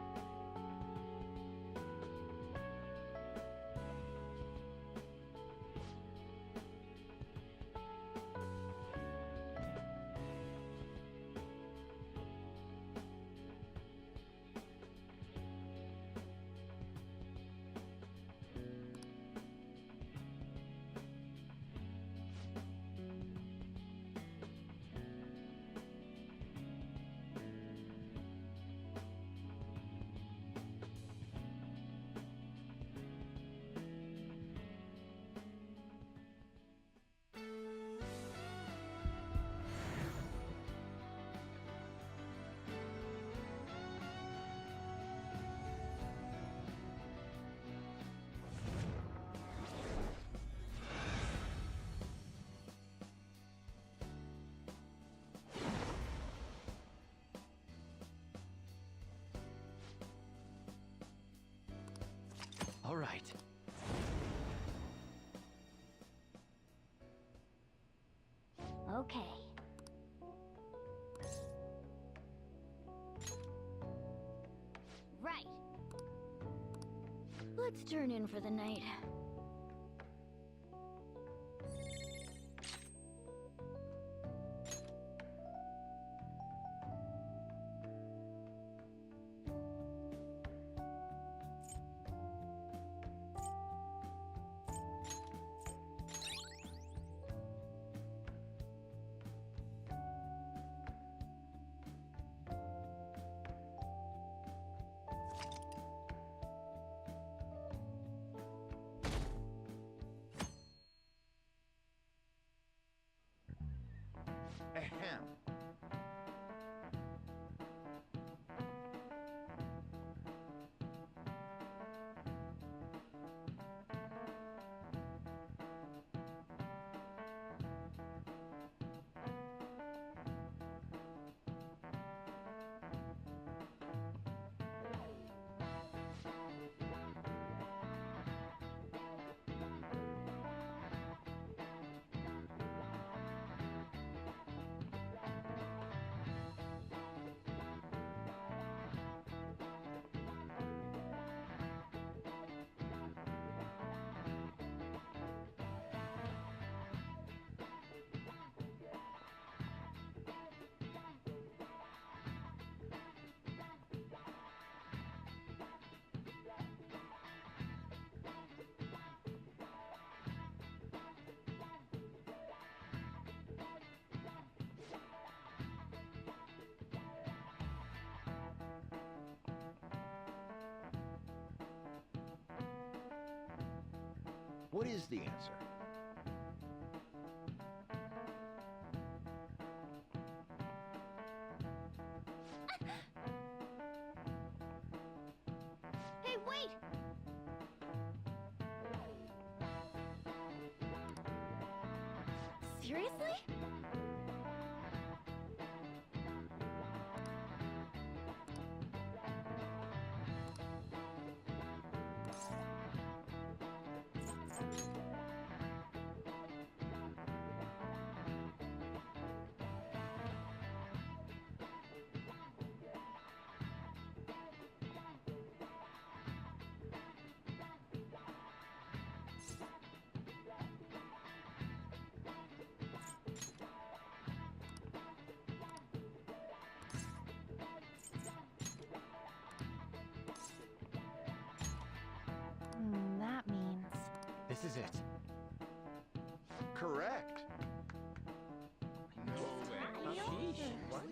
All right. Okay. Right. Let's turn in for the night. Ahem. What is the answer? Hey, wait! Seriously? That means... This is it. Correct. No way. Sheesh. What?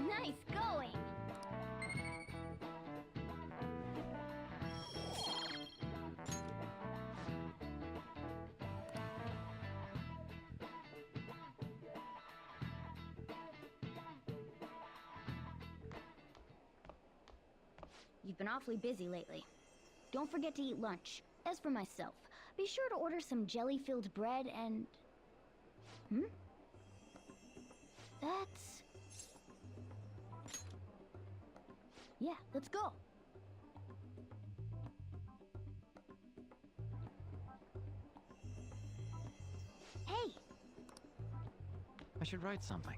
Nice going! You've been awfully busy lately. Don't forget to eat lunch. As for myself, be sure to order some jelly-filled bread and... That's... Yeah, let's go. Hey! I should write something.